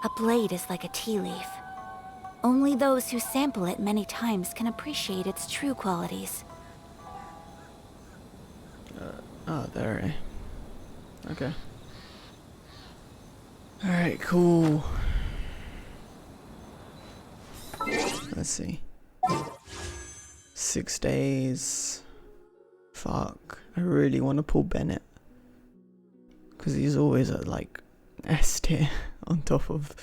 A blade is like a tea leaf. Only those who sample it many times can appreciate its true qualities. Oh, there. Okay. Alright, cool. Let's see. 6 days. Fuck. I really want to pull Bennett. Because he's always at like S tier on top of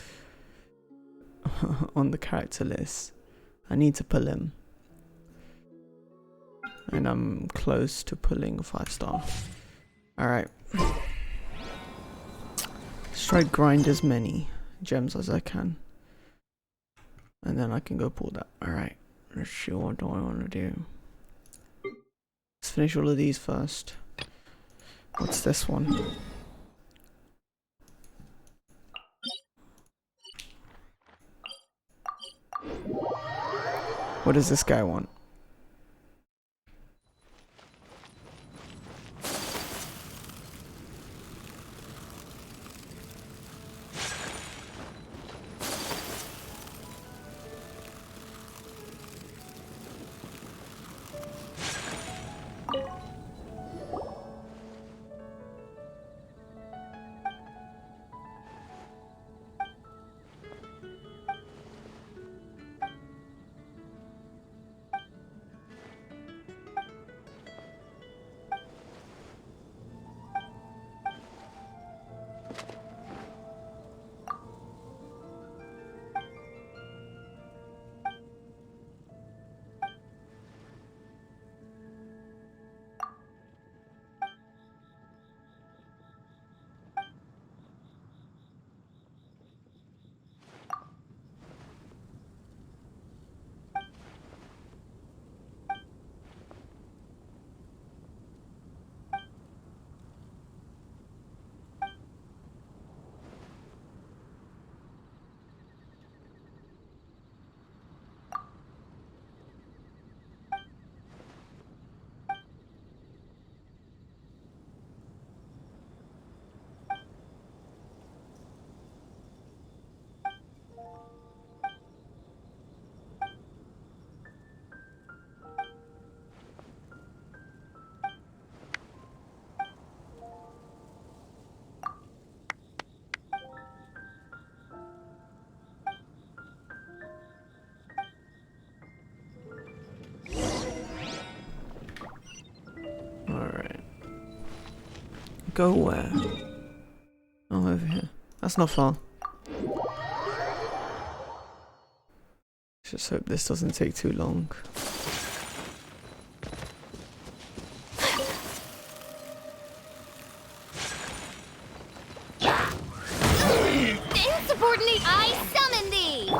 on the character list. I need to pull him. And I'm close to pulling a 5-star. Alright. Let's try grind as many gems as I can. And then I can go pull that. Alright. Let's see, what do I want to do? Let's finish all of these first. What's this one? What does this guy want? Alright. Go where? Oh, over here. That's not far. Just hope this doesn't take too long. Insubordinate, I summon thee!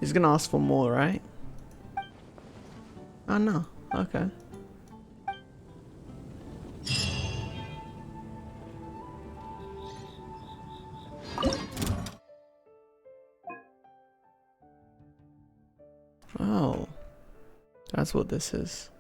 He's gonna ask for more, right? Oh no. Okay. Oh. That's what this is.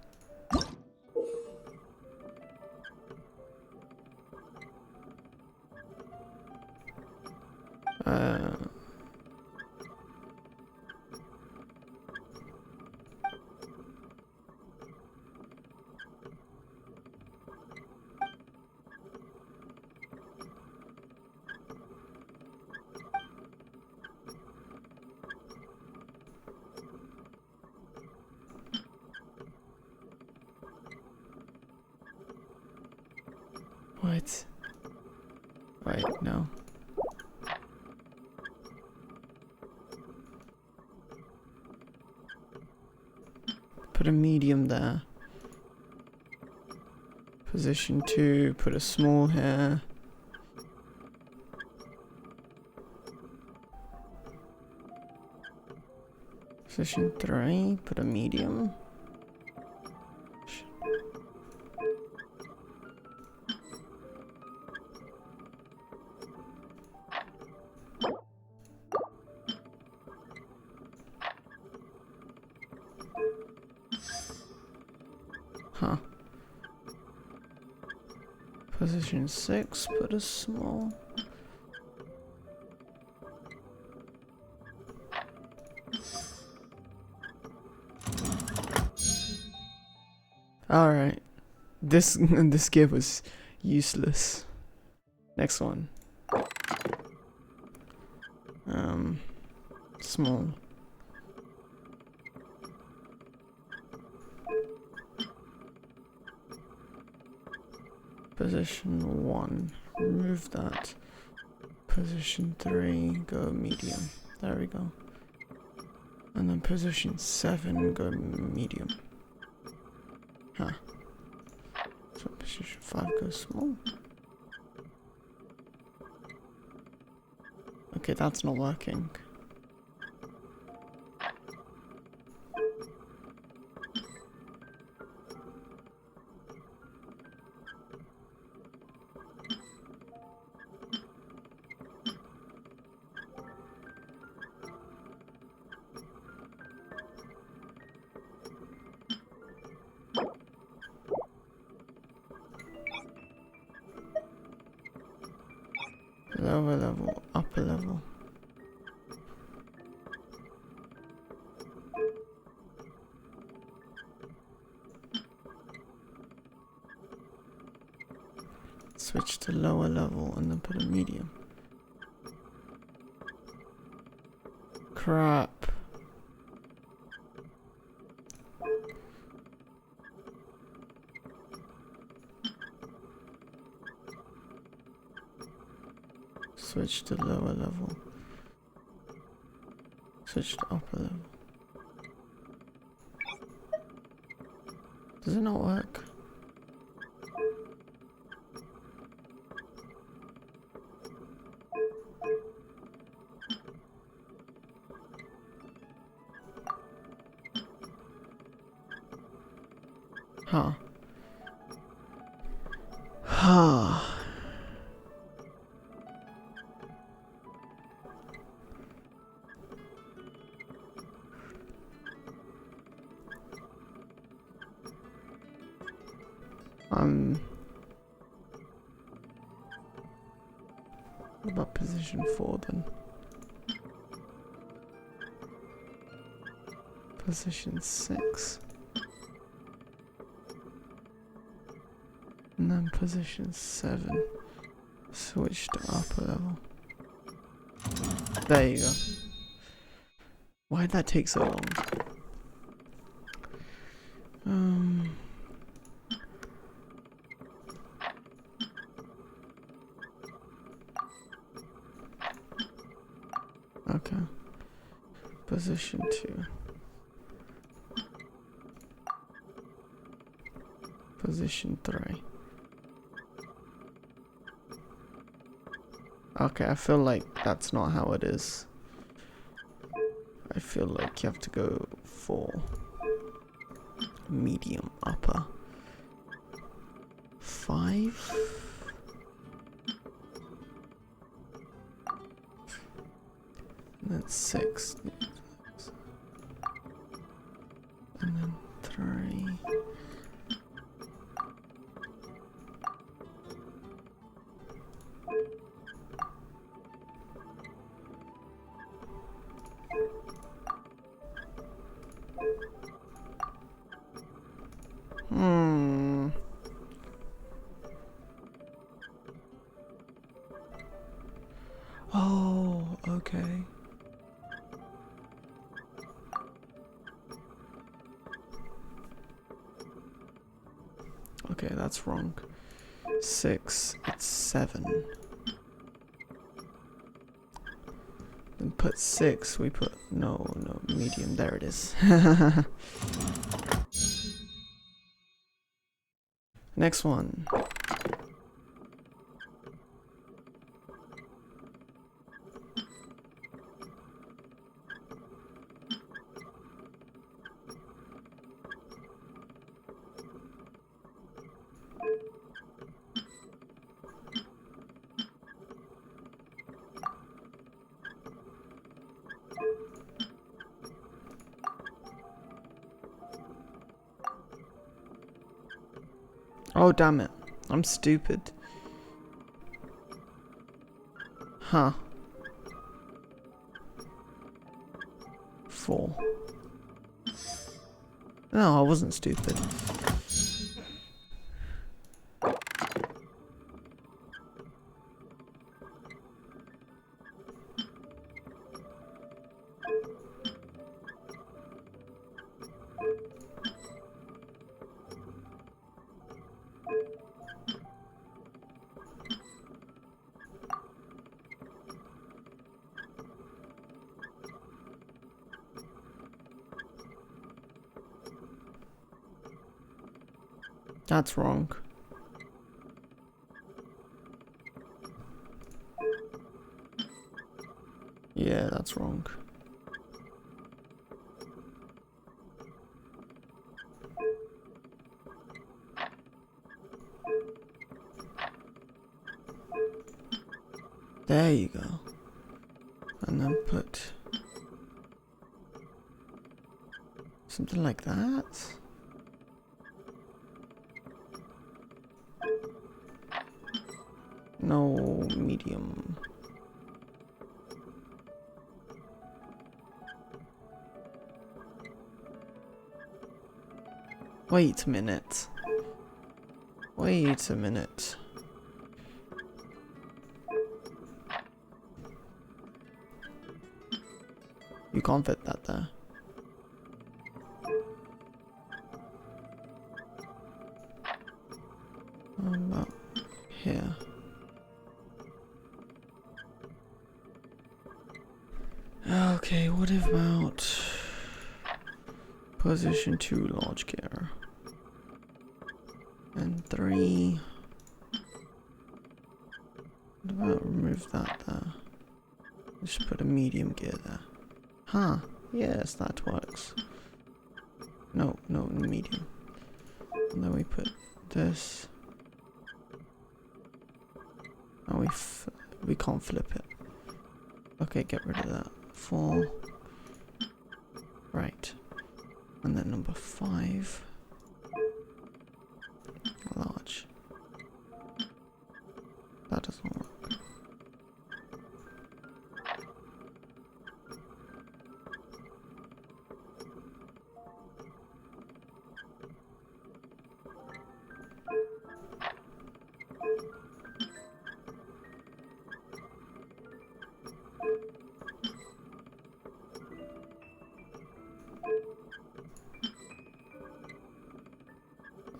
What? Wait, no. Put a medium there. Position 2, put a small here. Position 3, put a medium. Huh. Position 6, put a small. Alright. This gear was useless. Next one. Small. Position 1, remove that. Position 3, go medium. There we go. And then position 7, go medium. Huh. So position 5, go small. Okay, that's not working. Lower level, upper level. Switch to lower level and then put a medium. Crap. Switch to lower level. Switch to upper level. Does it not work? Huh. Huh. What about position 4 then? Position 6. And then position 7. Switch to upper level. There you go. Why'd that take so long? Okay. Position 2. Position 3. Okay, I feel like that's not how it is. I feel like you have to go for medium upper. 5? And then 6. And then 3. Oh, okay. Okay, that's wrong. 6, it's 7. Then put 6, we put, no, medium, there it is. Next one. Oh, damn it. I'm stupid. Huh. 4. No, I wasn't stupid. That's wrong. Yeah, that's wrong. There you go. And then put something like that. No, medium. Wait a minute. Wait a minute. You can't fit that there. About here. Okay, what about position 2 large gear? And 3. What about remove that there? Just put a medium gear there. Huh, yes, that works. No, medium. And then we put this. And we can't flip it. Okay, get rid of that. 4. Right. And then number 5. Large. That doesn't work.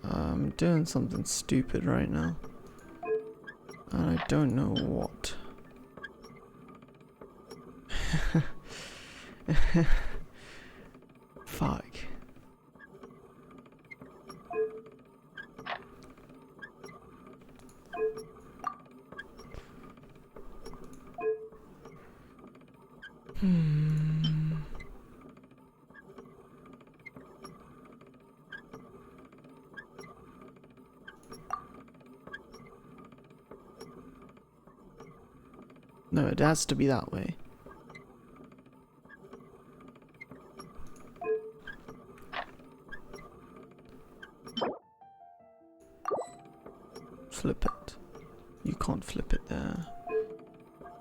I'm doing something stupid right now. And I don't know what. Fuck. No, it has to be that way. Flip it. You can't flip it there.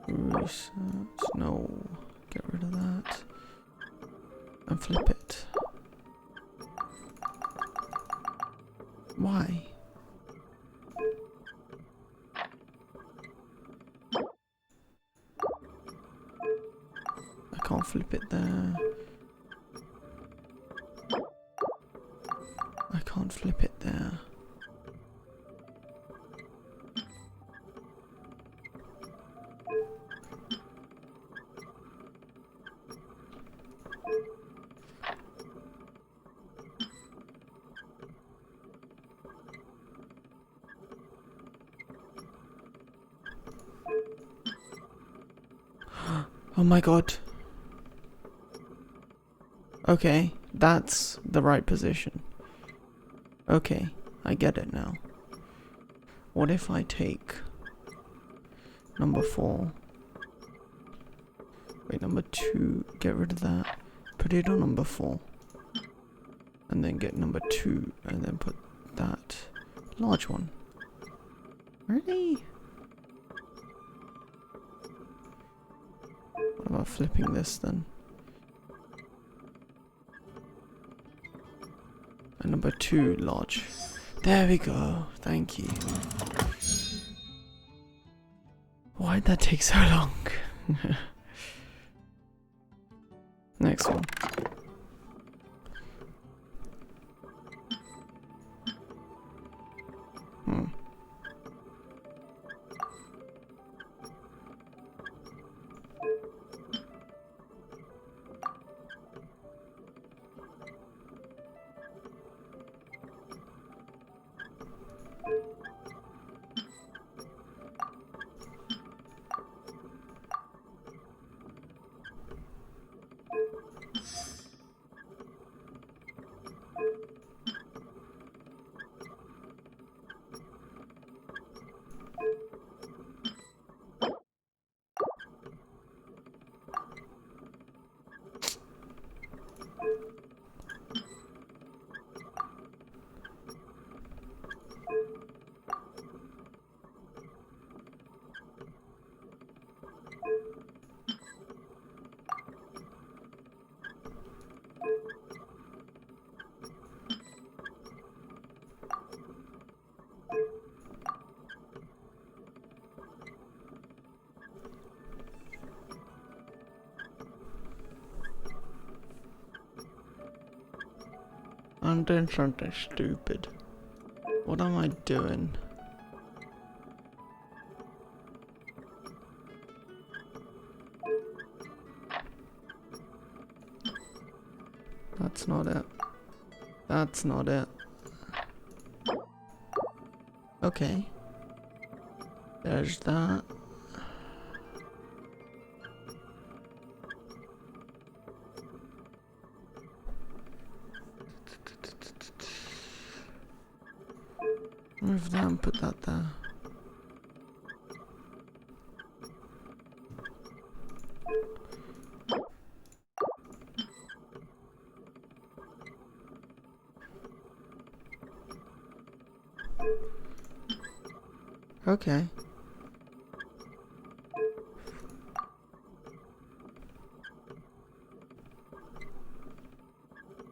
Research. No. Get rid of that. And flip it. Why? I can't flip it there. I can't flip it there. Oh my god. Okay, that's the right position. Okay, I get it now. What if I take number 4? Wait, number 2, get rid of that. Put it on number 4. And then get number 2 and then put that large one. Really? What about flipping this then? And number 2 large. There we go. Thank you. Why'd that take so long? Next one. I'm doing something stupid. What am I doing? That's not it. That's not it. Okay. There's that. Move that and put that there. Okay.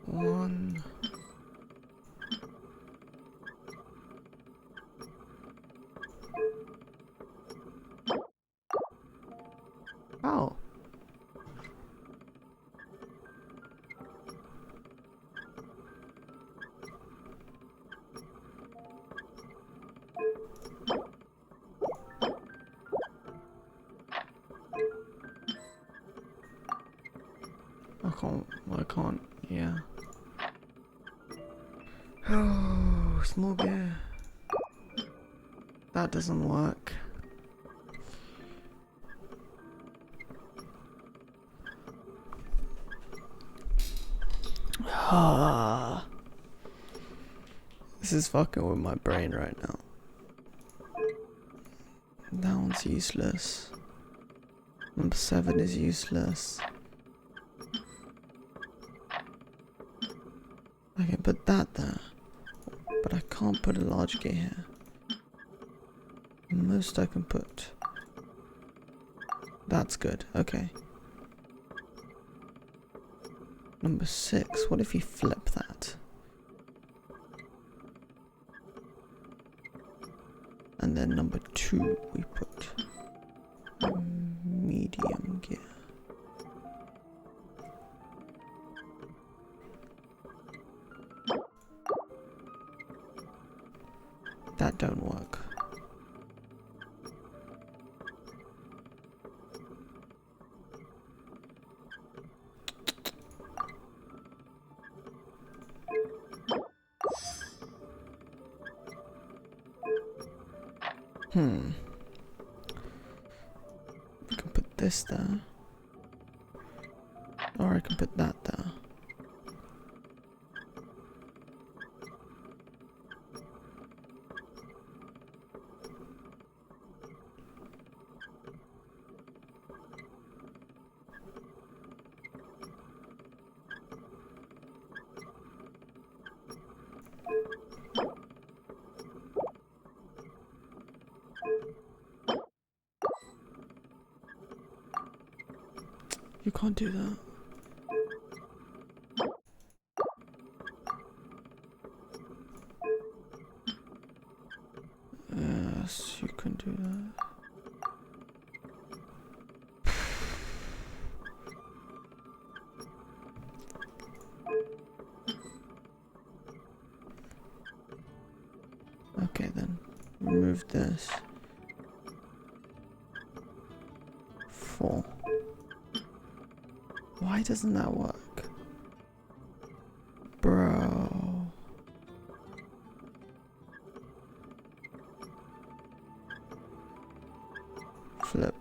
One. Oh. I can't, yeah. Oh, small gear. That doesn't work. Ah. This is fucking with my brain right now. That one's useless. Number 7 is useless. I can put that there, but I can't put a large gear here. Most I can put. That's good, okay. Number 6, what if you flip that? And then number 2 we put medium gear. That don't work. We can put this there. Or I can put that there. You can't do that. Yes, you can do that. Okay then, remove this. 4. Why doesn't that work? Bro. Flip.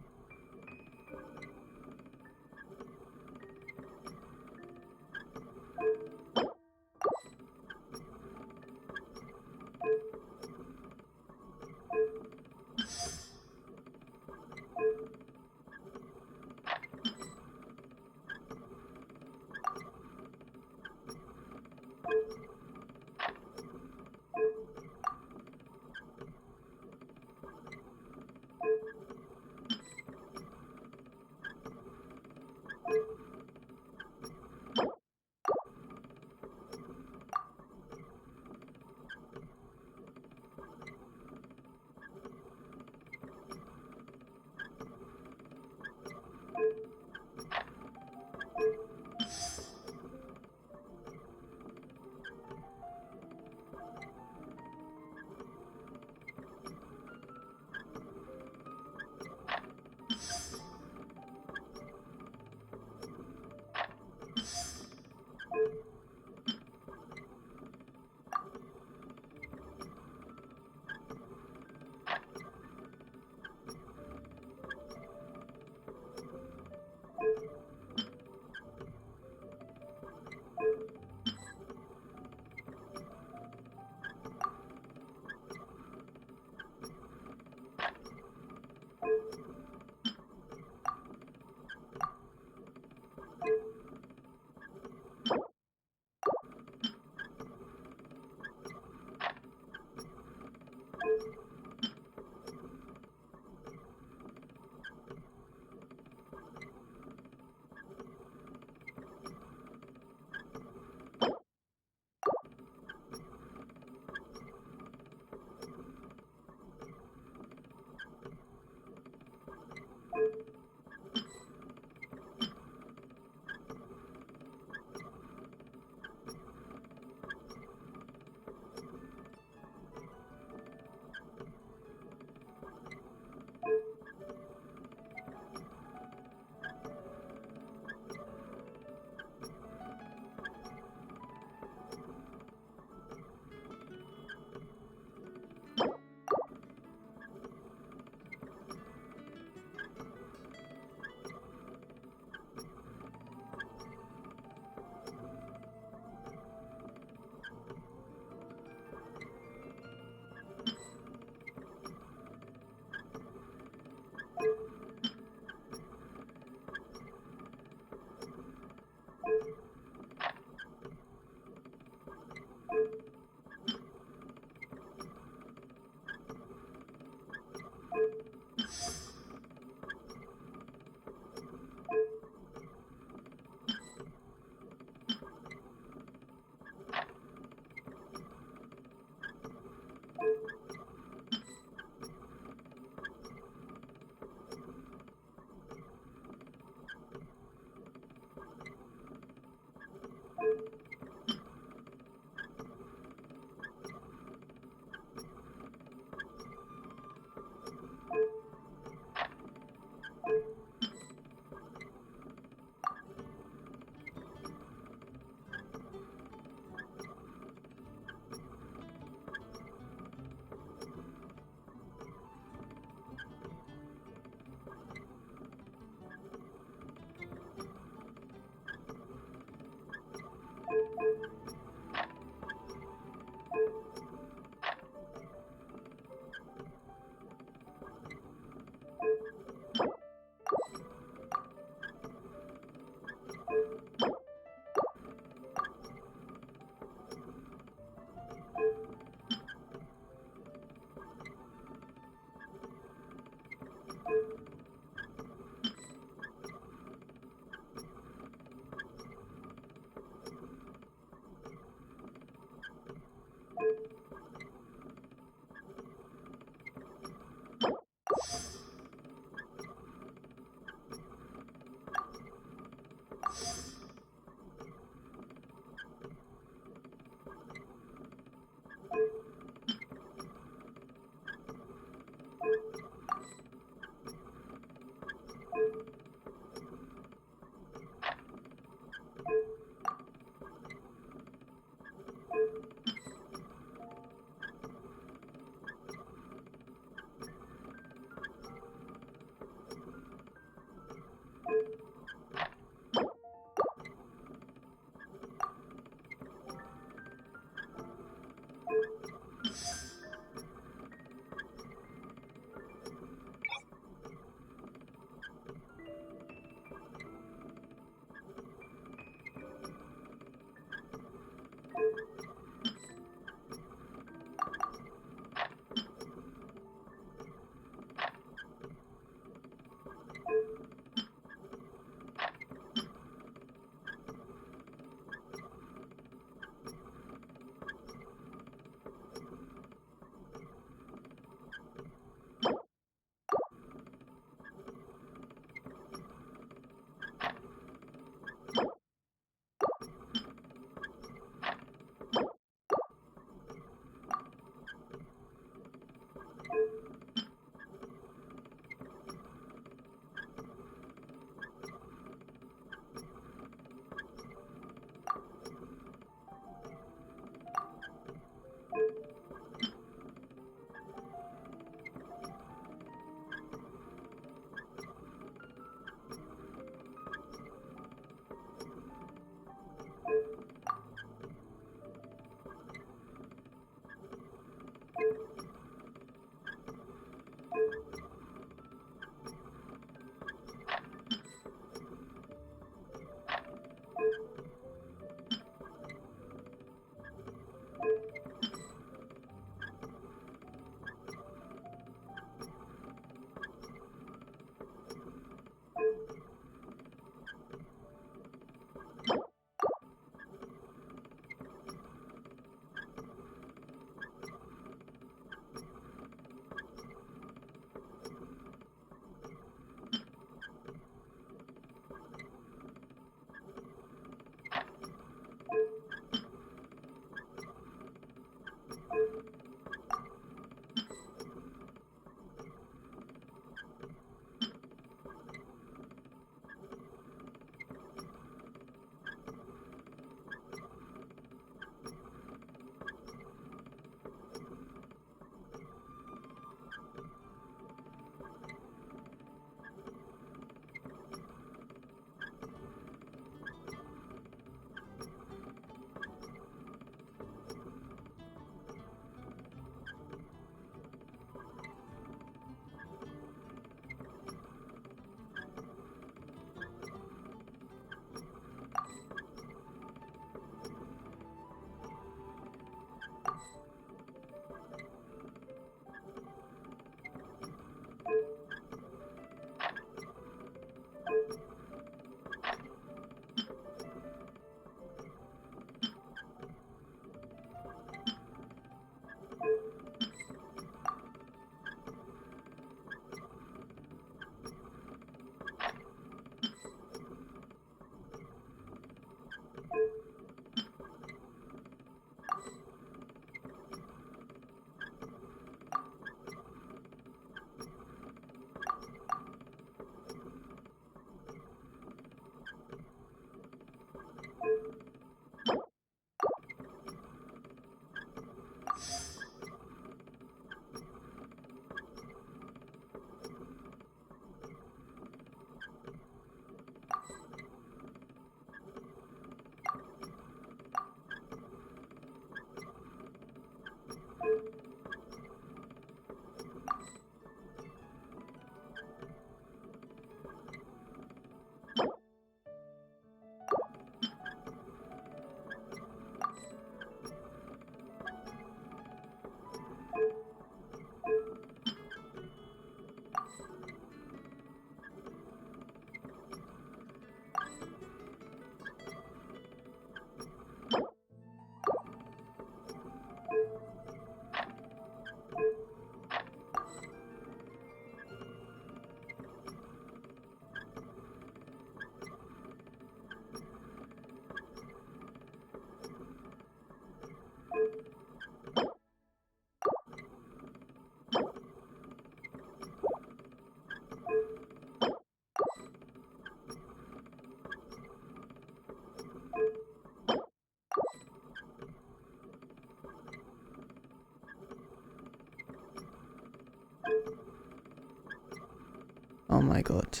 Oh my god.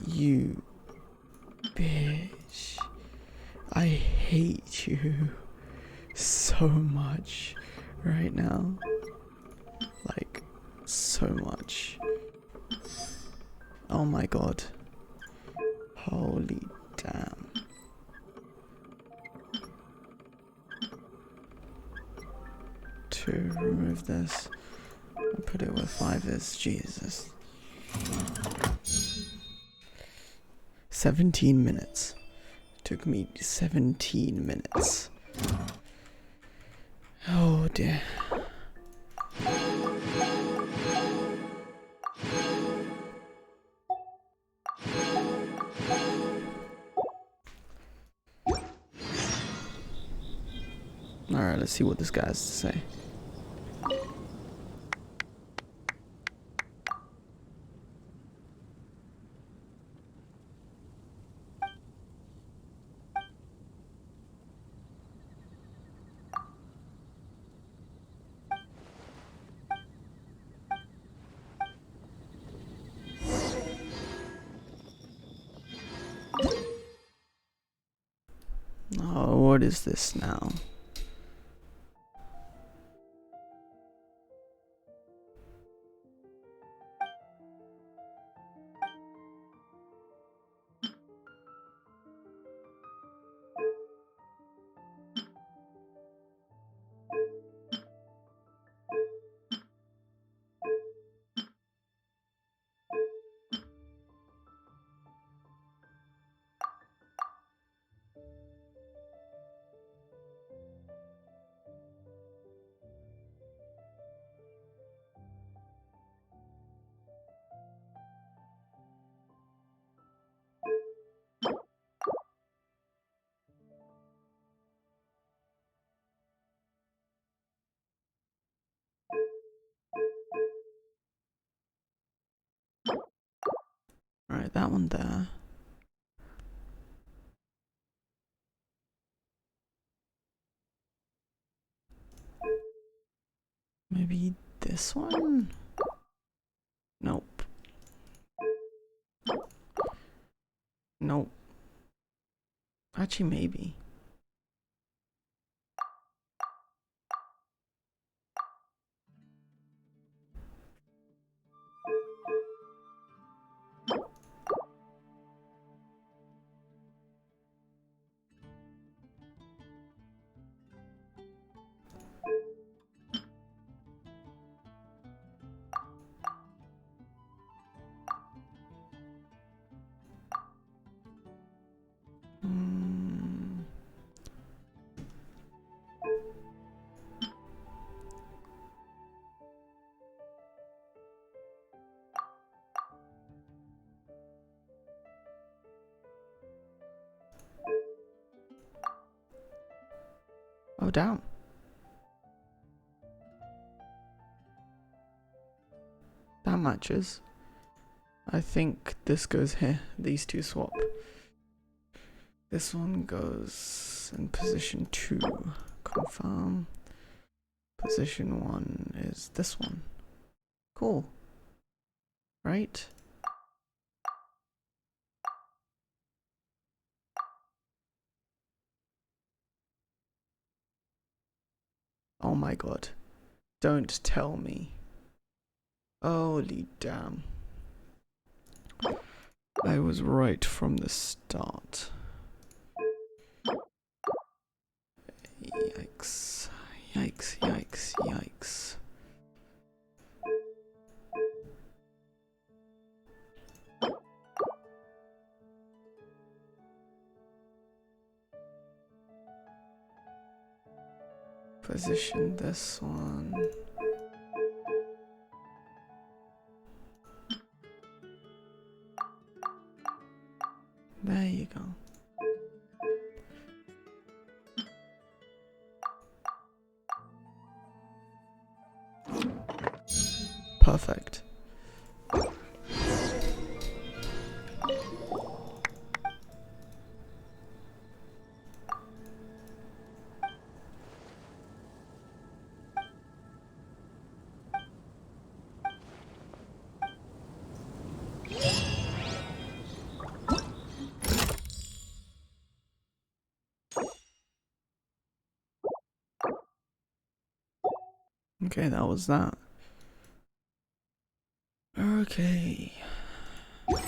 You bitch. I hate you so much right now. Like, so much. Oh my god. Holy damn. To remove this and put it where 5 is. Jesus. 17 minutes. Took me 17 minutes. Oh dear. Alright, let's see what this guy has to say. Oh, what is this now? Alright, that one there. Maybe this one? Nope. Nope. Actually, maybe. Mm. Oh, damn. That matches. I think this goes here. These two swap. This one goes in position 2. Confirm. Position 1 is this one. Cool. Right? Oh my god. Don't tell me. Holy damn. I was right from the start. Yikes. Yikes, yikes, yikes. Position this one. There you go. Perfect. Okay, that was that. Okay. I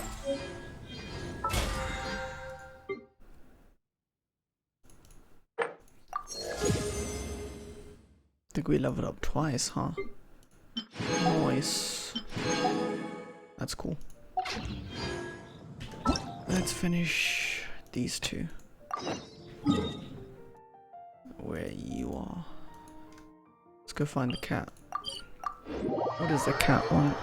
think we leveled up twice, huh? Nice. That's cool. Let's finish these two. Where you are. Let's go find the cat. What does the cat want?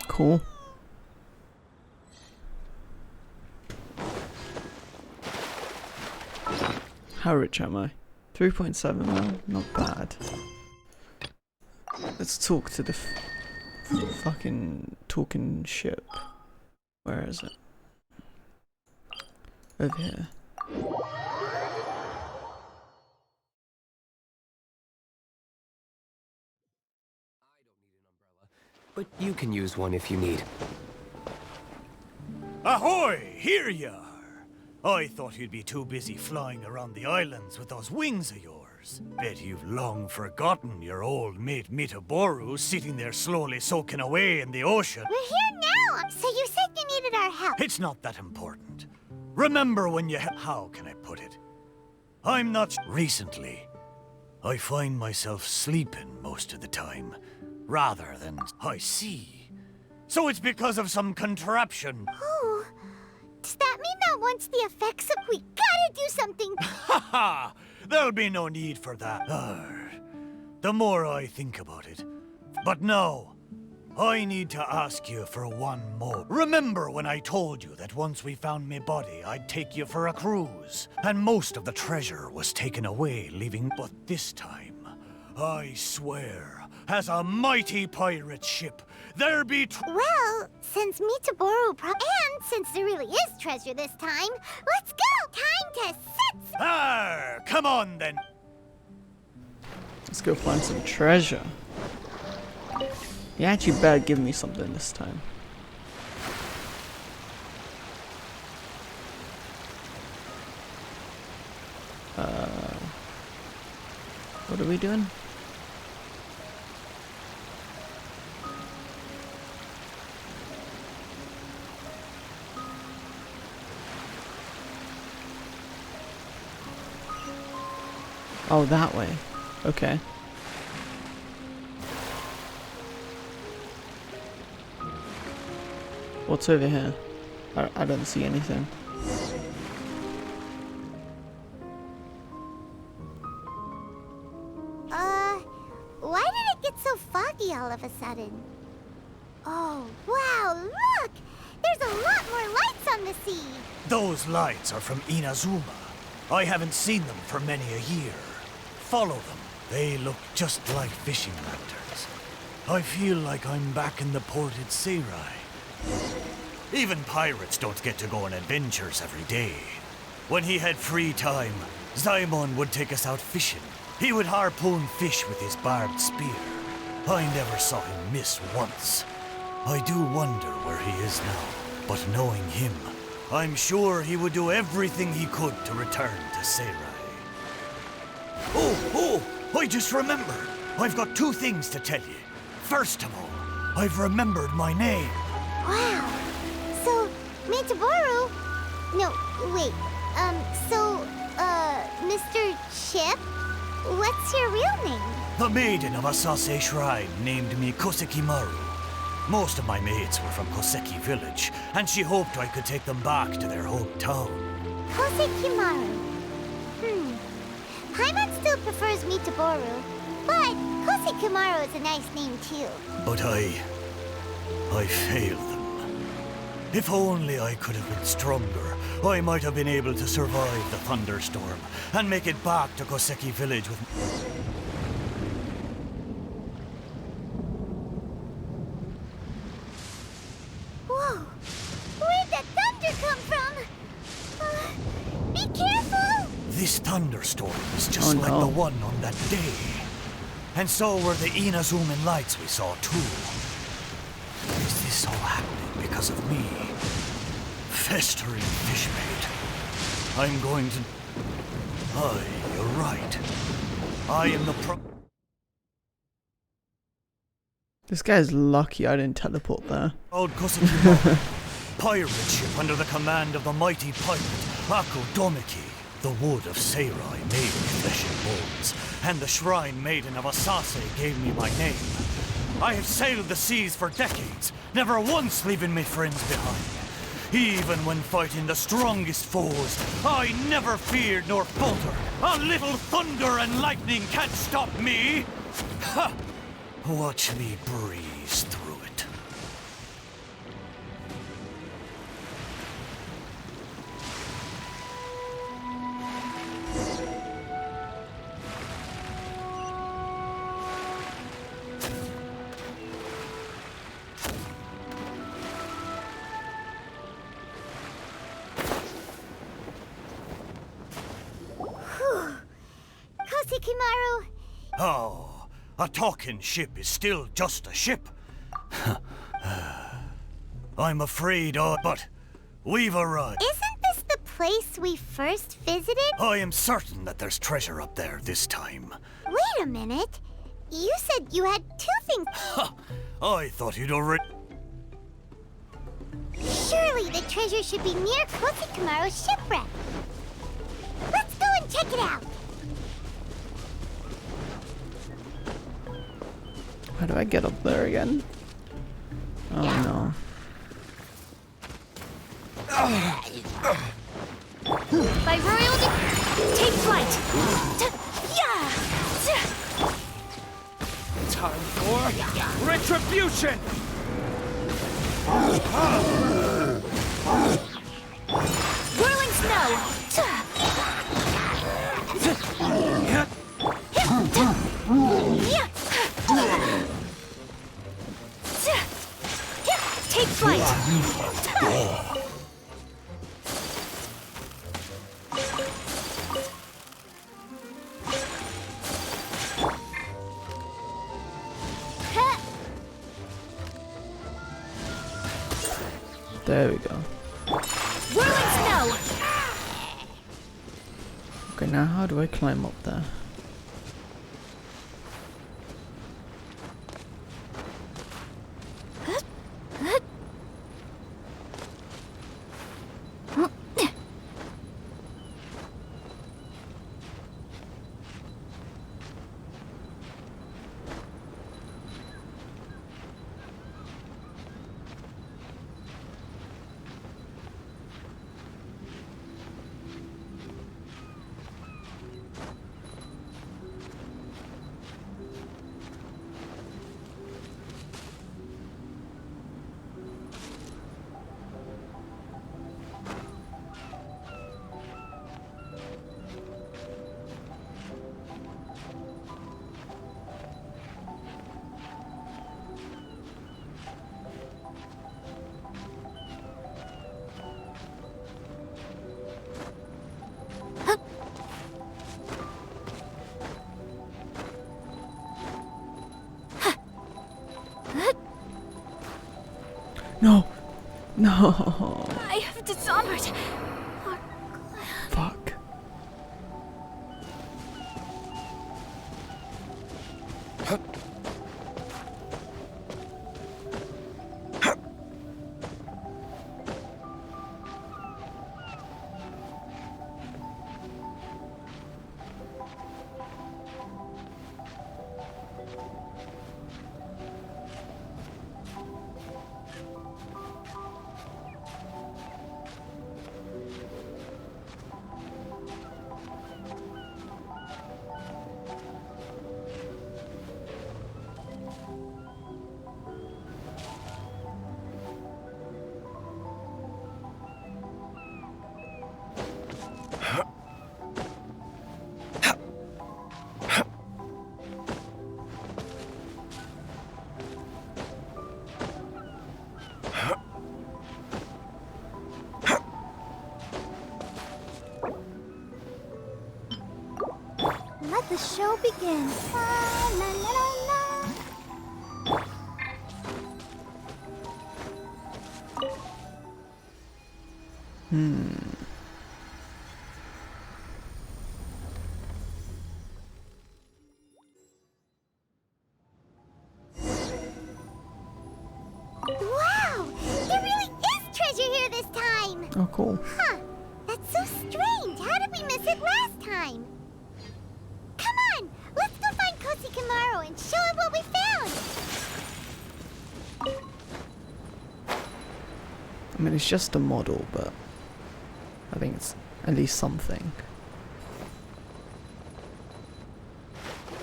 Cool. How rich am I? 3.7 now? Not bad. Let's talk to the fucking talking ship. Where is it? Over here. But you can use one if you need. Ahoy! Here you are! I thought you'd be too busy flying around the islands with those wings of yours. Bet you've long forgotten your old mate Mitaboru sitting there slowly soaking away in the ocean. We're here now, so you said you needed our help. It's not that important. Remember when you how can I put it? I'm not recently. I find myself sleeping most of the time, rather than I see. So it's because of some contraption. Oh, does that mean that once the effects up, we gotta do something? Ha ha! There'll be no need for that. The more I think about it. But no, I need to ask you for one more. Remember when I told you that once we found me body, I'd take you for a cruise? And most of the treasure was taken away, leaving... But this time, I swear, as a mighty pirate ship, there be... Well, since Mitaboru and since there really is treasure this time, let's go! Time to set... Arr, come on then. Let's go find some treasure. You actually better give me something this time. What are we doing? Oh, that way. Okay. What's over here? I don't see anything. Why did it get so foggy all of a sudden? Oh, wow, look! There's a lot more lights on the sea! Those lights are from Inazuma. I haven't seen them for many a year. Follow them. They look just like fishing lanterns. I feel like I'm back in the ported Seirai. Even pirates don't get to go on adventures every day. When he had free time, Zaimon would take us out fishing. He would harpoon fish with his barbed spear. I never saw him miss once. I do wonder where he is now, but knowing him, I'm sure he would do everything he could to return to Seirai. Oh, I just remembered. I've got two things to tell you. First of all, I've remembered my name. Wow. So, Mitaboru... No, wait. Mr. Chip? What's your real name? The maiden of Asase Shrine named me Kosekimaru. Most of my mates were from Koseki village, and she hoped I could take them back to their hometown. Kosekimaru. Paimon still prefers Mitaboru, but Kosekimaru is a nice name too. But I failed them. If only I could have been stronger, I might have been able to survive the thunderstorm and make it back to Koseki village with... Whoa! Where'd that thunder come from? Be careful! This thunderstorm is just like the one on that day. And so were the Inazuman lights we saw too. Is this all happening because of me? Festering fishmaid. I'm going to... You're right. I am the This guy's lucky I didn't teleport there. proud Kosekimaru, pirate ship under the command of the mighty pirate Ako Domiki. The wood of Seirai made me flesh and bones, and the shrine maiden of Asase gave me my name. I have sailed the seas for decades, never once leaving my friends behind. Even when fighting the strongest foes, I never feared nor faltered. A little thunder and lightning can't stop me! Ha! Watch me breeze through it. Kosekimaru! Oh, a talking ship is still just a ship. I'm afraid but we've arrived. Isn't this the place we first visited? I am certain that there's treasure up there this time. Wait a minute. You said you had two things. I thought you'd already... Surely the treasure should be near Kosekimaru's shipwreck. Let's go and check it out. How do I get up there again? Oh no. By royal take flight. Time for retribution! Whirling snow! Take flight! There we go. Whirling snow! Okay, now how do I climb up there? No! No! I have dishonored. Fuck. Let the show begin. La, la, la, la, la. Wow! There really is treasure here this time! Oh, cool. Huh. That's so strange. How did we miss it last time? Come on! Let's go find Kosi Kamaru and show him what we found! I mean, it's just a model, but I think it's at least something.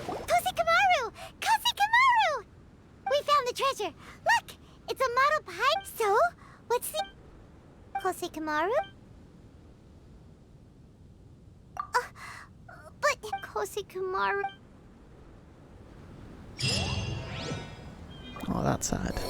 Kosi Kamaru! Kosi Kamaru! We found the treasure! Look! It's a model pipe, so what's the... Kosi Kamaru? But Kosi Kamaru... Oh, that's sad.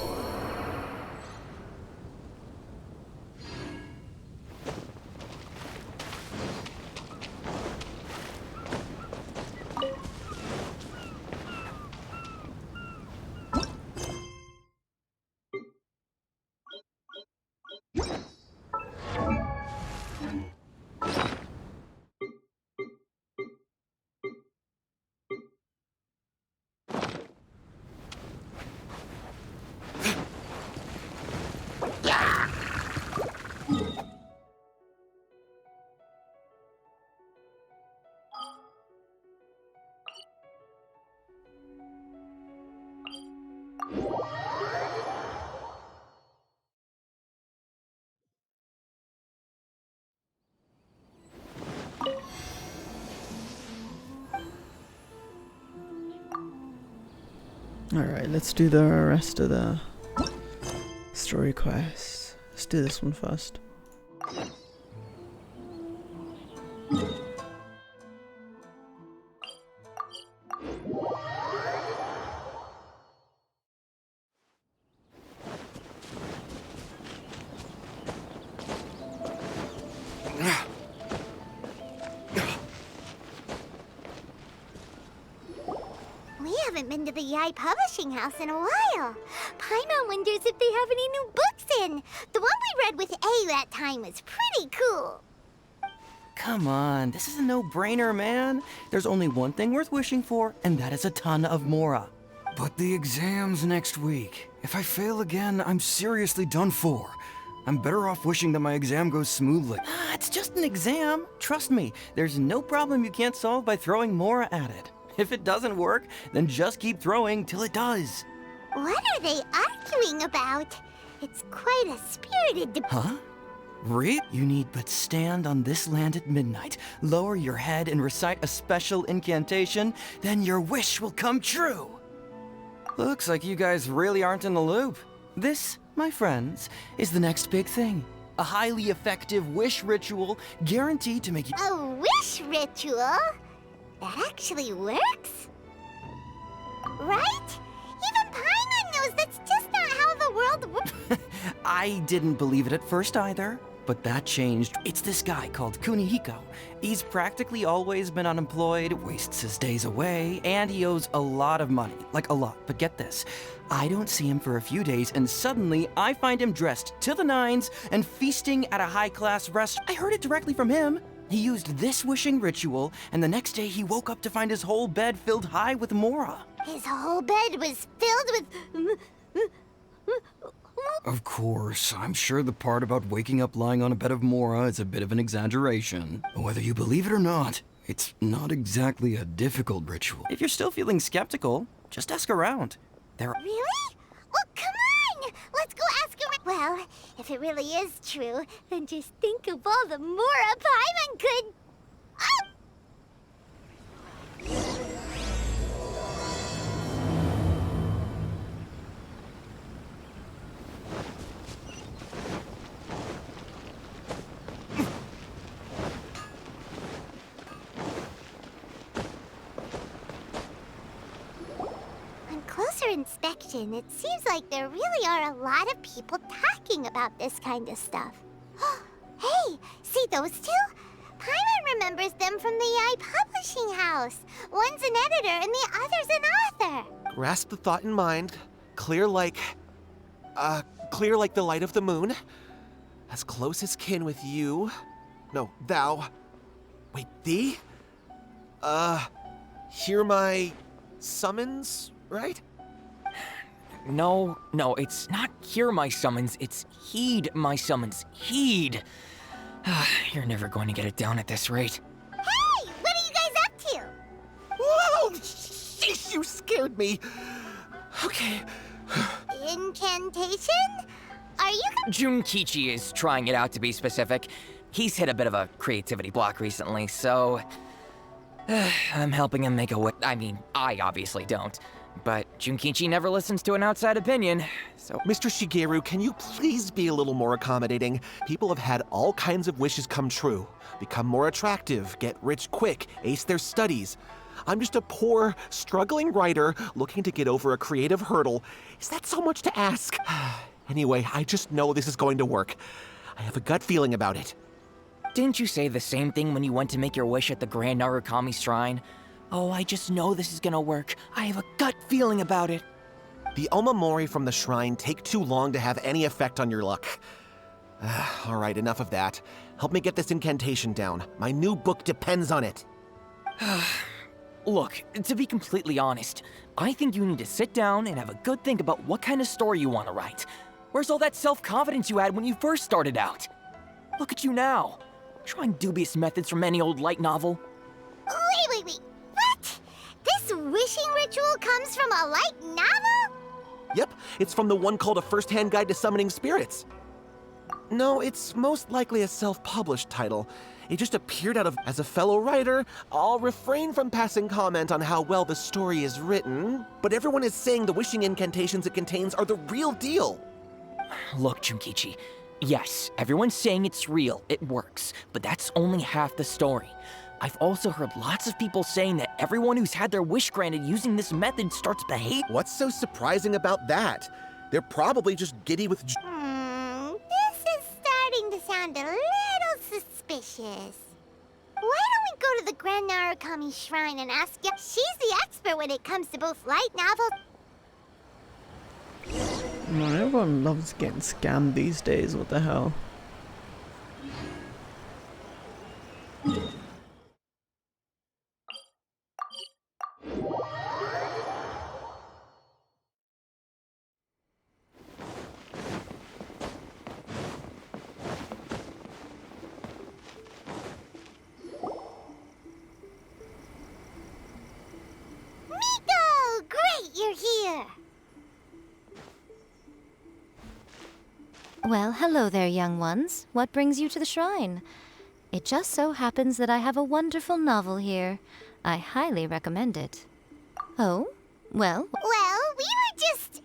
Alright, let's do the rest of the story quests. Let's do this one first. We haven't been to the Yai Publishing House in a while. Paimon wonders if they have any new books in. The one we read with A that time was pretty cool. Come on, this is a no-brainer, man. There's only one thing worth wishing for, and that is a ton of Mora. But the exam's next week. If I fail again, I'm seriously done for. I'm better off wishing that my exam goes smoothly. Ah, it's just an exam. Trust me, there's no problem you can't solve by throwing Mora at it. If it doesn't work, then just keep throwing till it does. What are they arguing about? It's quite a spirited debate. Huh? Read? You need but stand on this land at midnight, lower your head and recite a special incantation, then your wish will come true. Looks like you guys really aren't in the loop. This, my friends, is the next big thing. A highly effective wish ritual guaranteed to make you— A wish ritual? That actually works? Right? Even Paimon knows that's just not how the world works. I didn't believe it at first either, but that changed. It's this guy called Kunihiko. He's practically always been unemployed, wastes his days away, and he owes a lot of money. Like a lot, but get this. I don't see him for a few days, and suddenly I find him dressed to the nines and feasting at a high-class restaurant. I heard it directly from him. He used this wishing ritual, and the next day he woke up to find his whole bed filled high with Mora. His whole bed was filled with... Of course, I'm sure the part about waking up lying on a bed of Mora is a bit of an exaggeration. Whether you believe it or not, it's not exactly a difficult ritual. If you're still feeling skeptical, just ask around. There are— Really? Well, come on! Let's go ask him. Well, if it really is true, then just think of all the Mora Paimon could... Oh! On closer inspection, it seems like there really are a lot of people talking about this kind of stuff. Hey, see those two? Paimon remembers them from the Yai Publishing House. One's an editor and the other's an author. Grasp the thought in mind. Clear like the light of the moon. As close as kin with you. No, thou. Wait, thee? Hear my summons, right? No, it's not hear my summons, it's heed my summons. Heed! You're never going to get it down at this rate. Hey, what are you guys up to? Whoa! Sheesh, you scared me. Okay. Incantation? Are you... Junkichi is trying it out, to be specific. He's hit a bit of a creativity block recently, so... I'm helping him make a I mean, I obviously don't. But Junkichi never listens to an outside opinion, so... Mr. Shigeru, can you please be a little more accommodating? People have had all kinds of wishes come true. Become more attractive, get rich quick, ace their studies. I'm just a poor, struggling writer looking to get over a creative hurdle. Is that so much to ask? Anyway, I just know this is going to work. I have a gut feeling about it. Didn't you say the same thing when you went to make your wish at the Grand Narukami Shrine? Oh, I just know this is gonna work. I have a gut feeling about it. The omamori from the shrine take too long to have any effect on your luck. All right, enough of that. Help me get this incantation down. My new book depends on it. Look, to be completely honest, I think you need to sit down and have a good think about what kind of story you want to write. Where's all that self-confidence you had when you first started out? Look at you now, trying dubious methods from any old light novel. Wait. What? This wishing ritual comes from a light novel? Yep, it's from the one called A First-Hand Guide to Summoning Spirits. No, it's most likely a self-published title. It just appeared out of as a fellow writer. I'll refrain from passing comment on how well the story is written, but everyone is saying the wishing incantations it contains are the real deal. Look, Junkichi. Yes, everyone's saying it's real, it works, but that's only half the story. I've also heard lots of people saying that everyone who's had their wish granted using this method starts behaving. What's so surprising about that? They're probably just giddy with This is starting to sound a little suspicious. Why don't we go to the Grand Narukami Shrine and ask her? She's the expert when it comes to both light novels. Man, everyone loves getting scammed these days, what the hell? Miko! Great, you're here! Well, hello there, young ones. What brings you to the shrine? It just so happens that I have a wonderful novel here. I highly recommend it. Oh? Well? Well, we were just...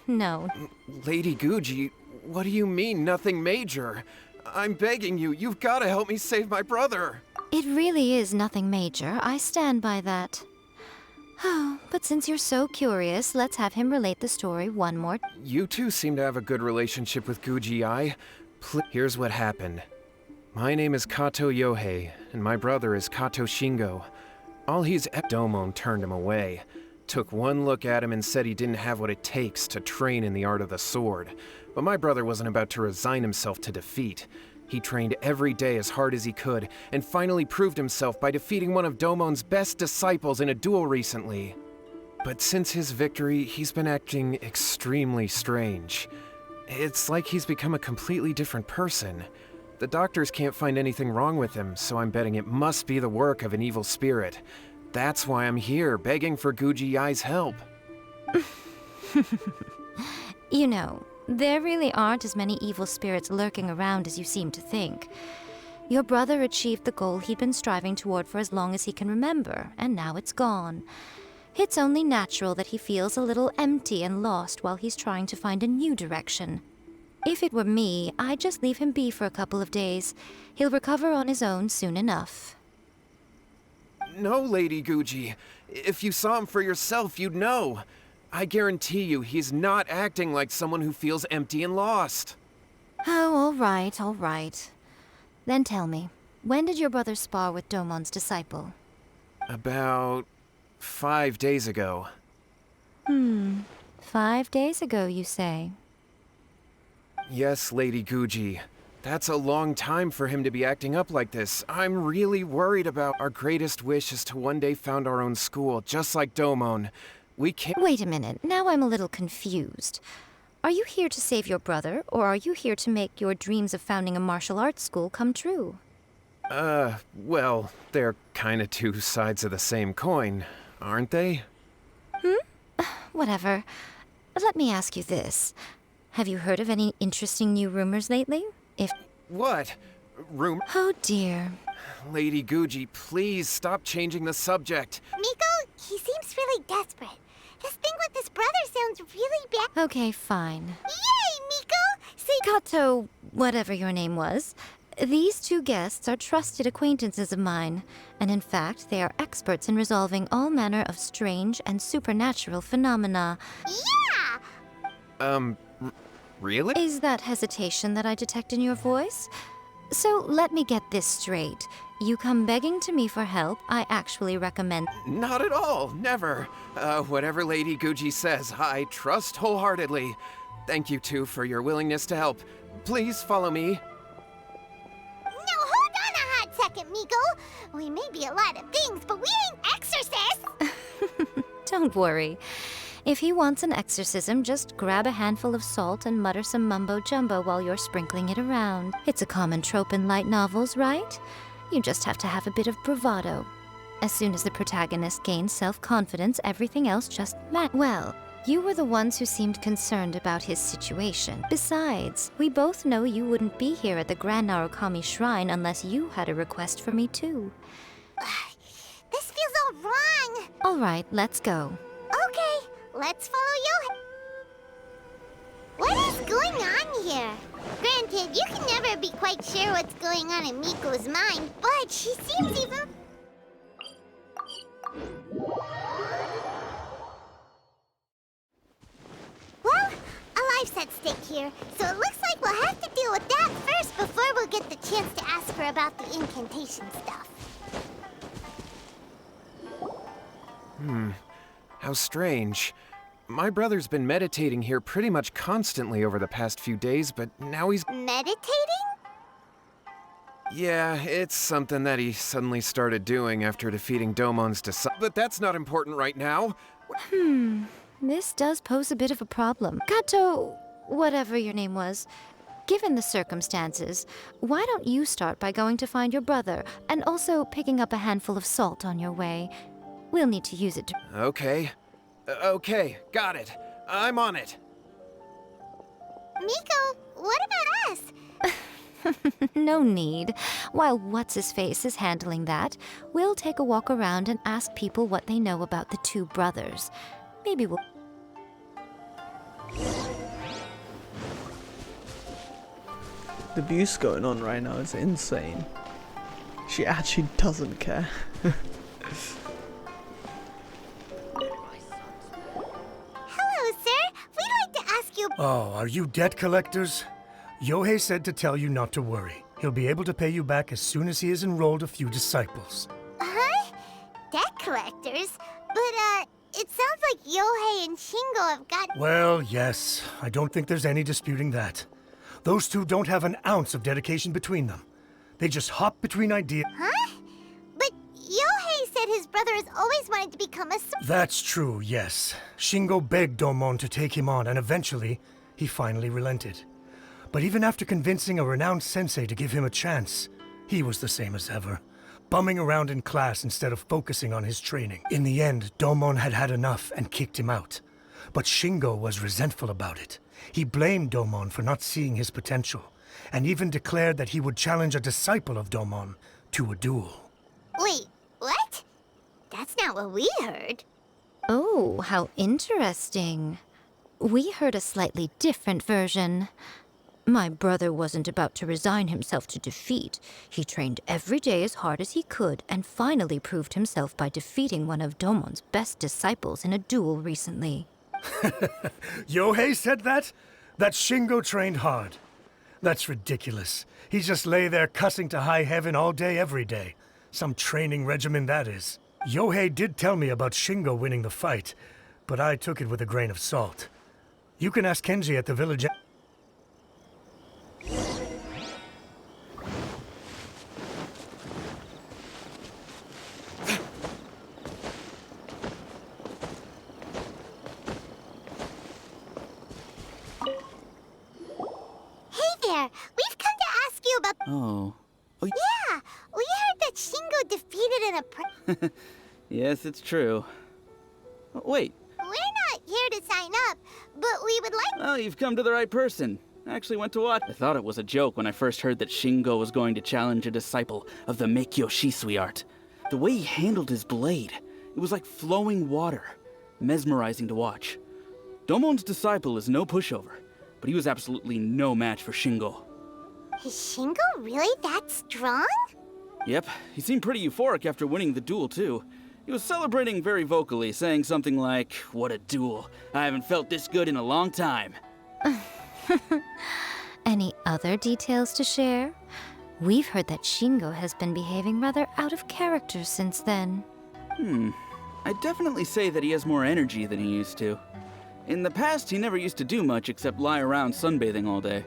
No. Lady Guji, what do you mean, nothing major? I'm begging you, you've got to help me save my brother. It really is nothing major. I stand by that. Oh, but since you're so curious, let's have him relate the story one more. You two seem to have a good relationship with Guji-ai. Here's what happened. My name is Kato Yohei, and my brother is Kato Shingo. All he's Domon turned him away. Took one look at him and said he didn't have what it takes to train in the art of the sword. But my brother wasn't about to resign himself to defeat. He trained every day as hard as he could, and finally proved himself by defeating one of Domon's best disciples in a duel recently. But since his victory, he's been acting extremely strange. It's like he's become a completely different person. The doctors can't find anything wrong with him, so I'm betting it must be the work of an evil spirit. That's why I'm here, begging for Guji-ai's help. You know, there really aren't as many evil spirits lurking around as you seem to think. Your brother achieved the goal he'd been striving toward for as long as he can remember, and now it's gone. It's only natural that he feels a little empty and lost while he's trying to find a new direction. If it were me, I'd just leave him be for a couple of days. He'll recover on his own soon enough. No, Lady Guji. If you saw him for yourself, you'd know. I guarantee you, he's not acting like someone who feels empty and lost. Oh, all right. Then tell me, when did your brother spar with Domon's disciple? About 5 days ago. 5 days ago, you say? Yes, Lady Guji. That's a long time for him to be acting up like this. I'm really worried about our greatest wish is to one day found our own school, just like Domon. We can't— Wait a minute, now I'm a little confused. Are you here to save your brother, or are you here to make your dreams of founding a martial arts school come true? Well, they're kinda two sides of the same coin, aren't they? Whatever. Let me ask you this. Have you heard of any interesting new rumors lately? What? Oh dear. Lady Guji, please stop changing the subject. Miko, he seems really desperate. This thing with his brother sounds really bad. Okay, fine. Yay, Miko! See, Kato, whatever your name was, these two guests are trusted acquaintances of mine, and in fact, they are experts in resolving all manner of strange and supernatural phenomena. yeah! Really? Is that hesitation that I detect in your voice? So let me get this straight. You come begging to me for help, I actually recommend— Not at all, never. Whatever Lady Guji says, I trust wholeheartedly. Thank you two for your willingness to help. Please follow me. Now hold on a hot second, Miko. We may be a lot of things, but we ain't exorcists! Don't worry. If he wants an exorcism, just grab a handful of salt and mutter some mumbo-jumbo while you're sprinkling it around. It's a common trope in light novels, right? You just have to have a bit of bravado. As soon as the protagonist gains self-confidence, everything else just Well, You were the ones who seemed concerned about his situation. Besides, we both know you wouldn't be here at the Grand Narukami Shrine unless you had a request for me too. This feels all wrong. All right, let's go. Okay, let's follow Yohei. What is going on here? Granted, you can never be quite sure what's going on in Miko's mind, but she seems even... Well, a life's at stake here, so it looks like we'll have to deal with that first before we'll get the chance to ask her about the incantation stuff. How strange. My brother's been meditating here pretty much constantly over the past few days, but now he's... Meditating? Yeah, it's something that he suddenly started doing after defeating Domon's disciple. But that's not important right now. This does pose a bit of a problem. Kato, whatever your name was, given the circumstances, why don't you start by going to find your brother and also picking up a handful of salt on your way? We'll need to use it to... Okay. Okay, got it. I'm on it. Miko, what about us? No need. While What's-His-Face is handling that, we'll take a walk around and ask people what they know about the two brothers. Maybe we'll... The abuse going on right now is insane. She actually doesn't care. Hello, sir. We'd like to ask you... Oh, are you debt collectors? Yohei said to tell you not to worry. He'll be able to pay you back as soon as he has enrolled a few disciples. Huh? Debt collectors? But, it sounds like Yohei and Shingo have got... Well, yes. I don't think there's any disputing that. Those two don't have an ounce of dedication between them. They just hop between ideas. Huh? But Yohei said his brother has always wanted to become a... That's true, yes. Shingo begged Domon to take him on, and eventually, he finally relented. But even after convincing a renowned sensei to give him a chance, he was the same as ever, bumming around in class instead of focusing on his training. In the end, Domon had had enough and kicked him out. But Shingo was resentful about it. He blamed Domon for not seeing his potential, and even declared that he would challenge a disciple of Domon to a duel. Wait, what? That's not what we heard. Oh, how interesting. We heard a slightly different version. My brother wasn't about to resign himself to defeat. He trained every day as hard as he could and finally proved himself by defeating one of Domon's best disciples in a duel recently. Yohei said that? That Shingo trained hard. That's ridiculous. He just lay there cussing to high heaven all day, every day. Some training regimen, that is. Yohei did tell me about Shingo winning the fight, but I took it with a grain of salt. You can ask Kenji at the village... We've come to ask you about... Oh. Yeah, we heard that Shingo defeated in a... Yes, it's true. Wait. We're not here to sign up, but we would like... Well, you've come to the right person. I actually went to watch. I thought it was a joke when I first heard that Shingo was going to challenge a disciple of the Meikyo Shisui art. The way he handled his blade, it was like flowing water. Mesmerizing to watch. Domon's disciple is no pushover, but he was absolutely no match for Shingo. Is Shingo really that strong? Yep, he seemed pretty euphoric after winning the duel, too. He was celebrating very vocally, saying something like, "What a duel. I haven't felt this good in a long time." Any other details to share? We've heard that Shingo has been behaving rather out of character since then. I'd definitely say that he has more energy than he used to. In the past, he never used to do much except lie around sunbathing all day.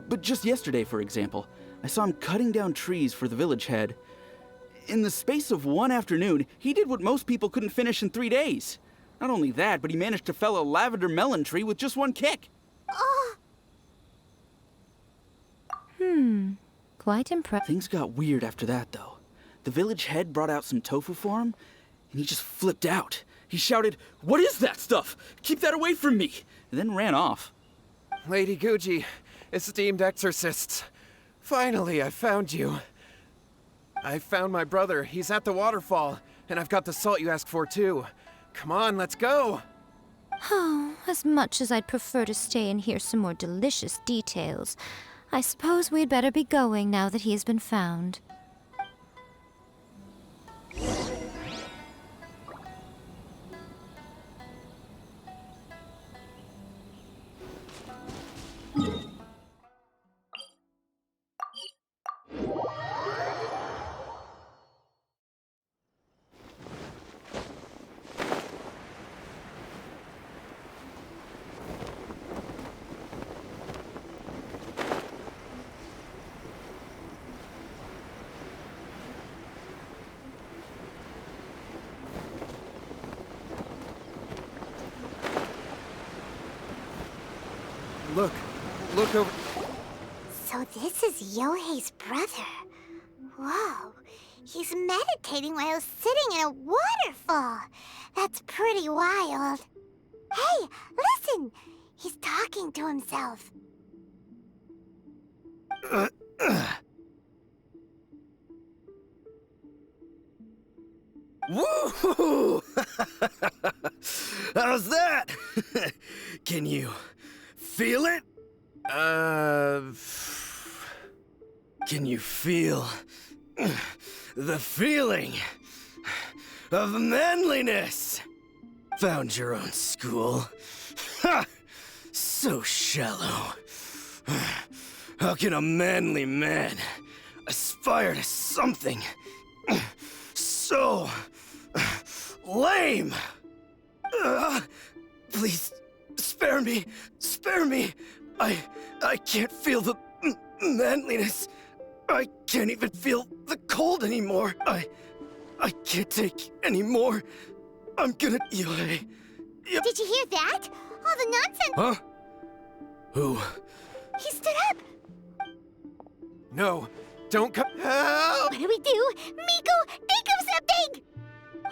But just yesterday, for example, I saw him cutting down trees for the village head. In the space of one afternoon, he did what most people couldn't finish in 3 days. Not only that, but he managed to fell a lavender melon tree with just one kick. Quite impressive. Things got weird after that, though. The village head brought out some tofu for him, and he just flipped out. He shouted, "What is that stuff? Keep that away from me!" and then ran off. Lady Guji, esteemed exorcists. Finally, I found you. I found my brother. He's at the waterfall, and I've got the salt you asked for, too. Come on, let's go! Oh, as much as I'd prefer to stay and hear some more delicious details, I suppose we'd better be going now that he has been found. Look over. So this is Yohei's brother. Whoa. He's meditating while sitting in a waterfall. That's pretty wild. Hey, listen! He's talking to himself. Woo! How's that? Can you feel it? Can you feel the feeling of manliness? Found your own school? Ha! So shallow. How can a manly man aspire to something so lame? Please, spare me. Spare me. I can't feel the manliness. I can't even feel the cold anymore. I can't take any more. I'm gonna... Yohei. Did you hear that? All the nonsense... Huh? Who? He stood up! No, don't come. Help! What do we do? Miko, think of something!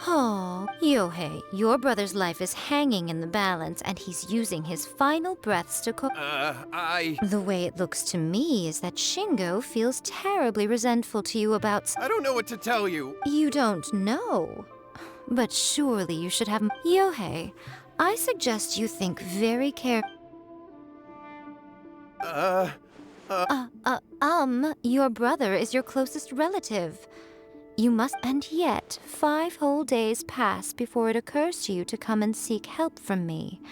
Oh, Yohei, your brother's life is hanging in the balance, and he's using his final breaths to The way it looks to me is that Shingo feels terribly resentful to you about... I don't know what to tell you. You don't know? But surely you should have... Yohei, I suggest you think very carefully. Your brother is your closest relative. You must... And yet, 5 whole days pass before it occurs to you to come and seek help from me.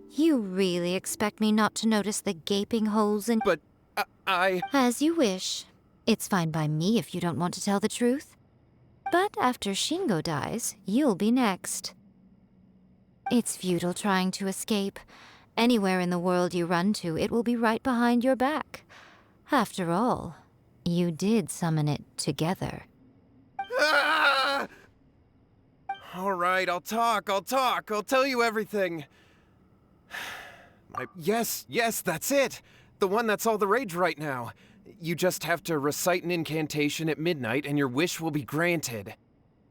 You really expect me not to notice the gaping holes in... But, As you wish. It's fine by me if you don't want to tell the truth. But after Shingo dies, you'll be next. It's futile trying to escape. Anywhere in the world you run to, it will be right behind your back. After all, you did summon it together. Ah! All right, I'll talk. I'll tell you everything. Yes, that's it. The one that's all the rage right now. You just have to recite an incantation at midnight and your wish will be granted.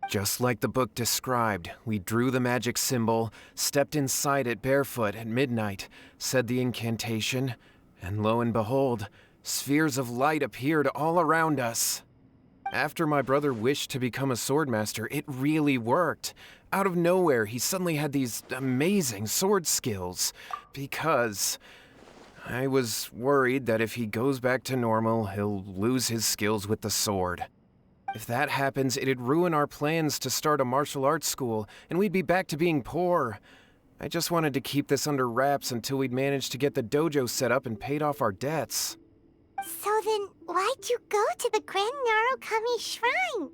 Just like the book described, we drew the magic symbol, stepped inside it barefoot at midnight, said the incantation, and lo and behold, spheres of light appeared all around us. After my brother wished to become a swordmaster, it really worked. Out of nowhere, he suddenly had these amazing sword skills. Because I was worried that if he goes back to normal, he'll lose his skills with the sword. If that happens, it'd ruin our plans to start a martial arts school, and we'd be back to being poor. I just wanted to keep this under wraps until we'd managed to get the dojo set up and paid off our debts. So then, why'd you go to the Grand Narukami Shrine?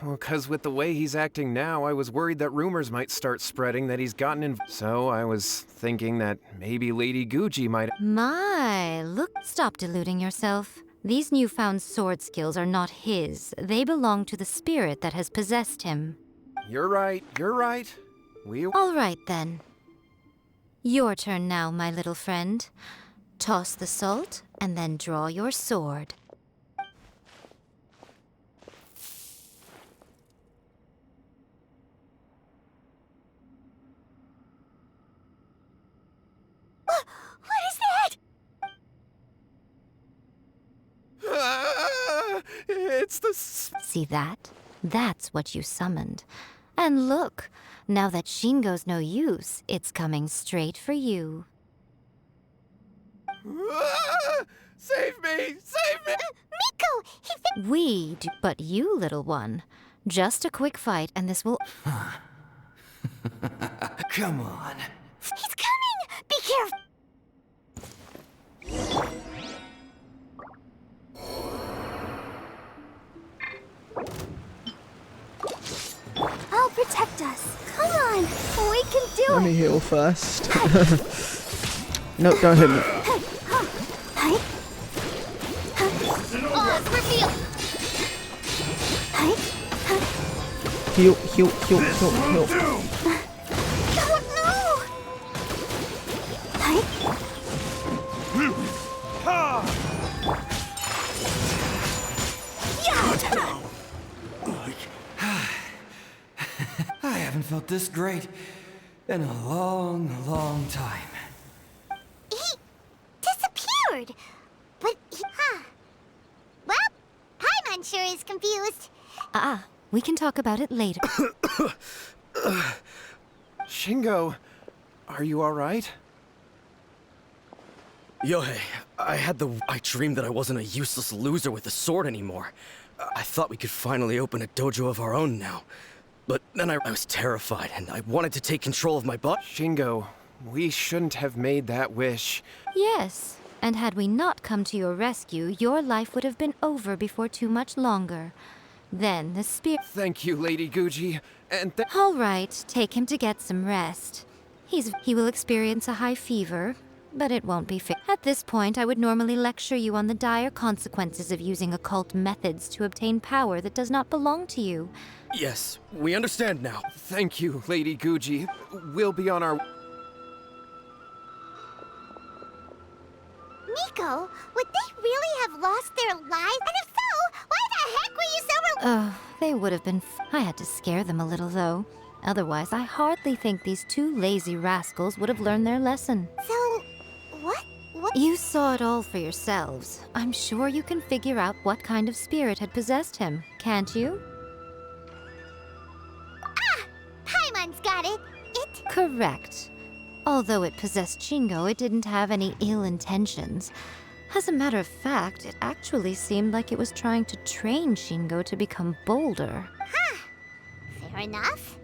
Well, 'cause with the way he's acting now, I was worried that rumors might start spreading that he's gotten in. So I was thinking that maybe Lady Guji might. My, look, stop deluding yourself. These newfound sword skills are not his. They belong to the spirit that has possessed him. You're right. All right, then. Your turn now, my little friend. Toss the salt, and then draw your sword. See that? That's what you summoned. And look, now that Shingo's no use, it's coming straight for you. Save me! Save me! Miko! We do, but you, little one. Just a quick fight, and this will. Come on. He's coming! Be careful! I'll protect us. Come on! We can do Let it! me heal first. No, don't hit me. Reveal! Heal, heal, heal, heal, heal. Oh no! I haven't felt this great in a long, long time. He disappeared! But he... Well, Paimon sure is confused. We can talk about it later. Shingo, are you alright? Yohei, I dreamed that I wasn't a useless loser with a sword anymore. I thought we could finally open a dojo of our own now. But then I was terrified, and I wanted to take control of my body. Shingo, we shouldn't have made that wish. Yes, and had we not come to your rescue, your life would have been over before too much longer. Then the spirit... Thank you, Lady Guji, and All right, take him to get some rest. He will experience a high fever, but it won't be At this point, I would normally lecture you on the dire consequences of using occult methods to obtain power that does not belong to you. Yes, we understand now. Thank you, Lady Guji. We'll be on our... Miko, would they really have lost their lives? And if so, why the heck were you so They would have been I had to scare them a little, though. Otherwise, I hardly think these two lazy rascals would have learned their lesson. So, what? You saw it all for yourselves. I'm sure you can figure out what kind of spirit had possessed him, can't you? Paimon's got it. Correct. Although it possessed Shingo, it didn't have any ill intentions. As a matter of fact, it actually seemed like it was trying to train Shingo to become bolder. Fair enough.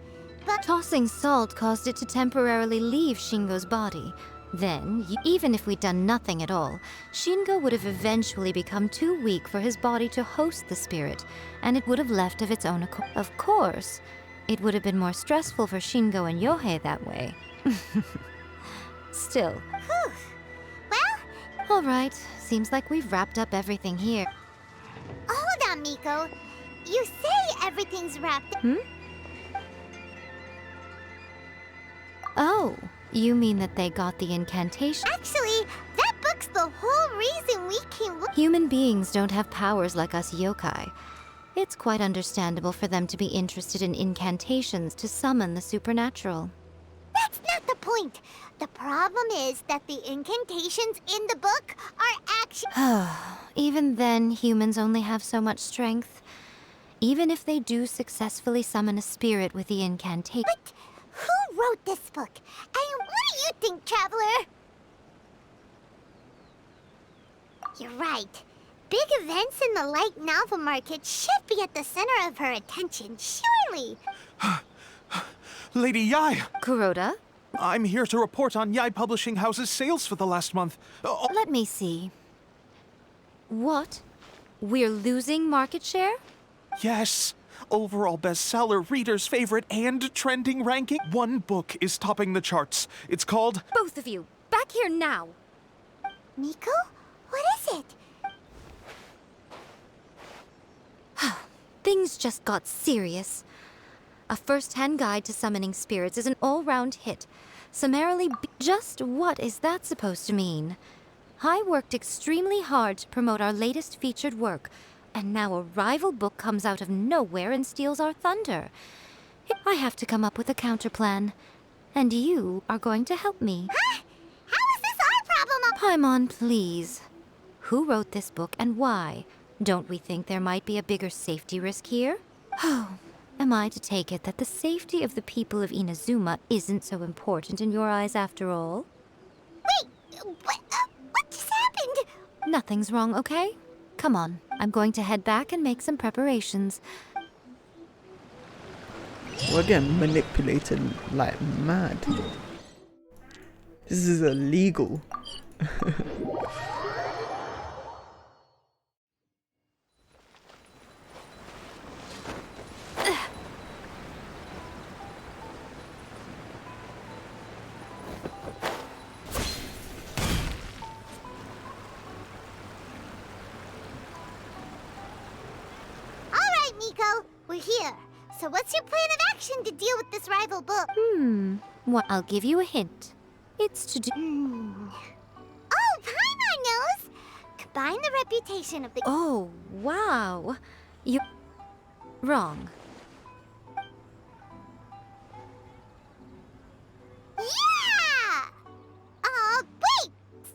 But Tossing salt caused it to temporarily leave Shingo's body. Then, even if we'd done nothing at all, Shingo would have eventually become too weak for his body to host the spirit, and it would have left of its own accord. Of course, it would have been more stressful for Shingo and Yohei that way. Still. Well... All right, seems like we've wrapped up everything here. Hold on, Miko. You say everything's wrapped... Oh, you mean that they got the incantation? Actually, that book's the whole reason we came... Human beings don't have powers like us yokai. It's quite understandable for them to be interested in incantations to summon the supernatural. That's not the point. The problem is that the incantations in the book are actually... Even then, humans only have so much strength. Even if they do successfully summon a spirit with the incantation... But who wrote this book? And what do you think, Traveler? You're right. Big events in the light novel market should be at the center of her attention, surely. Lady Yai! Kuroda? I'm here to report on Yai Publishing House's sales for the last month. Let me see. What? We're losing market share? Yes. Overall bestseller, readers' favorite, and trending ranking. One book is topping the charts. It's called... Both of you, back here now! Miko? What is it? Things just got serious. A first-hand guide to summoning spirits is an all-round hit. Summarily, just what is that supposed to mean? I worked extremely hard to promote our latest featured work, and now a rival book comes out of nowhere and steals our thunder. I have to come up with a counterplan, and you are going to help me. Huh? How is this our problem? Paimon, please. Who wrote this book and why? Don't we think there might be a bigger safety risk here? Oh, am I to take it that the safety of the people of Inazuma isn't so important in your eyes after all? Wait, what just happened? Nothing's wrong, okay? Come on, I'm going to head back and make some preparations. We're getting manipulated like mad. This is illegal. Alright, Miko, we're here. So what's your plan of action to deal with this rival book? Well, I'll give you a hint. It's to do... Oh, Paimon knows! Combine the reputation of the... Oh, wow. You're wrong. Yeah! Wait!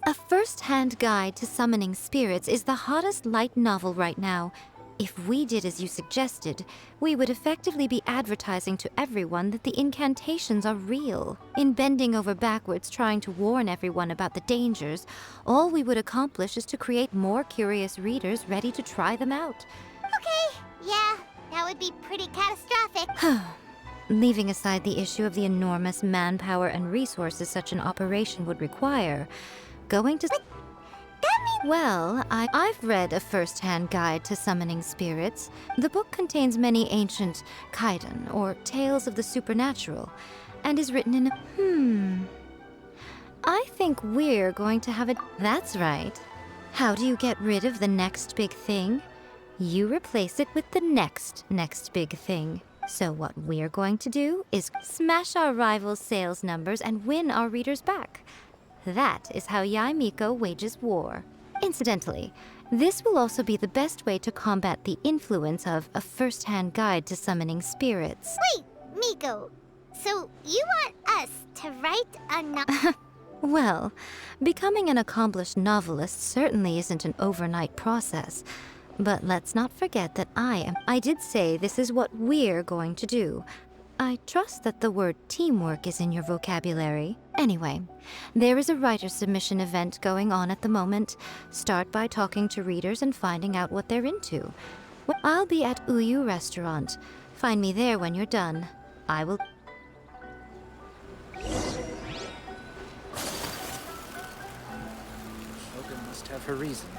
A first-hand guide to summoning spirits is the hottest light novel right now. If we did as you suggested, we would effectively be advertising to everyone that the incantations are real. In bending over backwards trying to warn everyone about the dangers, all we would accomplish is to create more curious readers ready to try them out. Okay, yeah, that would be pretty catastrophic. Leaving aside the issue of the enormous manpower and resources such an operation would require, going to... Well, I've read a first-hand guide to summoning spirits. The book contains many ancient kaiden, or tales of the supernatural, and is written in... I think we're going to have a... That's right. How do you get rid of the next big thing? You replace it with the next big thing. So what we're going to do is smash our rivals' sales numbers and win our readers back. That is how Yae Miko wages war. Incidentally, this will also be the best way to combat the influence of a first-hand guide to summoning spirits. Wait, Miko, so you want us to write a novel? Well, becoming an accomplished novelist certainly isn't an overnight process. But let's not forget that I did say this is what we're going to do. I trust that the word teamwork is in your vocabulary. Anyway, there is a writer submission event going on at the moment. Start by talking to readers and finding out what they're into. I'll be at Uyu Restaurant. Find me there when you're done. I will... Shogun must have her reasons.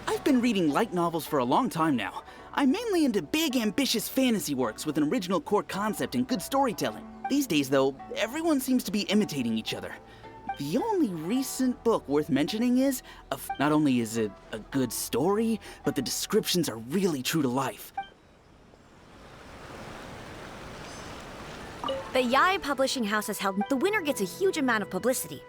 I've been reading light novels for a long time now. I'm mainly into big, ambitious fantasy works with an original core concept and good storytelling. These days, though, everyone seems to be imitating each other. The only recent book worth mentioning is, not only is it a good story, but the descriptions are really true to life. The Yae Publishing House has held... The winner gets a huge amount of publicity.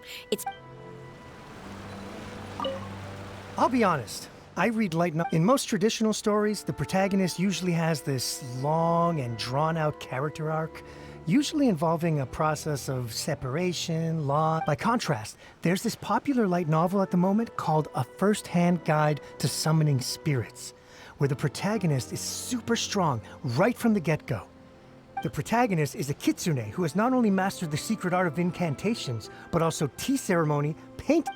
I'll be honest. I read in most traditional stories, the protagonist usually has this long and drawn-out character arc, usually involving a process of separation, loss. By contrast, there's this popular light novel at the moment called A First-Hand Guide to Summoning Spirits, where the protagonist is super strong right from the get-go. The protagonist is a kitsune who has not only mastered the secret art of incantations, but also tea ceremony, paint...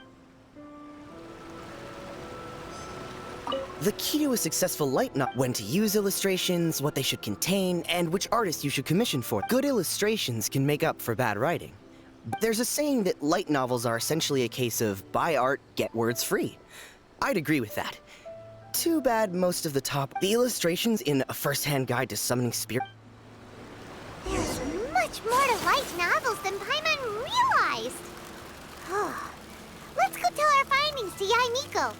The key to a successful light novel: when to use illustrations, what they should contain, and which artist you should commission for. Good illustrations can make up for bad writing. There's a saying that light novels are essentially a case of buy art, get words free. I'd agree with that. Too bad most of the illustrations in A First-Hand Guide to Summoning Spirit... There's much more to light novels than Paimon realized. Let's go tell our findings to Yae Miko.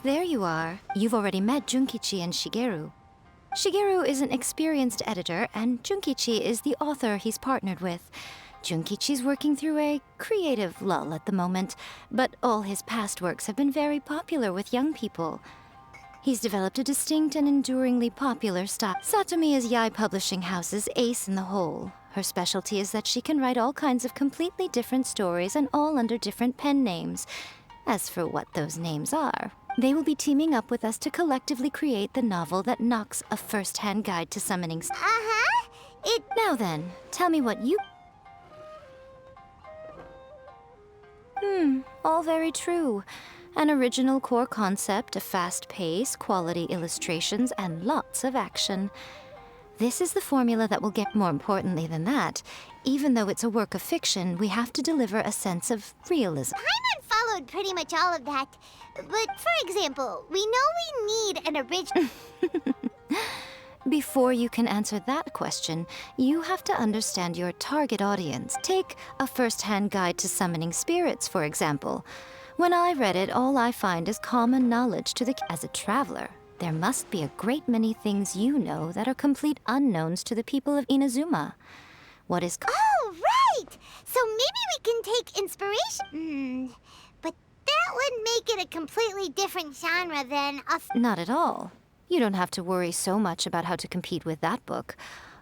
There you are. You've already met Junkichi and Shigeru. Shigeru is an experienced editor, and Junkichi is the author he's partnered with. Junkichi's working through a creative lull at the moment, but all his past works have been very popular with young people. He's developed a distinct and enduringly popular style. Satomi is Yae Publishing House's ace in the hole. Her specialty is that she can write all kinds of completely different stories and all under different pen names. As for what those names are, they will be teaming up with us to collectively create the novel that knocks a first-hand guide to summoning. Now then, tell me what you... all very true. An original core concept, a fast pace, quality illustrations, and lots of action. This is the formula that will get more importantly than that. Even though it's a work of fiction, we have to deliver a sense of realism. Paimon followed pretty much all of that. But for example, we know we need an original... Before you can answer that question, you have to understand your target audience. Take a first-hand guide to summoning spirits, for example. When I read it, all I find is common knowledge to the... As a traveler, there must be a great many things you know that are complete unknowns to the people of Inazuma. What is... Oh, right! So maybe we can take inspiration... But that would make it a completely different genre than a... Not at all. You don't have to worry so much about how to compete with that book.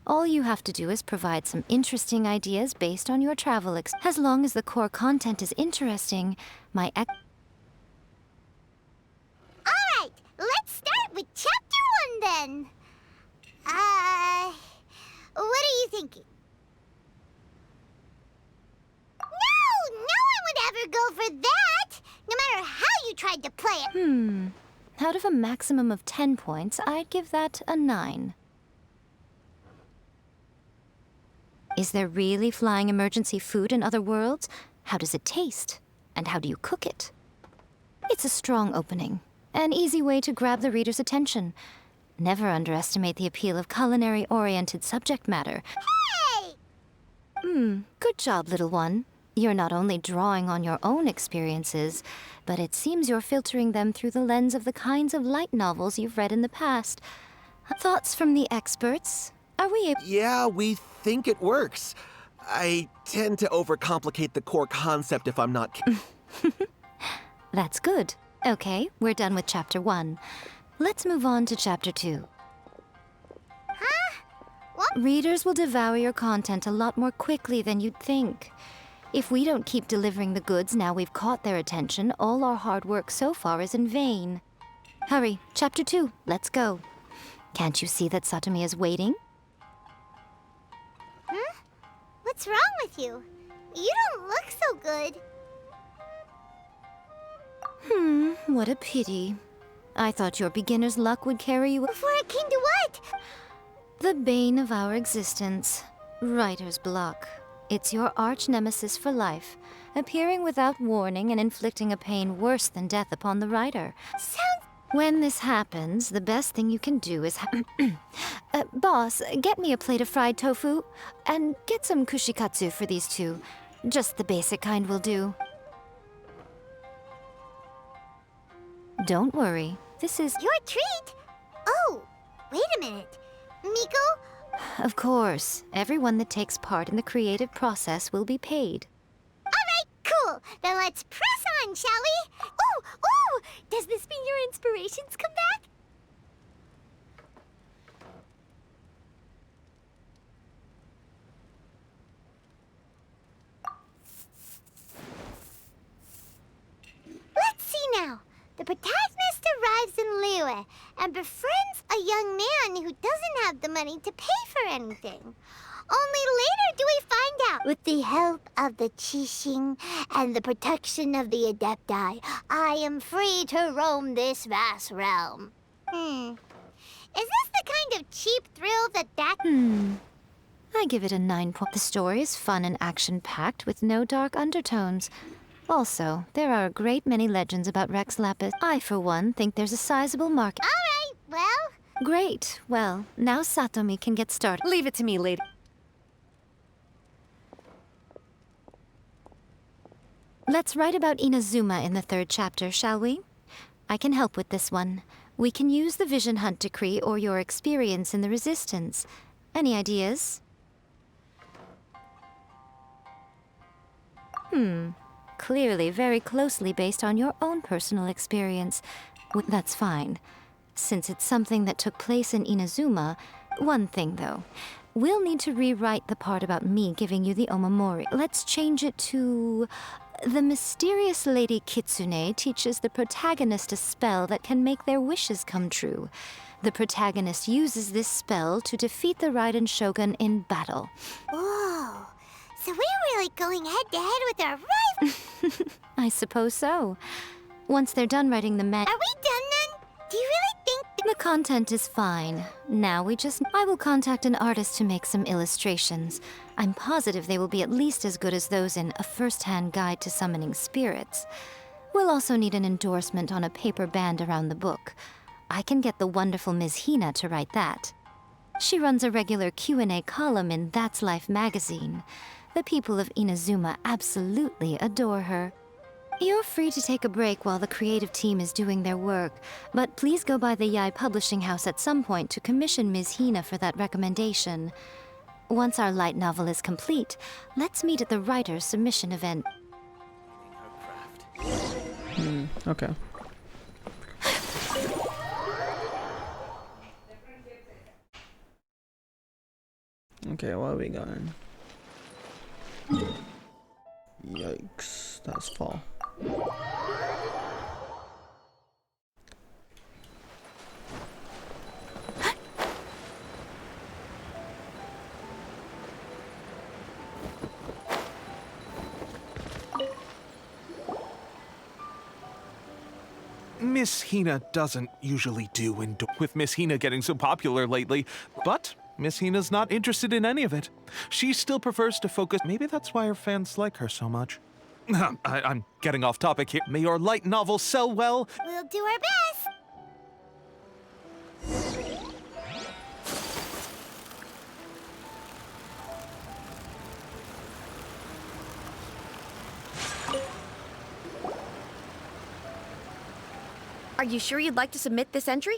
All you have to do is provide some interesting ideas based on your travel as long as the core content is interesting, my Alright, let's start with chapter 1 then. What are you thinking? No one would ever go for that, no matter how you tried to play it. Out of a maximum of 10 points, I'd give that a 9. Is there really flying emergency food in other worlds? How does it taste? And how do you cook it? It's a strong opening. An easy way to grab the reader's attention. Never underestimate the appeal of culinary-oriented subject matter. Hey! Good job, little one. You're not only drawing on your own experiences, but it seems you're filtering them through the lens of the kinds of light novels you've read in the past. Thoughts from the experts? Are we able... Yeah, we think it works. I tend to overcomplicate the core concept if I'm not... That's good. Okay, we're done with chapter 1. Let's move on to chapter 2. What? Readers will devour your content a lot more quickly than you'd think. If we don't keep delivering the goods now we've caught their attention, all our hard work so far is in vain. Hurry, chapter 2, let's go. Can't you see that Satomi is waiting? What's wrong with you? You don't look so good. What a pity. I thought your beginner's luck would carry you... Before it came to what? The bane of our existence. Writer's block. It's your arch-nemesis for life, appearing without warning and inflicting a pain worse than death upon the writer. When this happens, the best thing you can do is... boss, get me a plate of fried tofu, and get some kushikatsu for these two. Just the basic kind will do. Don't worry, this is... Your treat? Oh, wait a minute. Miko? Of course, everyone that takes part in the creative process will be paid. Alright, cool. Then let's press on, shall we? Ooh! Does this mean your inspirations come back? Let's see now. The protagonist arrives in Liyue and befriends a young man who doesn't have the money to pay for anything. Only later do we find out. With the help of the Qixing and the protection of the Adepti, I am free to roam this vast realm. Is this the kind of cheap thrill that... I give it a 9 point. The story is fun and action-packed with no dark undertones. Also, there are a great many legends about Rex Lapis. I, for one, think there's a sizable market. Alright, well... Great. Well, now Satomi can get started. Leave it to me, lady. Let's write about Inazuma in the 3rd chapter, shall we? I can help with this one. We can use the Vision Hunt Decree or your experience in the Resistance. Any ideas? Clearly very closely based on your own personal experience. That's fine. Since it's something that took place in Inazuma, one thing though. We'll need to rewrite the part about me giving you the Omamori. Let's change it to... The mysterious Lady Kitsune teaches the protagonist a spell that can make their wishes come true. The protagonist uses this spell to defeat the Raiden Shogun in battle. Whoa. So we're really going head-to-head with our rivals. I suppose so. Once they're done writing the Are we done then? Do you really think The content is fine. Now I will contact an artist to make some illustrations. I'm positive they will be at least as good as those in A First-Hand Guide to Summoning Spirits. We'll also need an endorsement on a paper band around the book. I can get the wonderful Ms. Hina to write that. She runs a regular Q&A column in That's Life magazine. The people of Inazuma absolutely adore her. You're free to take a break while the creative team is doing their work, but please go by the Yai Publishing House at some point to commission Ms. Hina for that recommendation. Once our light novel is complete, let's meet at the writer's submission event. Okay. Okay, where are we going? Yikes, that's far. Miss Hina doesn't usually do with Miss Hina getting so popular lately, but Miss Hina's not interested in any of it. She still prefers to focus. Maybe that's why her fans like her so much. I'm getting off topic here. May your light novel sell well. We'll do our best. Are you sure you'd like to submit this entry?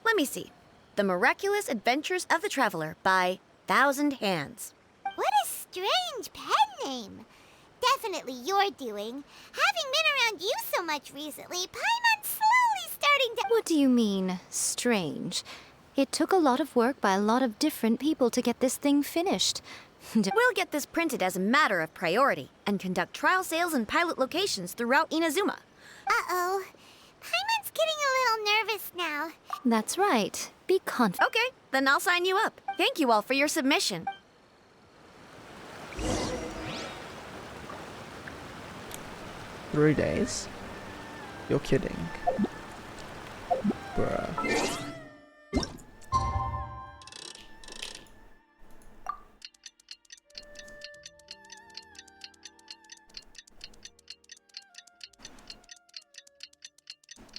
Let me see. The Miraculous Adventures of the Traveler by Thousand Hands. What a strange pen name. Definitely your doing. Having been around you so much recently, Paimon's slowly starting to... What do you mean, strange? It took a lot of work by a lot of different people to get this thing finished. We'll get this printed as a matter of priority and conduct trial sales in pilot locations throughout Inazuma. Uh-oh. Paimon's getting a little nervous now. That's right. Be confident. Okay, then I'll sign you up. Thank you all for your submission. 3 days? You're kidding. Bruh.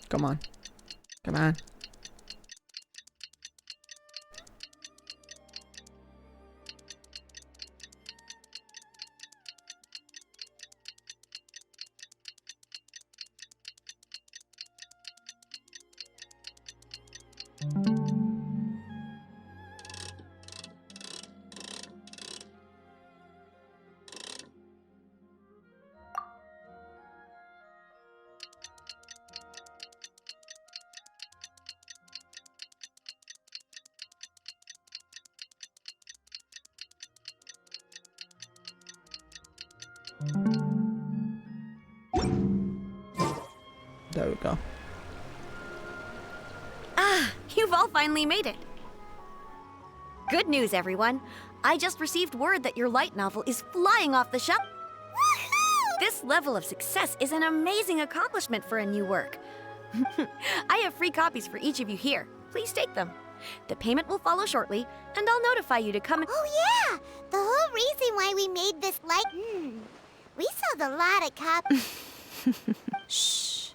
Come on. Come on. There we go. Ah, you've all finally made it. Good news, everyone. I just received word that your light novel is flying off the shelf. This level of success is an amazing accomplishment for a new work. I have free copies for each of you here. Please take them. The payment will follow shortly, and I'll notify you to come. Oh yeah! The whole reason why we made this light... We sold a lot of copies. Shh.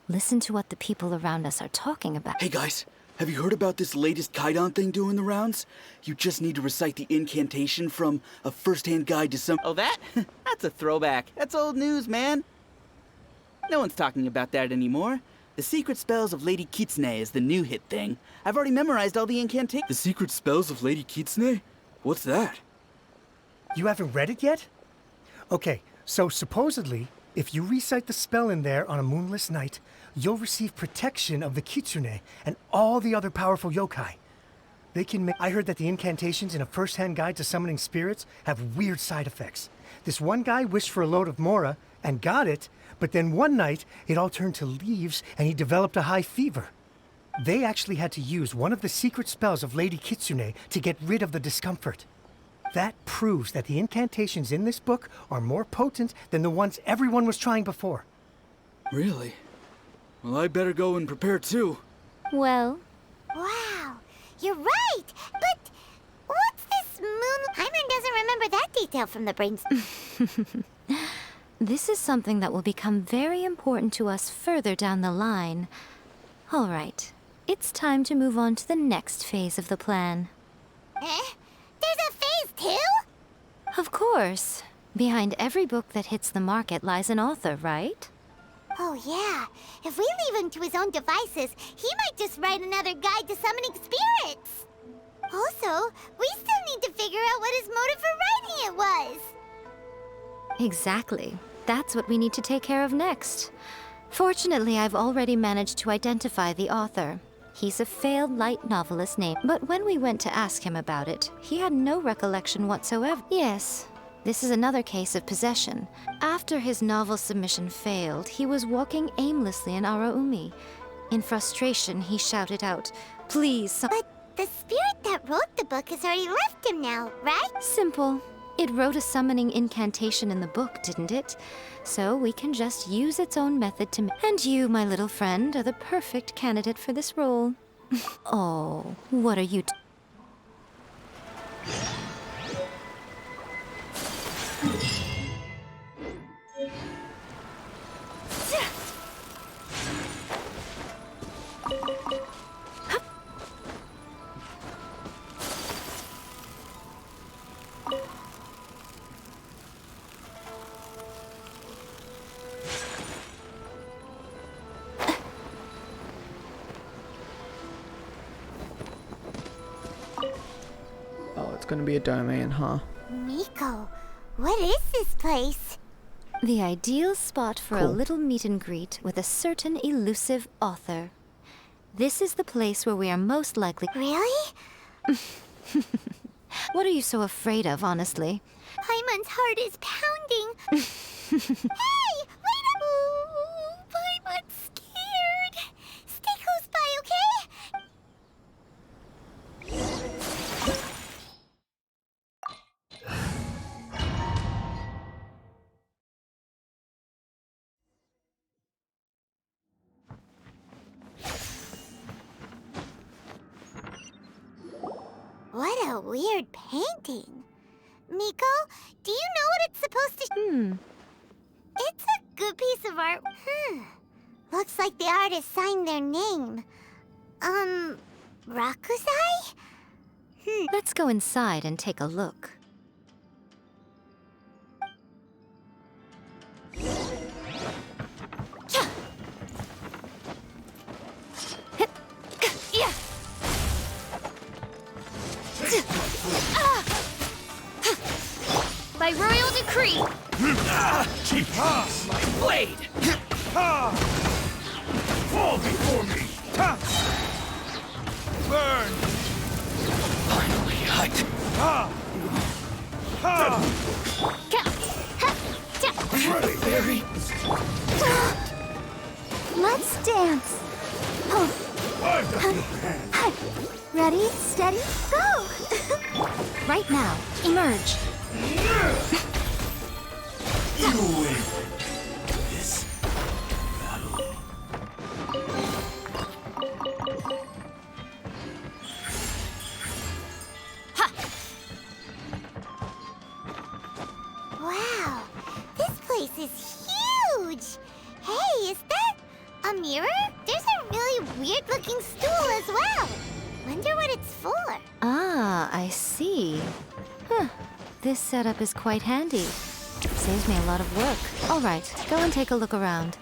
Listen to what the people around us are talking about. Hey guys, have you heard about this latest Kaidan thing doing the rounds? You just need to recite the incantation from A First-Hand Guide to Some... Oh, that? That's a throwback. That's old news, man. No one's talking about that anymore. The secret spells of Lady Kitsune is the new hit thing. I've already memorized all the incantations. The secret spells of Lady Kitsune? What's that? You haven't read it yet? Okay, so supposedly, if you recite the spell in there on a moonless night, you'll receive protection of the Kitsune and all the other powerful yokai. They can make... I heard that the incantations in a first-hand guide to summoning spirits have weird side effects. This one guy wished for a load of Mora and got it, but then one night it all turned to leaves and he developed a high fever. They actually had to use one of the secret spells of Lady Kitsune to get rid of the discomfort. That proves that the incantations in this book are more potent than the ones everyone was trying before. Really? Well, I better go and prepare too. Well? Wow, you're right! But what's this moon? Paimon doesn't remember that detail from the brains. This is something that will become very important to us further down the line. All right, it's time to move on to the next phase of the plan. Eh? There's a phase 2? Of course. Behind every book that hits the market lies an author, right? Oh yeah, if we leave him to his own devices, he might just write another guide to summoning spirits. Also, we still need to figure out what his motive for writing it was. Exactly. That's what we need to take care of next. Fortunately, I've already managed to identify the author. He's a failed light novelist named... But when we went to ask him about it, he had no recollection whatsoever. Yes, this is another case of possession. After his novel submission failed, he was walking aimlessly in Araumi. In frustration, he shouted out, "Please, But the spirit that wrote the book has already left him now, right? Simple. It wrote a summoning incantation in the book, didn't it? So we can just use its own method to... And you, my little friend, are the perfect candidate for this role. Oh, what are you... Oh, it's gonna be a domain, huh? Miko, what is this place? The ideal spot for a Cool. little meet and greet with a certain elusive author. This is the place where we are most likely... Really? What are you so afraid of, honestly? Paimon's heart is pounding. Hey, wait up! Ooh, Paimon's scared. Stay close by, okay? What a weird painting. Miko, do you know what it's supposed to... It's a good piece of art. Looks like the artist signed their name. Rakusai? Let's go inside and take a look. By royal decree! My blade! Fall before me! Burn! Finally, hut. Ready! Very... Let's dance. I've got your hand. Ready, steady, go! Right now, emerge. You win this battle. Wow, this place is huge! Hey, is that a mirror? There's a really weird-looking stool as well. Wonder what it's for. Ah, I see. Huh. This setup is quite handy. Saves me a lot of work. All right, go and take a look around.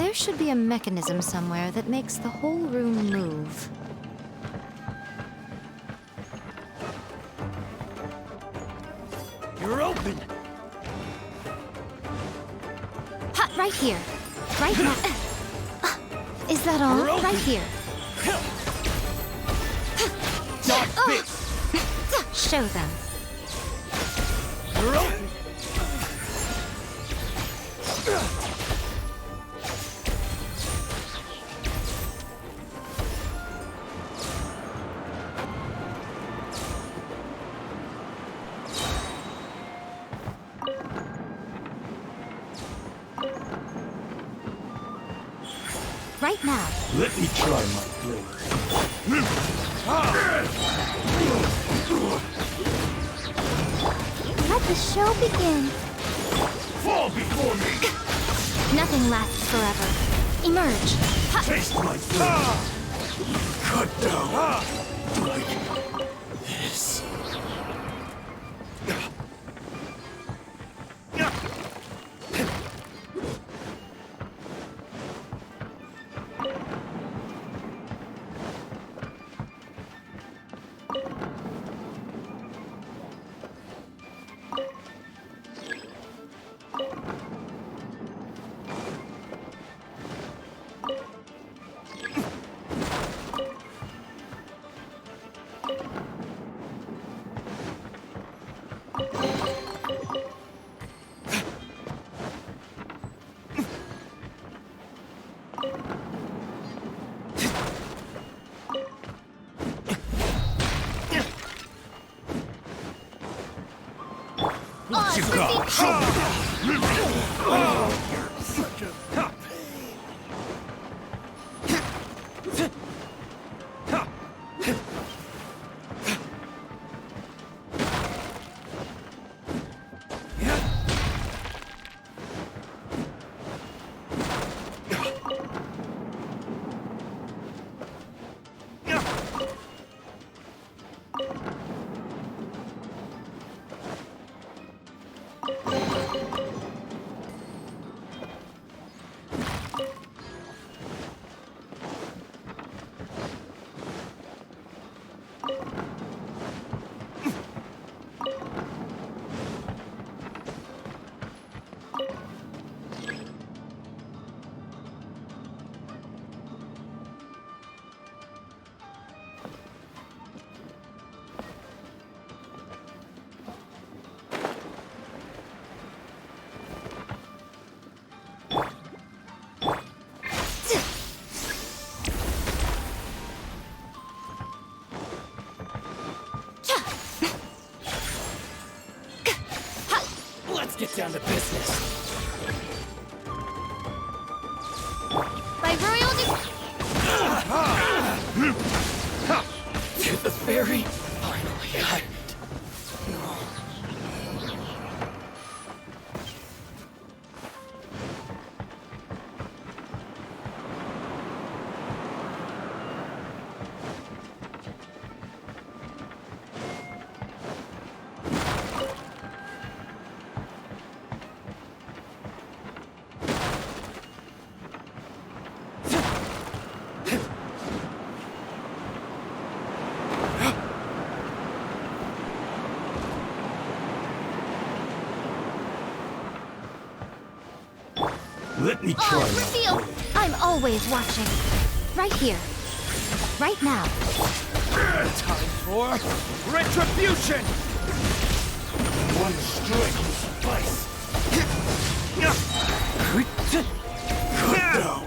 There should be a mechanism somewhere that makes the whole room move. You're open! Ha! Right here. Right now. Is that all? You're open. Right here. Not this! Show them. You're open! Right now. Let me try my blade. Let the show begin. Fall before me! Nothing lasts forever. Emerge. Ha! Taste my blood! Cut down! Like this. What you got? You're such a Get down to business. By royal To the very finally end. Let me try my reveal! blade. I'm always watching. Right here. Right now. Time for retribution! One strike will suffice. Cut down.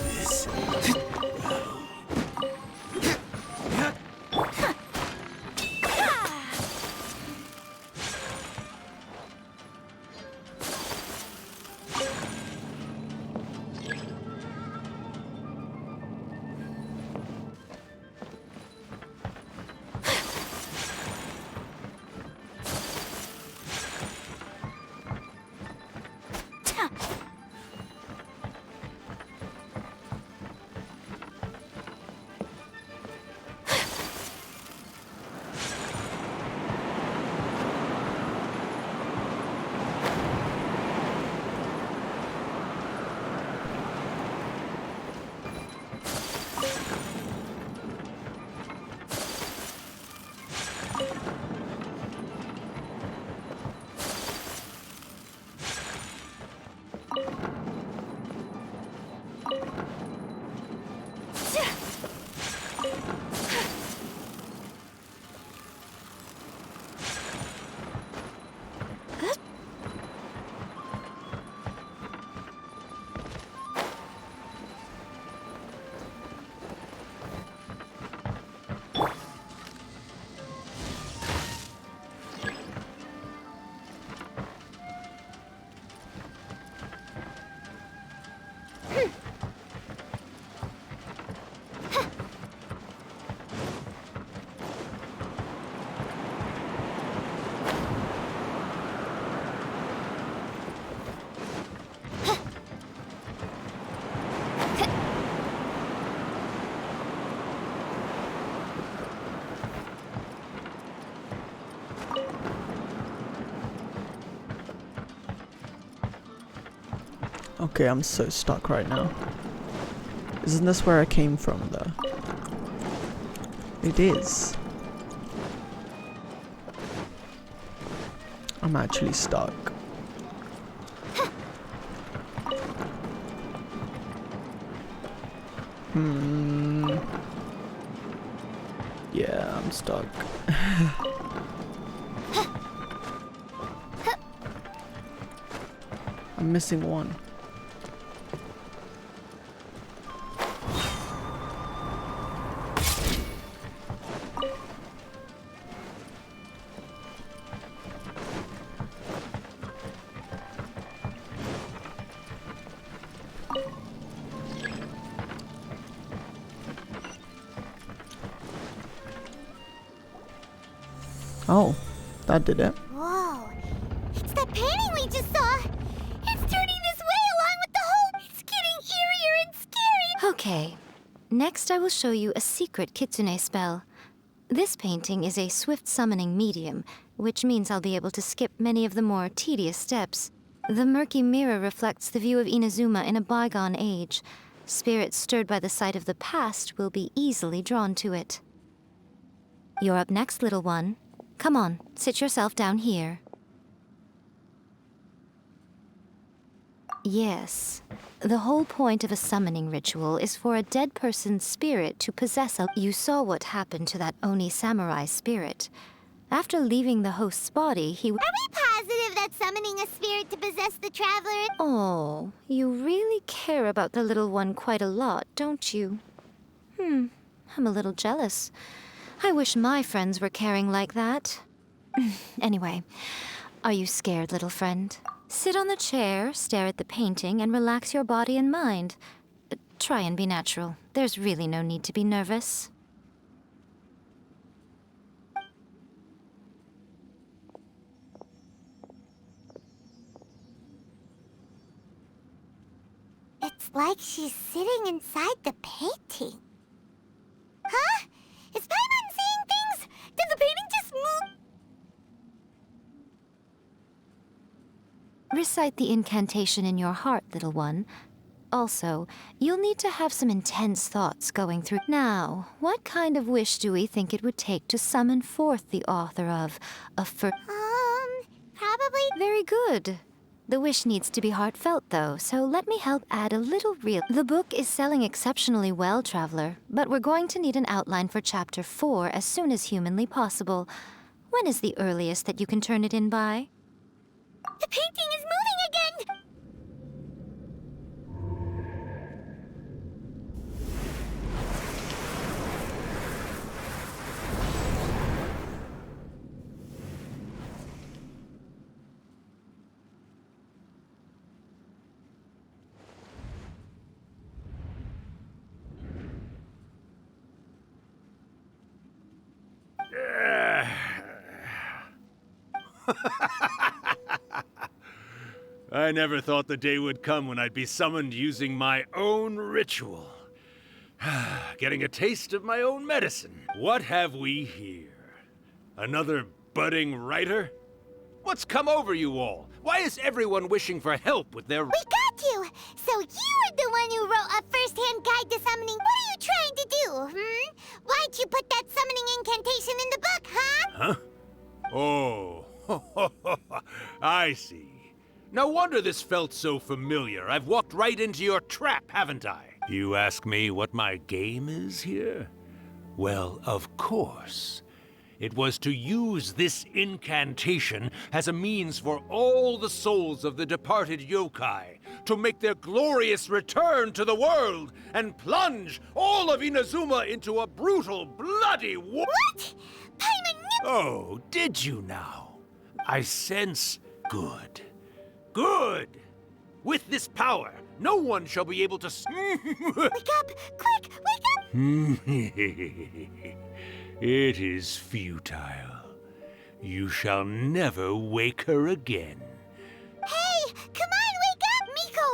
This Okay, I'm so stuck right now. Isn't this where I came from, though? It is. I'm actually stuck. Yeah, I'm stuck. I'm missing one. Oh, that did it. Whoa. It's that painting we just saw. It's turning this way along with the whole... It's getting eerier and scary. Okay. Next, I will show you a secret kitsune spell. This painting is a swift summoning medium, which means I'll be able to skip many of the more tedious steps. The murky mirror reflects the view of Inazuma in a bygone age. Spirits stirred by the sight of the past will be easily drawn to it. You're up next, little one. Come on, sit yourself down here. Yes. The whole point of a summoning ritual is for a dead person's spirit to possess a... You saw what happened to that Oni samurai spirit. After leaving the host's body, he... Are we positive that summoning a spirit to possess the traveler... Oh, you really care about the little one quite a lot, don't you? I'm a little jealous. I wish my friends were caring like that. Anyway, are you scared, little friend? Sit on the chair, stare at the painting, and relax your body and mind. Try and be natural. There's really no need to be nervous. It's like she's sitting inside the painting. Huh? Is Paimon seeing things? Did the painting just move? Recite the incantation in your heart, little one. Also, you'll need to have some intense thoughts going through. Now, what kind of wish do we think it would take to summon forth the author of a Probably... Very good. The wish needs to be heartfelt, though, so let me help add a little real... The book is selling exceptionally well, Traveler, but we're going to need an outline for Chapter 4 as soon as humanly possible. When is the earliest that you can turn it in by? The painting is moving again! I never thought the day would come when I'd be summoned using my own ritual. Getting a taste of my own medicine. What have we here? Another budding writer? What's come over you all? Why is everyone wishing for help with their... We got you! So you were the one who wrote a first-hand guide to summoning. What are you trying to do, Why'd you put that summoning incantation in the book, huh? Huh? Oh, I see. No wonder this felt so familiar. I've walked right into your trap, haven't I? You ask me what my game is here? Well, of course. It was to use this incantation as a means for all the souls of the departed yokai to make their glorious return to the world and plunge all of Inazuma into a brutal, bloody war. What? Paimon... Oh, did you now? I sense good. Good! With this power, no one shall be able to... Wake up! Quick, wake up! It is futile. You shall never wake her again. Hey! Come on, wake up! Miko!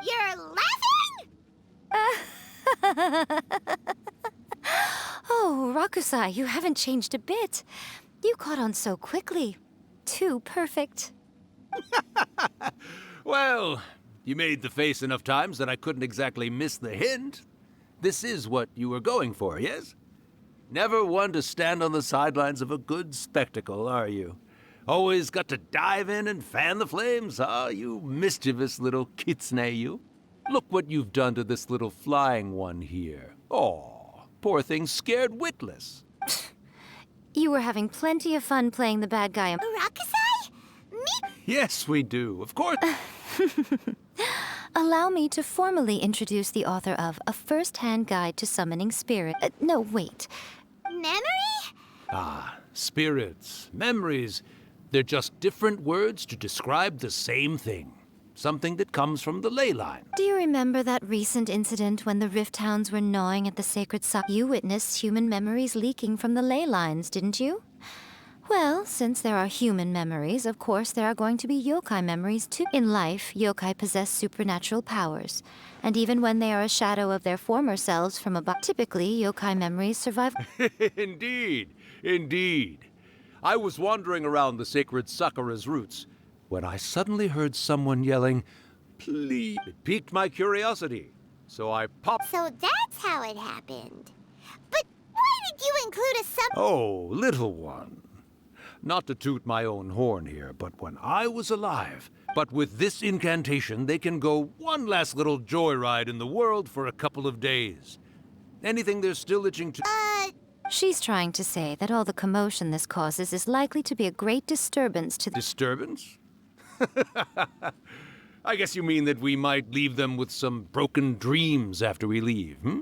You're laughing? Oh, Rakusai, you haven't changed a bit. You caught on so quickly. Too perfect. Well, you made the face enough times that I couldn't exactly miss the hint. This is what you were going for, yes? Never one to stand on the sidelines of a good spectacle, are you? Always got to dive in and fan the flames, huh? You mischievous little kitsune, you. Look what you've done to this little flying one here. Oh, poor thing scared witless. You were having plenty of fun playing the bad guy. Rakusai? Me? Yes, we do, of course. Allow me to formally introduce the author of A First-Hand Guide to Summoning Spirit. No, wait. Memory? Ah, spirits, memories. They're just different words to describe the same thing. Something that comes from the ley line. Do you remember that recent incident when the Rift Hounds were gnawing at the sacred sock? You witnessed human memories leaking from the ley lines, didn't you? Well, since there are human memories, of course there are going to be yokai memories too. In life, yokai possess supernatural powers. And even when they are a shadow of their former selves from above, typically yokai memories survive. Indeed, indeed. I was wandering around the sacred Sakura's roots when I suddenly heard someone yelling, "Please." It piqued my curiosity, so I popped. So that's how it happened. But why did you include a sub- Oh, little one. Not to toot my own horn here, but when I was alive, but with this incantation, they can go one last little joyride in the world for a couple of days. Anything they're still itching to... She's trying to say that all the commotion this causes is likely to be a great disturbance to the... Disturbance? I guess you mean that we might leave them with some broken dreams after we leave, hmm?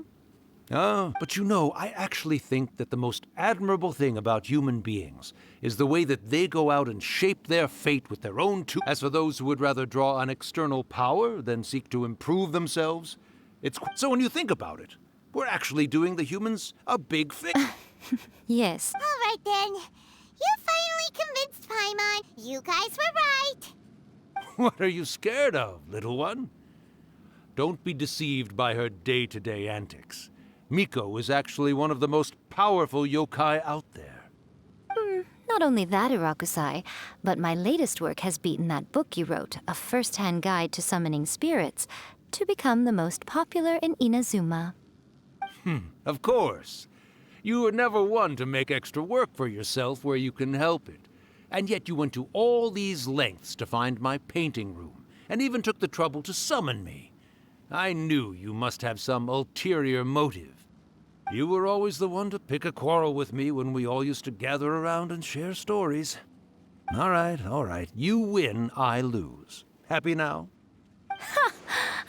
Oh, but you know, I actually think that the most admirable thing about human beings is the way that they go out and shape their fate with their own two. As for those who would rather draw on external power than seek to improve themselves, so when you think about it, we're actually doing the humans a big favor. Yes. All right then. You finally convinced Paimon. You guys were right. What are you scared of, little one? Don't be deceived by her day-to-day antics. Miko is actually one of the most powerful yokai out there. Not only that, Irakusai, but my latest work has beaten that book you wrote, A First-Hand Guide to Summoning Spirits, to become the most popular in Inazuma. Of course. You were never one to make extra work for yourself where you can help it. And yet you went to all these lengths to find my painting room, and even took the trouble to summon me. I knew you must have some ulterior motive. You were always the one to pick a quarrel with me when we all used to gather around and share stories. All right. You win, I lose. Happy now? Ha!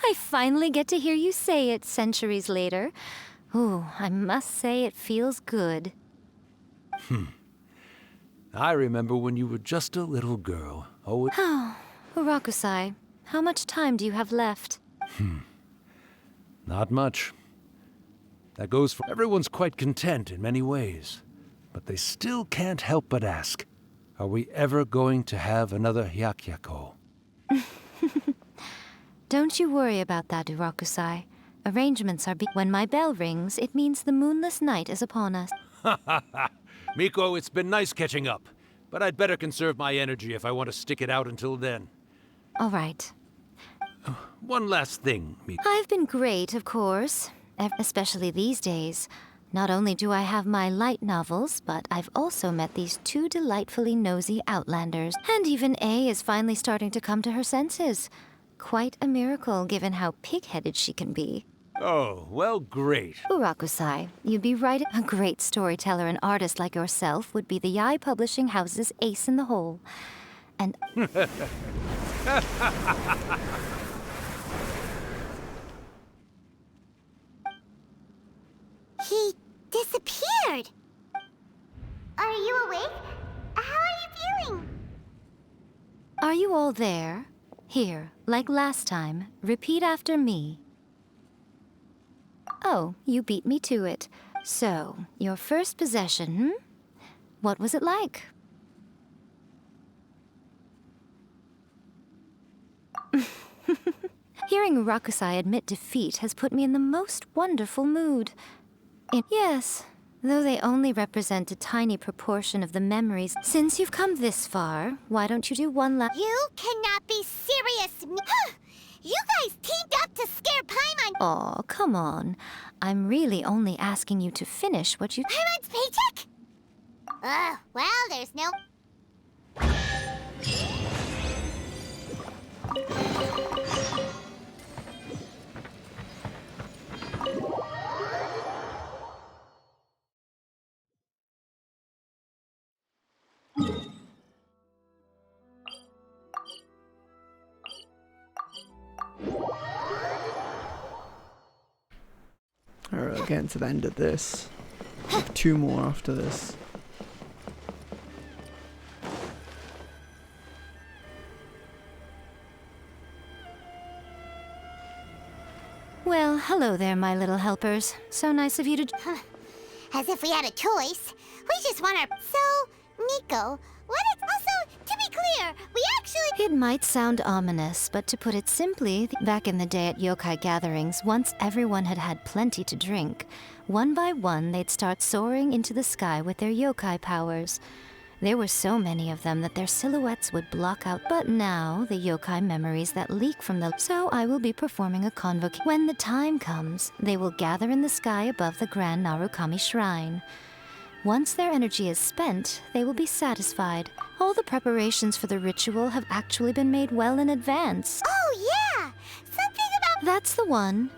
I finally get to hear you say it centuries later. Ooh, I must say it feels good. I remember when you were just a little girl. Oh, Urakusai, how much time do you have left? Not much. That goes for everyone's quite content in many ways, but they still can't help but ask, are we ever going to have another Hyakyako? Don't you worry about that, Urakusai. Arrangements are when my bell rings, it means the moonless night is upon us. Miko, it's been nice catching up, but I'd better conserve my energy if I want to stick it out until then. All right. One last thing, Miko. I've been great, of course, especially these days. Not only do I have my light novels, but I've also met these two delightfully nosy outlanders. And even A is finally starting to come to her senses. Quite a miracle, given how pig-headed she can be. Oh, well, great. Urakusai, you'd be right. A great storyteller and artist like yourself would be the Yae Publishing House's ace in the hole. And... He disappeared. Are you awake? How are you feeling? Are you all there? Here, like last time, repeat after me. Oh, you beat me to it. So, your first possession, What was it like? Hearing Rakusai admit defeat has put me in the most wonderful mood. Yes, though they only represent a tiny proportion of the memories. Since you've come this far, why don't you do one last— You cannot be serious. You guys teamed up to scare Paimon. Aw, come on. I'm really only asking you to finish what you— Paimon's paycheck? Well, there's no... Alright, getting to the end of this. 2 more after this. Well, hello there, my little helpers. So nice of you to— As if we had a choice. We just want our... So, Nico, what is... Also, to be clear, we actually... It might sound ominous, but to put it simply, back in the day at yokai gatherings, once everyone had had plenty to drink, one by one they'd start soaring into the sky with their yokai powers. There were so many of them that their silhouettes would block out. But now, the yokai memories that leak from the... So I will be performing a convocation. When the time comes, they will gather in the sky above the Grand Narukami Shrine. Once their energy is spent, they will be satisfied. All the preparations for the ritual have actually been made well in advance. Oh, yeah! Something about... That's the one.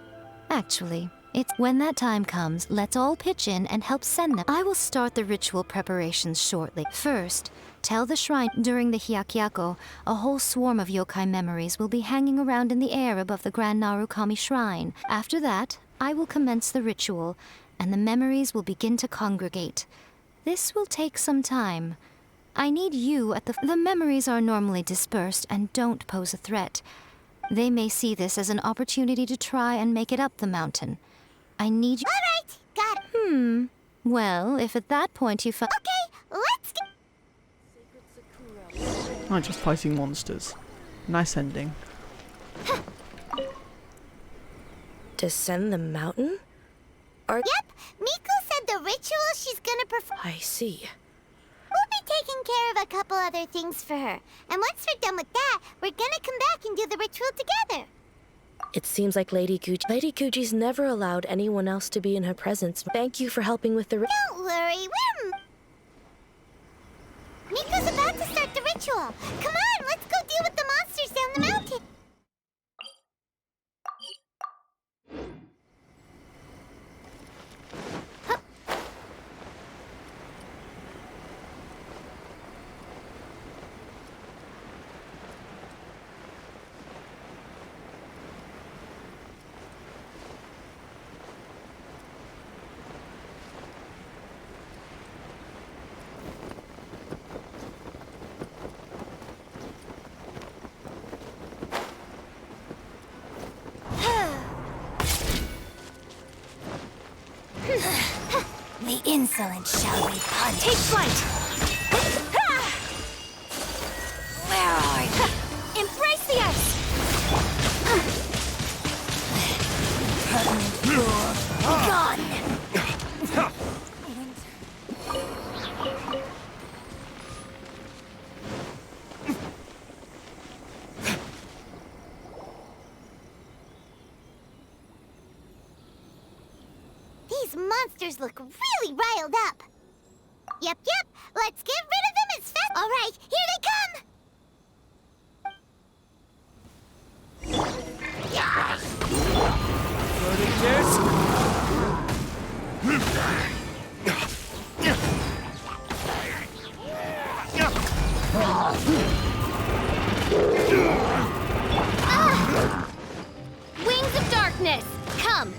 Actually, it's when that time comes, let's all pitch in and help send them. I will start the ritual preparations shortly. First, tell the shrine during the Hyakyako, a whole swarm of yokai memories will be hanging around in the air above the Grand Narukami Shrine. After that, I will commence the ritual, and the memories will begin to congregate. This will take some time. I need you at the... The memories are normally dispersed and don't pose a threat. They may see this as an opportunity to try and make it up the mountain. I need you... All right, got it. Well, if at that point you felt... Okay, let's get... I'm just fighting monsters. Nice ending. Descend the mountain? Yep, Miko said the ritual she's gonna perform... I see. We'll be taking care of a couple other things for her. And once we're done with that, we're gonna come back and do the ritual together. It seems like Lady Kuji's never allowed anyone else to be in her presence. Thank you for helping with the Don't worry, we're... Miko's about to start the ritual. Come on, let's go deal with the monsters down the mountain. The insolent shall be punished. Take flight! Where are you? Embrace the ice! Gone! These monsters look really riled up. Yep, let's get rid of them as fast... All right, here they come! Wings of darkness, come!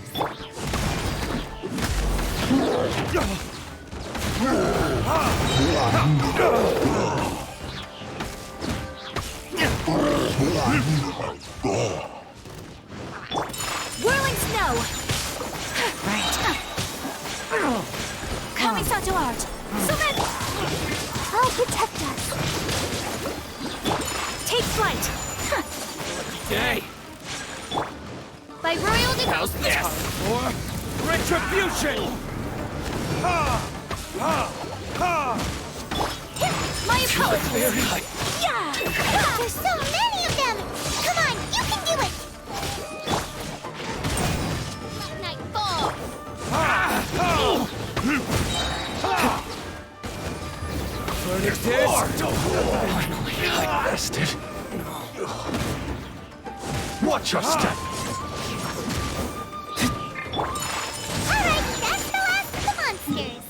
Whirling snow! Coming Sato Art! Summon! I'll protect us. Take flight! Day. By royal decree. How's this? For retribution! My apologies! Yeah! There's so many of them! Come on, you can do it! Nightfall! Finally, I rested. Watch your step! Alright, that's the last of the monsters!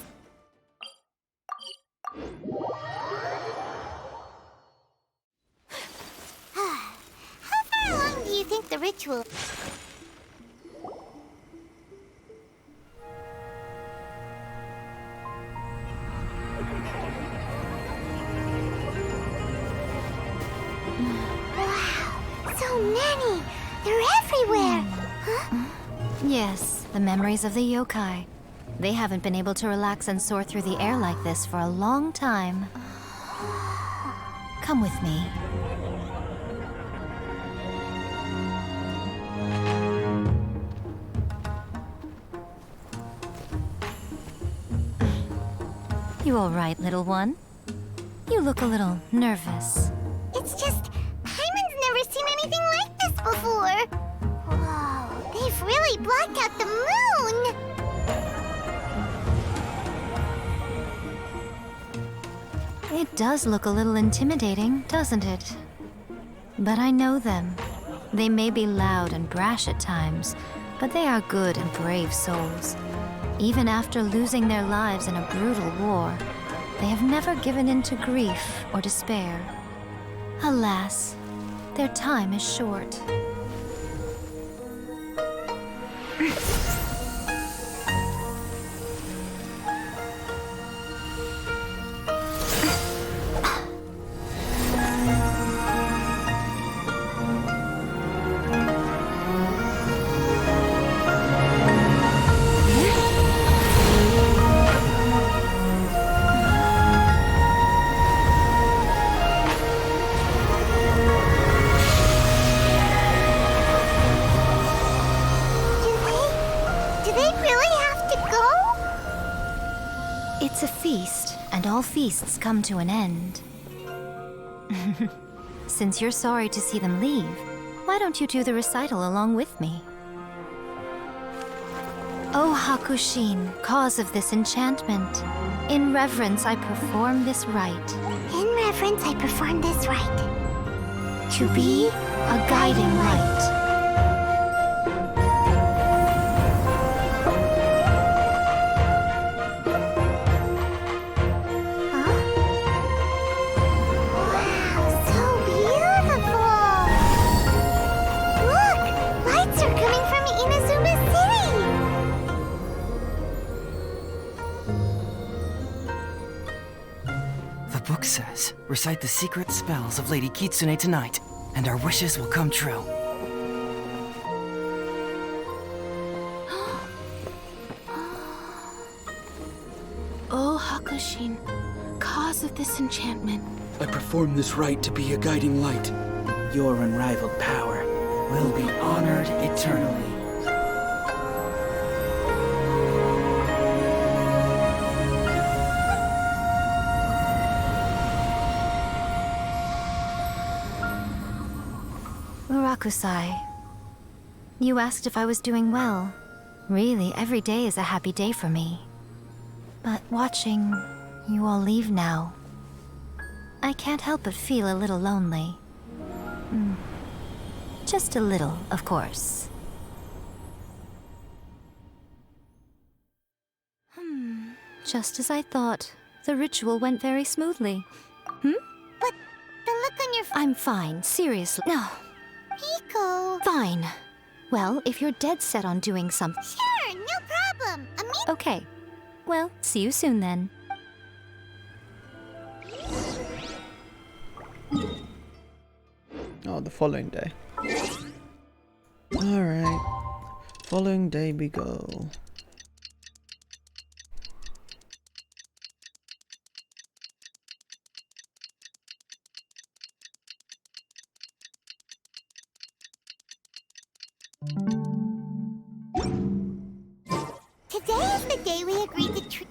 How far along do you think the ritual... Wow, so many! They're everywhere! Huh? Yes, the memories of the yokai. They haven't been able to relax and soar through the air like this for a long time. Come with me. You all right, little one? You look a little nervous. It's just, Paimon's never seen anything like this before. Whoa, they've really blocked out the moon! It does look a little intimidating, doesn't it? But I know them. They may be loud and brash at times, but they are good and brave souls. Even after losing their lives in a brutal war, they have never given in to grief or despair. Alas, their time is short. Do they really have to go? It's a feast, and all feasts come to an end. Since you're sorry to see them leave, why don't you do the recital along with me? O Hakushin, cause of this enchantment, in reverence I perform this rite. In reverence, I perform this rite. To be a guiding light. The book says, recite the secret spells of Lady Kitsune tonight, and our wishes will come true. O Hakushin, cause of this enchantment. I perform this rite to be a guiding light. Your unrivaled power will be honored eternally. Murakusai, you asked if I was doing well. Really, every day is a happy day for me. But watching you all leave now, I can't help but feel a little lonely. Just a little, of course. Just as I thought. The ritual went very smoothly. But the look on your I'm fine, seriously. No. Hiko. Fine. Well, if you're dead set on doing something... Sure, no problem. Okay. Well, see you soon then. Oh, the following day. Alright. Following day we go. Today is the day we agreed to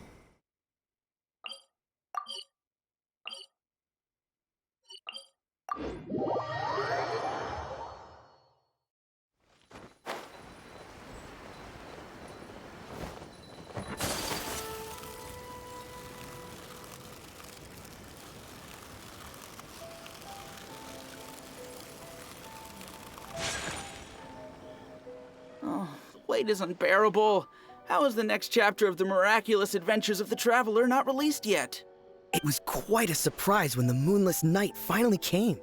Oh, the wait is unbearable. How is the next chapter of the miraculous adventures of the Traveler not released yet? It was quite a surprise when the moonless night finally came.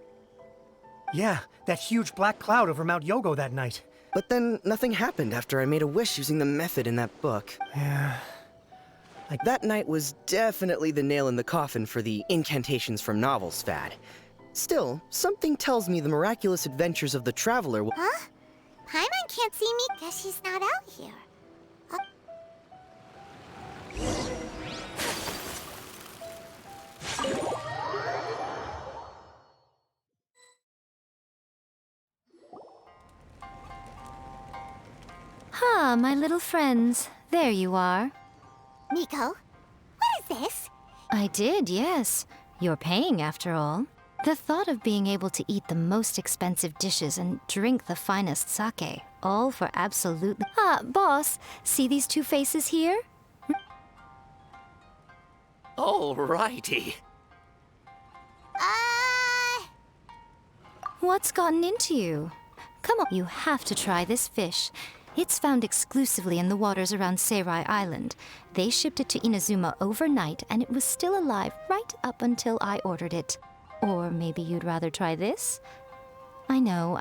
Yeah, that huge black cloud over Mount Yogo that night. But then nothing happened after I made a wish using the method in that book. Yeah. That night was definitely the nail in the coffin for the incantations from novels fad. Still, something tells me the miraculous adventures of the Traveler will— Huh? Paimon can't see me because she's not out here. Ah, my little friends. There you are. Nico, what is this? I did, yes. You're paying, after all. The thought of being able to eat the most expensive dishes and drink the finest sake, all for absolutely— Ah, boss, see these two faces here? Alrighty. What's gotten into you? Come on, you have to try this fish. It's found exclusively in the waters around Seirai Island. They shipped it to Inazuma overnight, and it was still alive right up until I ordered it. Or maybe you'd rather try this? I know.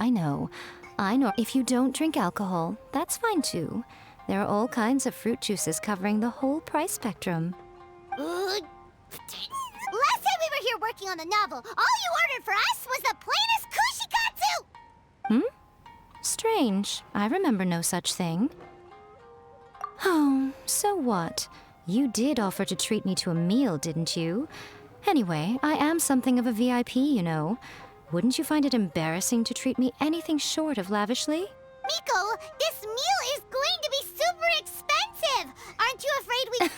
If you don't drink alcohol, that's fine too. There are all kinds of fruit juices covering the whole price spectrum. Last time we were here working on the novel, all you ordered for us was the plainest kushikatsu! Strange. I remember no such thing. Oh, so what? You did offer to treat me to a meal, didn't you? Anyway, I am something of a VIP, you know. Wouldn't you find it embarrassing to treat me anything short of lavishly? Miko, this meal is going to be super expensive! Aren't you afraid we—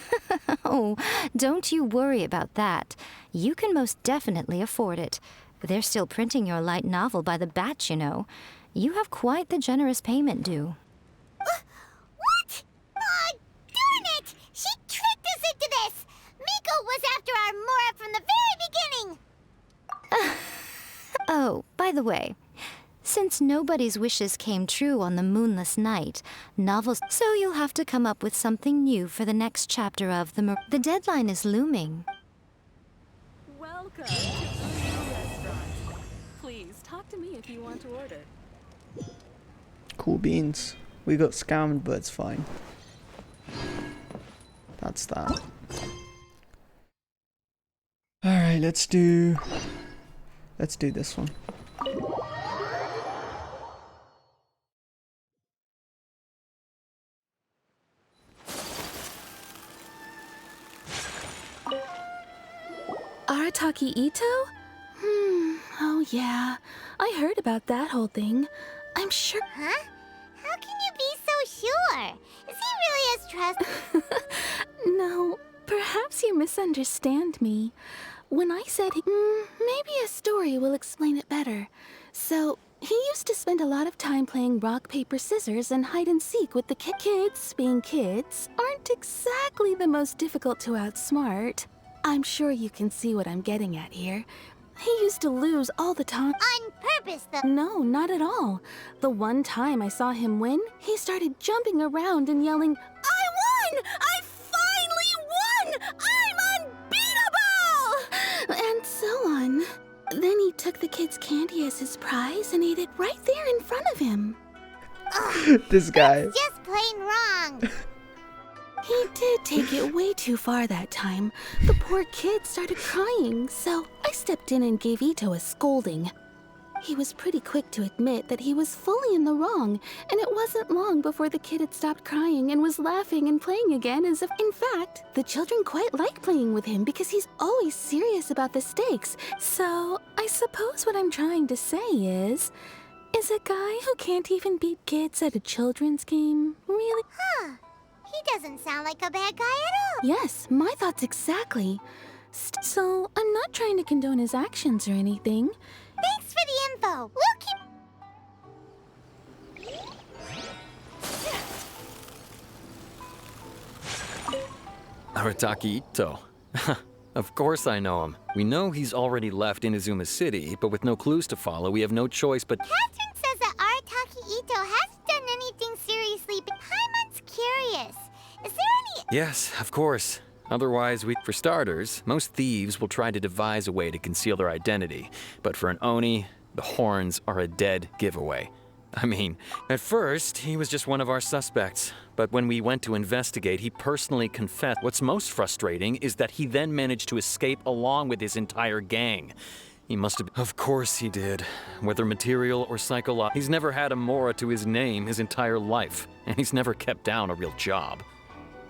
Oh, don't you worry about that. You can most definitely afford it. They're still printing your light novel by the batch, you know. You have quite the generous payment due. What? Oh, darn it! She tricked us into this! Miko was after our Mora from the very beginning! Oh, by the way, since nobody's wishes came true on the moonless night, novels— So you'll have to come up with something new for the next chapter of The deadline is looming. Welcome to Uno Restaurant. Please talk to me if you want to order. Cool beans. We got scammed, but it's fine. That's that. Alright, let's do this one. Arataki Ito? Oh yeah. I heard about that whole thing. I'm sure— Huh? How can you be so sure? Is he really as trust— No, perhaps you misunderstand me. When I said, maybe a story will explain it better. So, he used to spend a lot of time playing rock, paper, scissors and hide and seek with the kids. Being kids aren't exactly the most difficult to outsmart. I'm sure you can see what I'm getting at here. He used to lose all the time. On purpose, though. No, not at all. The one time I saw him win, he started jumping around and yelling, "I won! I finally won! I'm unbeatable!" And so on. Then he took the kid's candy as his prize and ate it right there in front of him. This guy. That's just plain wrong. He did take it way too far that time. The poor kid started crying, so I stepped in and gave Ito a scolding. He was pretty quick to admit that he was fully in the wrong, and it wasn't long before the kid had stopped crying and was laughing and playing again as if— In fact, the children quite like playing with him because he's always serious about the stakes. So, I suppose what I'm trying to say is a guy who can't even beat kids at a children's game really— Huh. He doesn't sound like a bad guy at all. Yes, my thoughts exactly. So, I'm not trying to condone his actions or anything. Thanks info. We'll keep... Arataki Ito. Of course I know him. We know he's already left Inazuma City, but with no clues to follow, we have no choice but... Catherine says that Arataki Ito hasn't done anything seriously, but Paimon's curious. Is there any... Yes, of course. Otherwise, for starters, most thieves will try to devise a way to conceal their identity. But for an Oni, the horns are a dead giveaway. I mean, at first, he was just one of our suspects. But when we went to investigate, he personally confessed. What's most frustrating is that he then managed to escape along with his entire gang. He must have... Of course he did. Whether material or psychological, he's never had a Mora to his name his entire life. And he's never kept down a real job.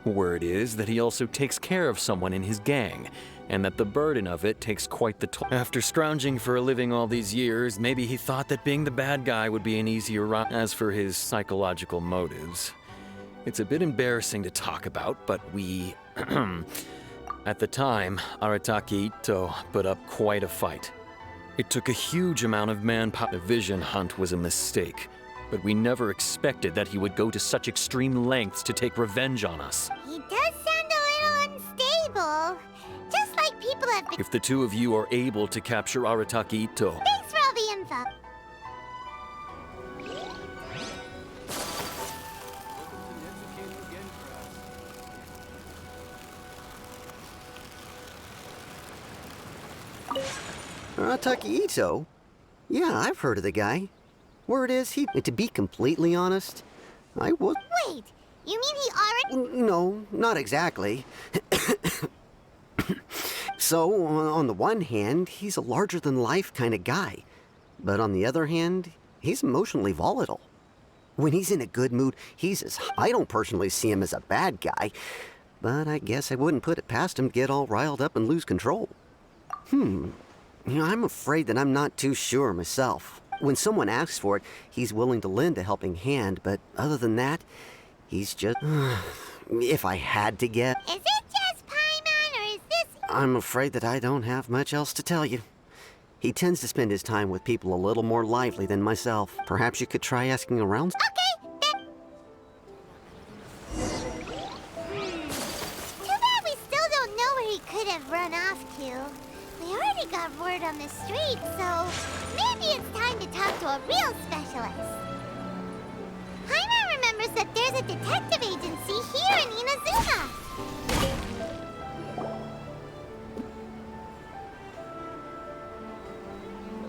Word is that he also takes care of someone in his gang, and that the burden of it takes quite the toll. After scrounging for a living all these years, maybe he thought that being the bad guy would be an easier ride. As for his psychological motives, it's a bit embarrassing to talk about, but we... At the time, Arataki Ito put up quite a fight. It took a huge amount of manpower. The vision hunt was a mistake. But we never expected that he would go to such extreme lengths to take revenge on us. He does sound a little unstable. Just like people have been... If the two of you are able to capture Arataki Ito... Thanks for all the info. Arataki Ito? Yeah, I've heard of the guy. Word is, to be completely honest, I would... Wait, you mean he already... No, not exactly. So, on the one hand, he's a larger-than-life kind of guy. But on the other hand, he's emotionally volatile. When he's in a good mood, he's as... I don't personally see him as a bad guy, but I guess I wouldn't put it past him to get all riled up and lose control. I'm afraid that I'm not too sure myself. When someone asks for it, he's willing to lend a helping hand, but other than that, he's just... If I had to guess... Is it just Paimon, or is this... I'm afraid that I don't have much else to tell you. He tends to spend his time with people a little more lively than myself. Perhaps you could try asking around... Okay, Too bad we still don't know where he could have run off to. We already got word on the street, so maybe it's time to talk to a real specialist. Paimon remembers that there's a detective agency here in Inazuma.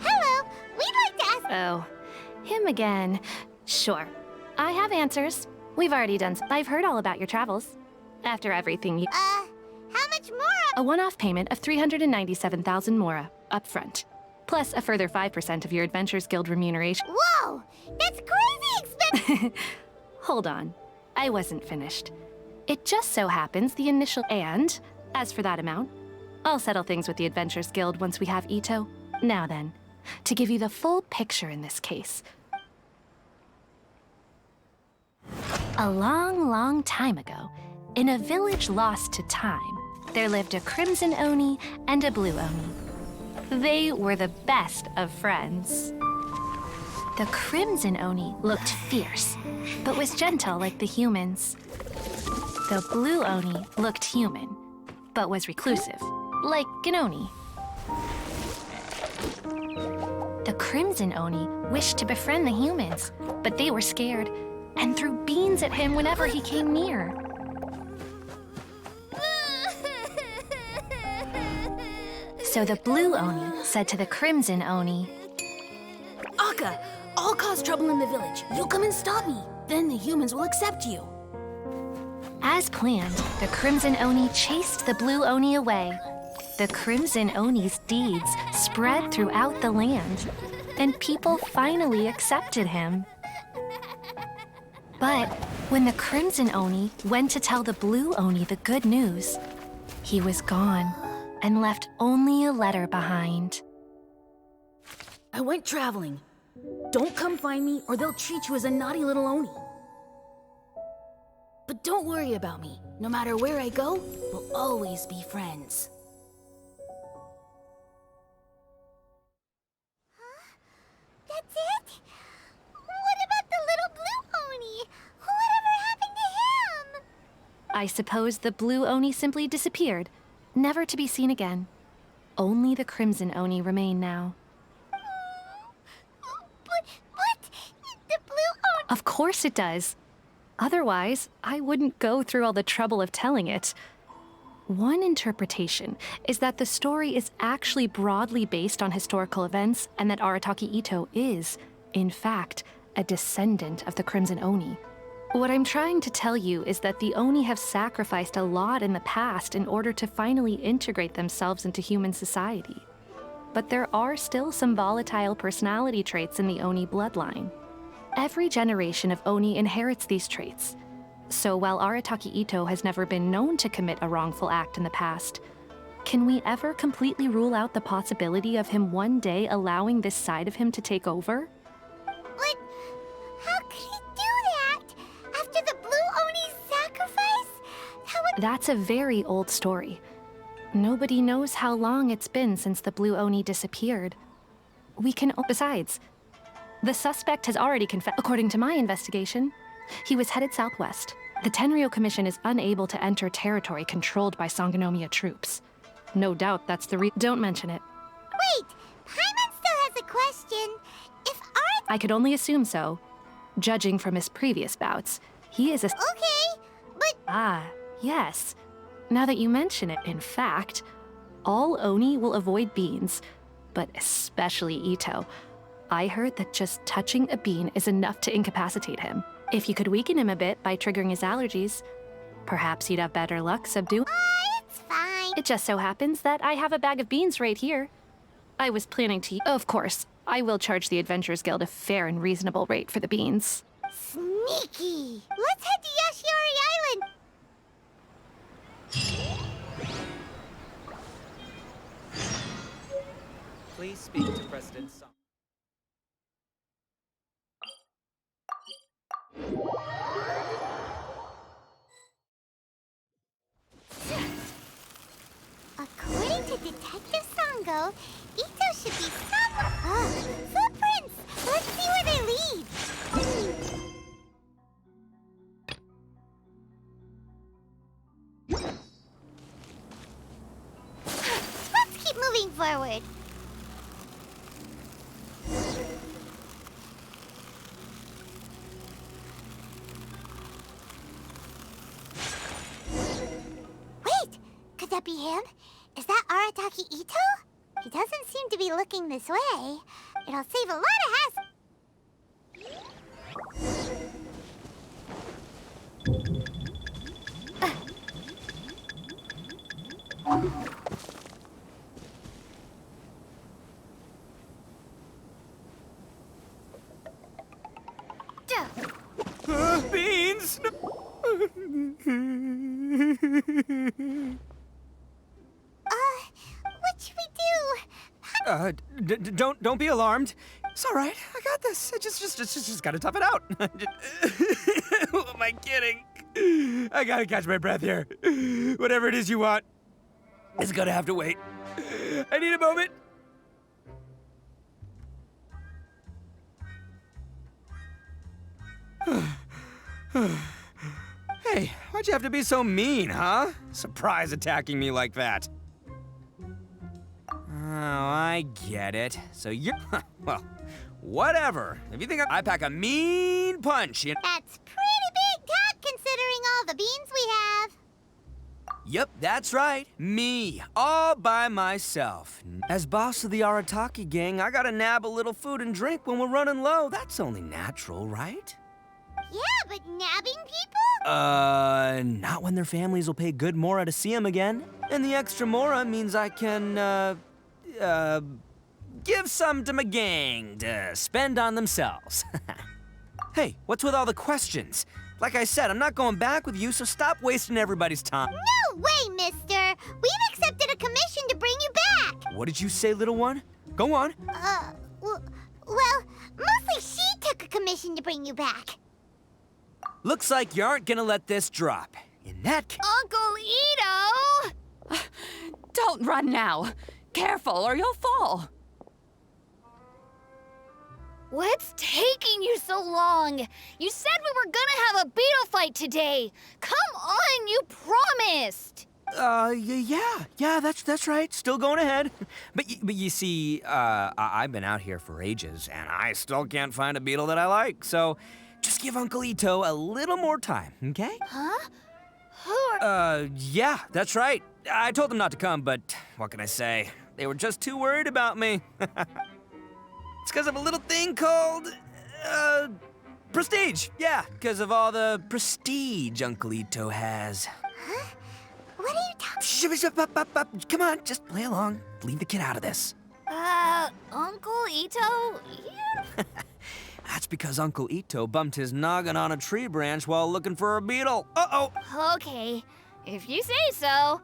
Hello, we'd like to ask... Oh, him again. Sure. I have answers. We've already done I've heard all about your travels. After everything you... How much more? A one-off payment of 397,000 Mora, up front. Plus a further 5% of your Adventures Guild remuneration. Whoa! That's crazy expensive! Hold on. I wasn't finished. It just so happens the initial... And, as for that amount, I'll settle things with the Adventures Guild once we have Ito. Now then, to give you the full picture in this case. A long, long time ago, in a village lost to time, there lived a Crimson Oni and a Blue Oni. They were the best of friends. The Crimson Oni looked fierce, but was gentle like the humans. The Blue Oni looked human, but was reclusive, like an Oni. The Crimson Oni wished to befriend the humans, but they were scared and threw beans at him whenever he came near. So the Blue Oni said to the Crimson Oni, Akka, I'll cause trouble in the village. You come and stop me. Then the humans will accept you. As planned, the Crimson Oni chased the Blue Oni away. The Crimson Oni's deeds spread throughout the land, and people finally accepted him. But when the Crimson Oni went to tell the Blue Oni the good news, he was gone and left only a letter behind. I went traveling. Don't come find me or they'll treat you as a naughty little Oni. But don't worry about me. No matter where I go, we'll always be friends. I suppose the blue Oni simply disappeared, never to be seen again. Only the crimson Oni remain now. But the blue Oni... Of course it does. Otherwise, I wouldn't go through all the trouble of telling it. One interpretation is that the story is actually broadly based on historical events and that Arataki Itto is, in fact, a descendant of the Crimson Oni. What I'm trying to tell you is that the Oni have sacrificed a lot in the past in order to finally integrate themselves into human society. But there are still some volatile personality traits in the Oni bloodline. Every generation of Oni inherits these traits. So while Arataki Itto has never been known to commit a wrongful act in the past, can we ever completely rule out the possibility of him one day allowing this side of him to take over? But how could he do that? After the blue Oni's sacrifice? That's a very old story. Nobody knows how long it's been since the blue Oni disappeared. Besides, the suspect has already confessed. According to my investigation, he was headed southwest. The Tenryo Commission is unable to enter territory controlled by Sangonomiya troops. No doubt that's the Don't mention it. Wait! Paimon still has a question. If I could only assume so. Judging from his previous bouts, he is a... Okay, but... Ah, yes. Now that you mention it, in fact, all Oni will avoid beans, but especially Itto. I heard that just touching a bean is enough to incapacitate him. If you could weaken him a bit by triggering his allergies, perhaps you'd have better luck subduing... It's fine. It just so happens that I have a bag of beans right here. I was planning to... Of course, I will charge the Adventurers Guild a fair and reasonable rate for the beans. Sneaky! Let's head to Yashiori Island! Please speak to President Song. According to Detective Sango, Itto should be footprints! Let's see where they lead! Let's keep moving forward. Wait! Could that be him? Is that Arataki Itto? He doesn't seem to be looking this way. It'll save a lot of hassle. Beans! What should we do? Don't be alarmed. It's all right. I got this. I just gotta tough it out. Who am I kidding? I gotta catch my breath here. Whatever it is you want, it's gonna have to wait. I need a moment. Hey, why'd you have to be so mean, huh? Surprise attacking me like that. Oh, I get it. So you're... well, whatever. If you think I pack a mean punch, you... That's pretty big talk considering all the beans we have. Yep, that's right. Me, all by myself. As boss of the Arataki gang, I gotta nab a little food and drink when we're running low. That's only natural, right? Yeah, but nabbing people? Not when their families will pay good mora to see them again. And the extra mora means I can, give some to my gang to spend on themselves. Hey, what's with all the questions? Like I said, I'm not going back with you, so stop wasting everybody's time. No way, mister! We've accepted a commission to bring you back! What did you say, little one? Go on. Well, mostly she took a commission to bring you back. Looks like you aren't gonna let this drop. In that case... Uncle Ito! Don't run now. Careful or you'll fall. What's taking you so long? You said we were gonna have a beetle fight today. Come on, going, you promised! Yeah, that's right. Still going ahead. But you see, I've been out here for ages, and I still can't find a beetle that I like, so just give Uncle Ito a little more time, okay? Huh? Who are... Yeah, that's right. I told them not to come, but what can I say? They were just too worried about me. It's because of a little thing called, prestige. Yeah, because of all the prestige Uncle Ito has. Huh? What are you talking? Come on, just play along. Leave the kid out of this. Uncle Ito? Yeah. That's because Uncle Ito bumped his noggin on a tree branch while looking for a beetle. Uh-oh. Okay, if you say so.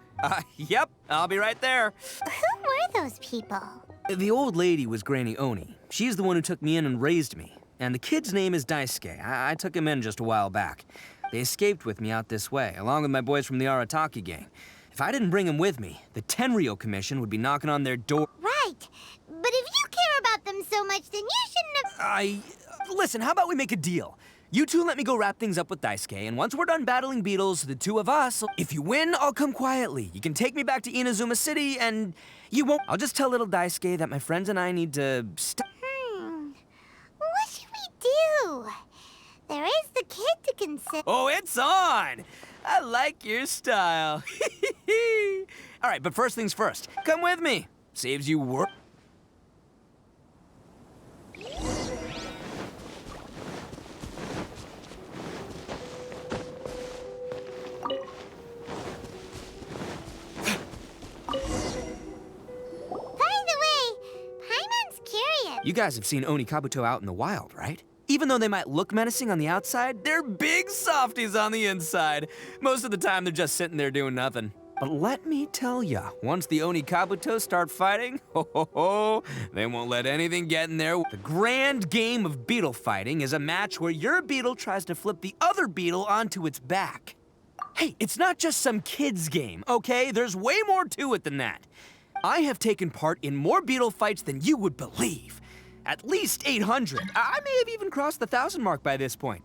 Yep, I'll be right there. Who were those people? The old lady was Granny Oni. She's the one who took me in and raised me. And the kid's name is Daisuke. I took him in just a while back. They escaped with me out this way, along with my boys from the Arataki gang. If I didn't bring them with me, the Tenryo Commission would be knocking on their door. Right. But if you care about them so much, then you shouldn't have... Listen, how about we make a deal? You two let me go wrap things up with Daisuke, and once we're done battling beetles, the two of us, if you win, I'll come quietly. You can take me back to Inazuma City, and you won't... I'll just tell little Daisuke that my friends and I need to... What should we do? There is the kid to consider. Oh, it's on! I like your style. All right, but first things first. Come with me. Saves you work. You guys have seen Oni Kabuto out in the wild, right? Even though they might look menacing on the outside, they're big softies on the inside. Most of the time, they're just sitting there doing nothing. But let me tell ya, once the Oni Kabuto start fighting, they won't let anything get in there. The grand game of beetle fighting is a match where your beetle tries to flip the other beetle onto its back. Hey, it's not just some kid's game, okay? There's way more to it than that. I have taken part in more beetle fights than you would believe. At least 800. I may have even crossed the 1,000 mark by this point.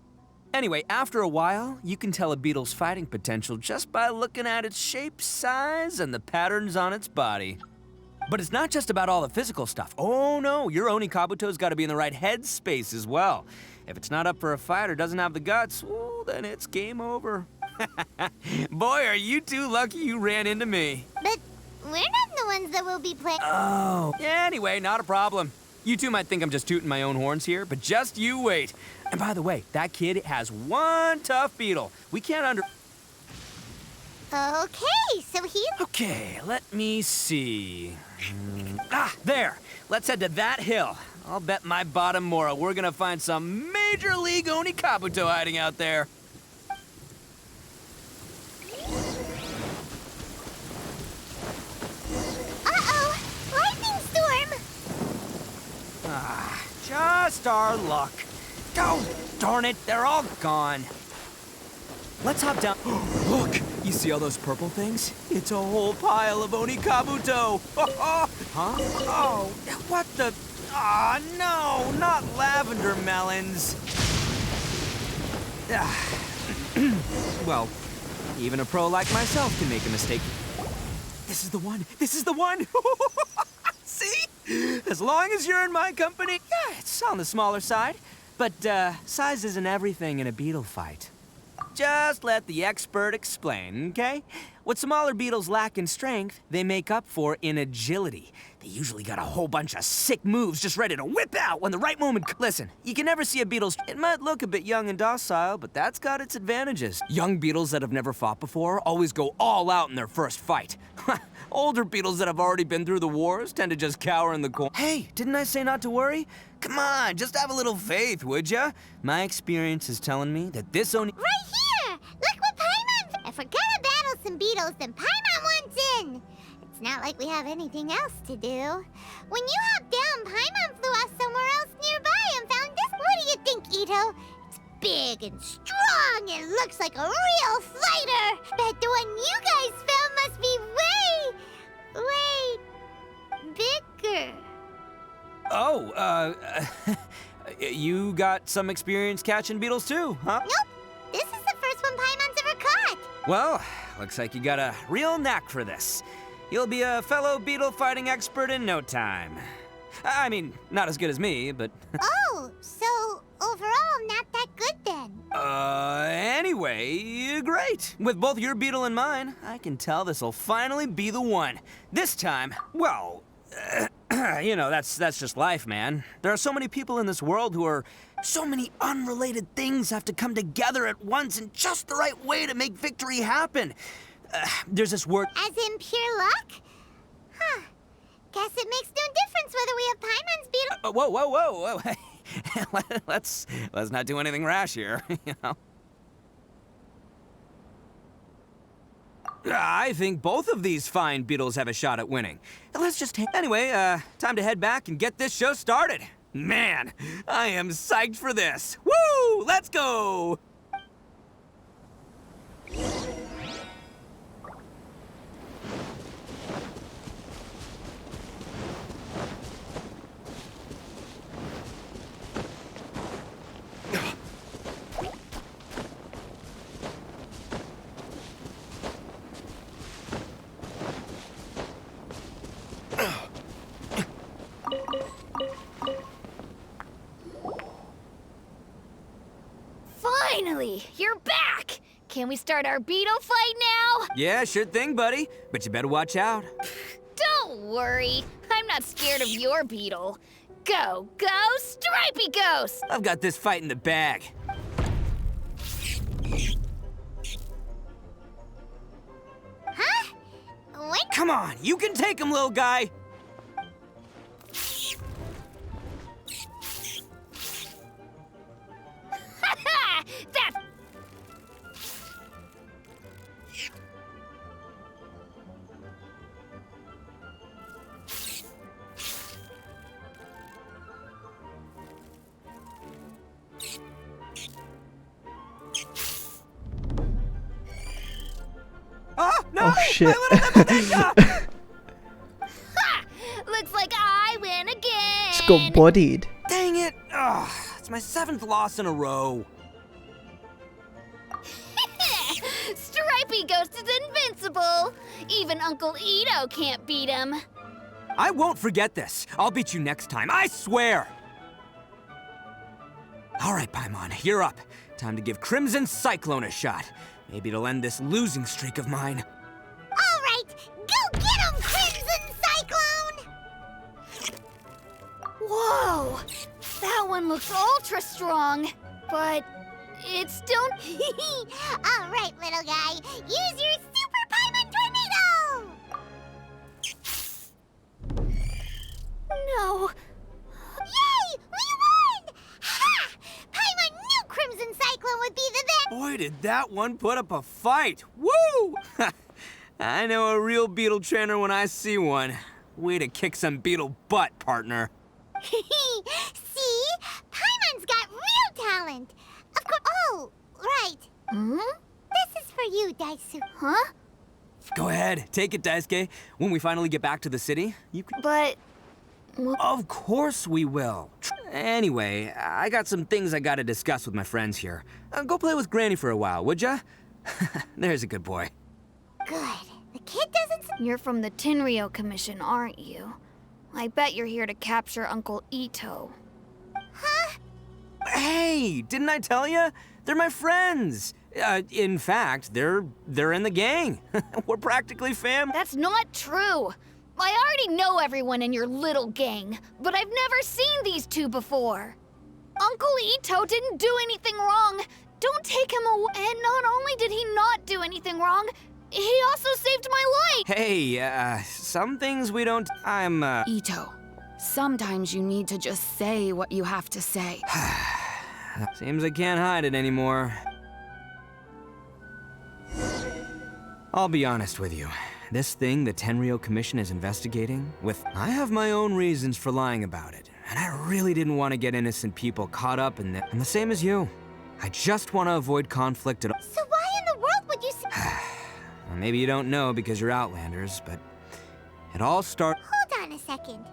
Anyway, after a while, you can tell a beetle's fighting potential just by looking at its shape, size, and the patterns on its body. But it's not just about all the physical stuff. Oh no, your Oni Kabuto's gotta be in the right headspace as well. If it's not up for a fight or doesn't have the guts, well, then it's game over. Boy, are you two lucky you ran into me. But we're not the ones that will be playing. Oh. Yeah, anyway, not a problem. You two might think I'm just tooting my own horns here, but just you wait. And by the way, that kid has one tough beetle. We can't Okay, so he's... Okay, let me see. There. Let's head to that hill. I'll bet my bottom moral we're gonna find some major league Oni Kabuto hiding out there. Just our luck. Oh, darn it, they're all gone. Let's hop down. Look, you see all those purple things? It's a whole pile of Oni Kabuto. Huh? Oh, what the? Ah, no, not lavender melons. Well, even a pro like myself can make a mistake. This is the one. This is the one. See? As long as you're in my company, yeah, it's on the smaller side. But size isn't everything in a beetle fight. Just let the expert explain, okay? What smaller beetles lack in strength, they make up for in agility. They usually got a whole bunch of sick moves just ready to whip out when the right moment... Listen, you can never see a beetle's... It might look a bit young and docile, but that's got its advantages. Young beetles that have never fought before always go all out in their first fight. Older beetles that have already been through the wars tend to just cower in the corner. Hey, didn't I say not to worry? Come on, just have a little faith, would ya? My experience is telling me that this Oni... Right here! Look what Paimon... If we're gonna battle some beetles, then Paimon wants in! It's not like we have anything else to do. When you hopped down, Paimon flew off somewhere else nearby and found this. What do you think, Ito? It's big and strong and looks like a real fighter! Bet the one you guys found must be way bigger. Oh, you got some experience catching beetles too, huh? Nope. This is the first one Paimon's ever caught. Well, looks like you got a real knack for this. You'll be a fellow beetle fighting expert in no time. I mean, not as good as me, but... Oh, so overall not that good then. Anyway, great. With both your beetle and mine, I can tell this'll finally be the one. This time, well, you know, that's just life, man. There are so many people in this world who are... So many unrelated things have to come together at once in just the right way to make victory happen. There's this word... As in pure luck? Huh. Guess it makes no difference whether we have Paimon's beetle... Whoa. let's not do anything rash here, you know? I think both of these fine beetles have a shot at winning. Let's just... Anyway, time to head back and get this show started. Man, I am psyched for this. Woo! Let's go! Finally, you're back! Can we start our beetle fight now? Yeah, sure thing, buddy. But you better watch out. Don't worry, I'm not scared of your beetle. Go, Stripey Ghost! I've got this fight in the bag. Huh? What? Come on, you can take him, little guy. That's... No! Oh shit. Looks like I win again! Just got bodied. Dang it! Ugh, it's my 7th loss in a row. Stripey Ghost is invincible! Even Uncle Ito can't beat him. I won't forget this. I'll beat you next time, I swear! All right, Paimon, you're up. Time to give Crimson Cyclone a shot. Maybe it'll end this losing streak of mine. All right, go get him, Crimson Cyclone! Whoa! That one looks ultra strong, but it's still... All right, little guy, use your Super Paimon Tornado! No. Yay! We won! Ha! Paimon knew Crimson Cyclone would be the best! Boy, did that one put up a fight. Woo! I know a real beetle trainer when I see one. Way to kick some beetle butt, partner. See? Paimon's got real talent! Of course. Oh, right. Hmm? This is for you, Daisu. Huh? Go ahead, take it, Daisuke. When we finally get back to the city, you can... But... Of course we will. Anyway, I got some things I gotta discuss with my friends here. Go play with Granny for a while, would ya? There's a good boy. Good. The kid doesn't... You're from the Tenryou Commission, aren't you? I bet you're here to capture Uncle Ito. Huh? Hey, didn't I tell ya? They're my friends. In fact, they're in the gang. We're practically fam. That's not true. I already know everyone in your little gang, but I've never seen these two before. Uncle Ito didn't do anything wrong. Don't take him away. And not only did he not do anything wrong, he also saved my life. Hey, some things we don't... Ito, sometimes you need to just say what you have to say. Seems I can't hide it anymore. I'll be honest with you. This thing the Tenryou Commission is investigating, I have my own reasons for lying about it, and I really didn't want to get innocent people caught up in it. I'm the same as you. I just want to avoid conflict at all. So why in the world would you say... Well, maybe you don't know because you're Outlanders, but it all started... Hold on a second.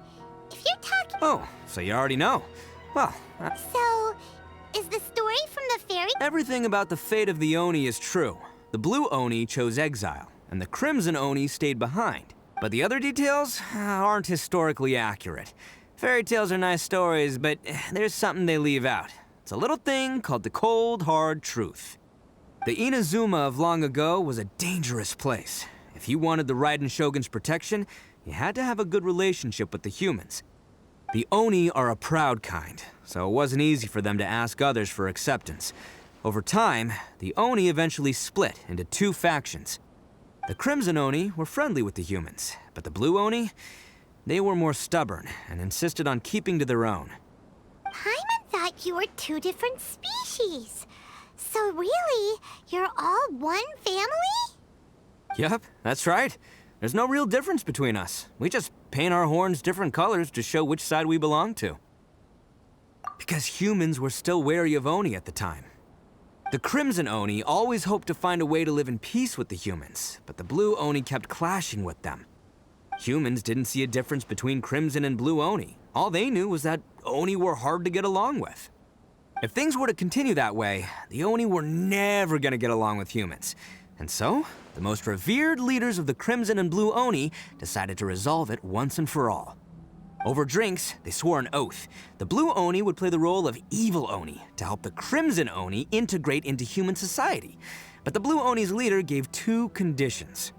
If you're talking... Oh, so you already know. Well, So, is the story from the fairy... everything about the fate of the Oni is true. The Blue Oni chose exile, and the Crimson Oni stayed behind. But the other details aren't historically accurate. Fairy tales are nice stories, but there's something they leave out. It's a little thing called the cold, hard truth. The Inazuma of long ago was a dangerous place. If you wanted the Raiden Shogun's protection, you had to have a good relationship with the humans. The Oni are a proud kind, so it wasn't easy for them to ask others for acceptance. Over time, the Oni eventually split into two factions. The Crimson Oni were friendly with the humans, but the Blue Oni, they were more stubborn and insisted on keeping to their own. Paimon thought you were two different species. So really, you're all one family? Yep, that's right. There's no real difference between us. We just paint our horns different colors to show which side we belong to. Because humans were still wary of Oni at the time. The Crimson Oni always hoped to find a way to live in peace with the humans, but the Blue Oni kept clashing with them. Humans didn't see a difference between Crimson and Blue Oni. All they knew was that Oni were hard to get along with. If things were to continue that way, the Oni were never gonna get along with humans. And so, the most revered leaders of the Crimson and Blue Oni decided to resolve it once and for all. Over drinks, they swore an oath. The Blue Oni would play the role of evil Oni to help the Crimson Oni integrate into human society. But the Blue Oni's leader gave two conditions.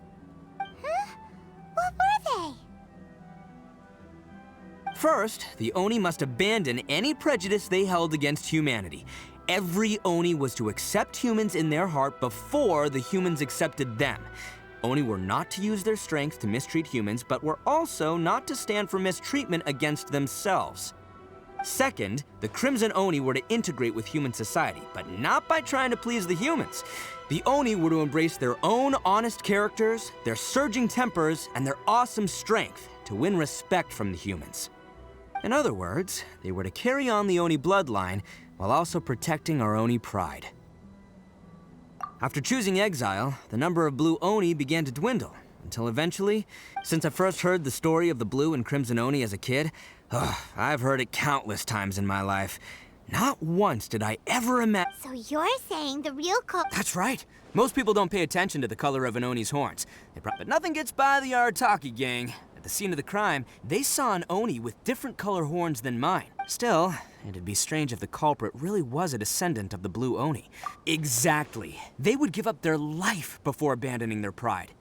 Huh? What were they? First, the Oni must abandon any prejudice they held against humanity. Every Oni was to accept humans in their heart before the humans accepted them. Oni were not to use their strength to mistreat humans, but were also not to stand for mistreatment against themselves. Second, the Crimson Oni were to integrate with human society, but not by trying to please the humans. The Oni were to embrace their own honest characters, their surging tempers, and their awesome strength to win respect from the humans. In other words, they were to carry on the Oni bloodline while also protecting our Oni pride. After choosing exile, the number of Blue Oni began to dwindle, until eventually, since I first heard the story of the Blue and Crimson Oni as a kid, I've heard it countless times in my life. Not once did I ever imagine— So you're saying the real That's right. Most people don't pay attention to the color of an Oni's horns. But nothing gets by the Arataki gang. At the scene of the crime, they saw an Oni with different color horns than mine. Still, it'd be strange if the culprit really was a descendant of the Blue Oni. Exactly. They would give up their life before abandoning their pride.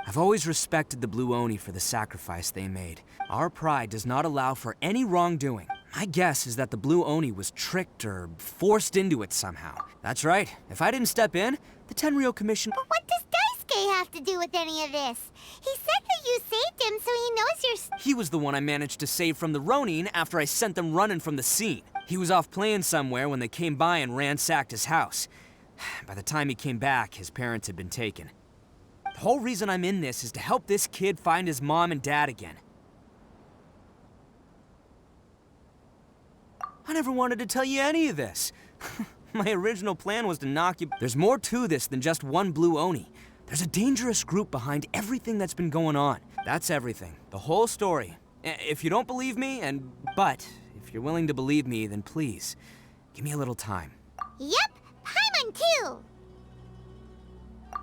I've always respected the Blue Oni for the sacrifice they made. Our pride does not allow for any wrongdoing. My guess is that the Blue Oni was tricked or forced into it somehow. That's right. If I didn't step in, the Tenryou Commission— But what does Daisuke have to do with any of this? He said that you saved him, so he knows you're— He was the one I managed to save from the Ronin after I sent them running from the scene. He was off playing somewhere when they came by and ransacked his house. By the time he came back, his parents had been taken. The whole reason I'm in this is to help this kid find his mom and dad again. I never wanted to tell you any of this. My original plan was to knock you— There's more to this than just one Blue Oni. There's a dangerous group behind everything that's been going on. That's everything. The whole story. If you don't believe me, but if you're willing to believe me, then please, give me a little time. Yep, Paimon too!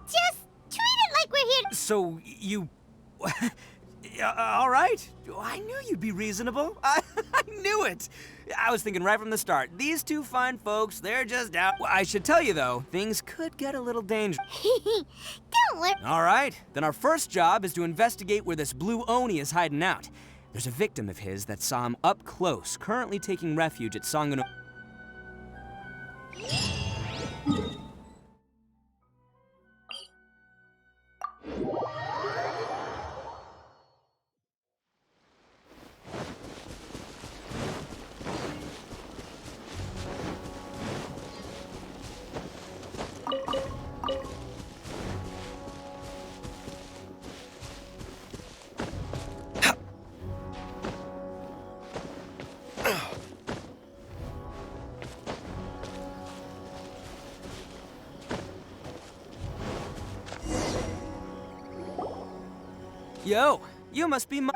Just treat it like we're here— So, you... all right. I knew you'd be reasonable. I knew it. I was thinking right from the start, these two fine folks, they're just out. Well, I should tell you, though, things could get a little dangerous. Don't worry. All right. Then our first job is to investigate where this Blue Oni is hiding out. There's a victim of his that saw him up close, currently taking refuge at Sangano. Yo, you must be my—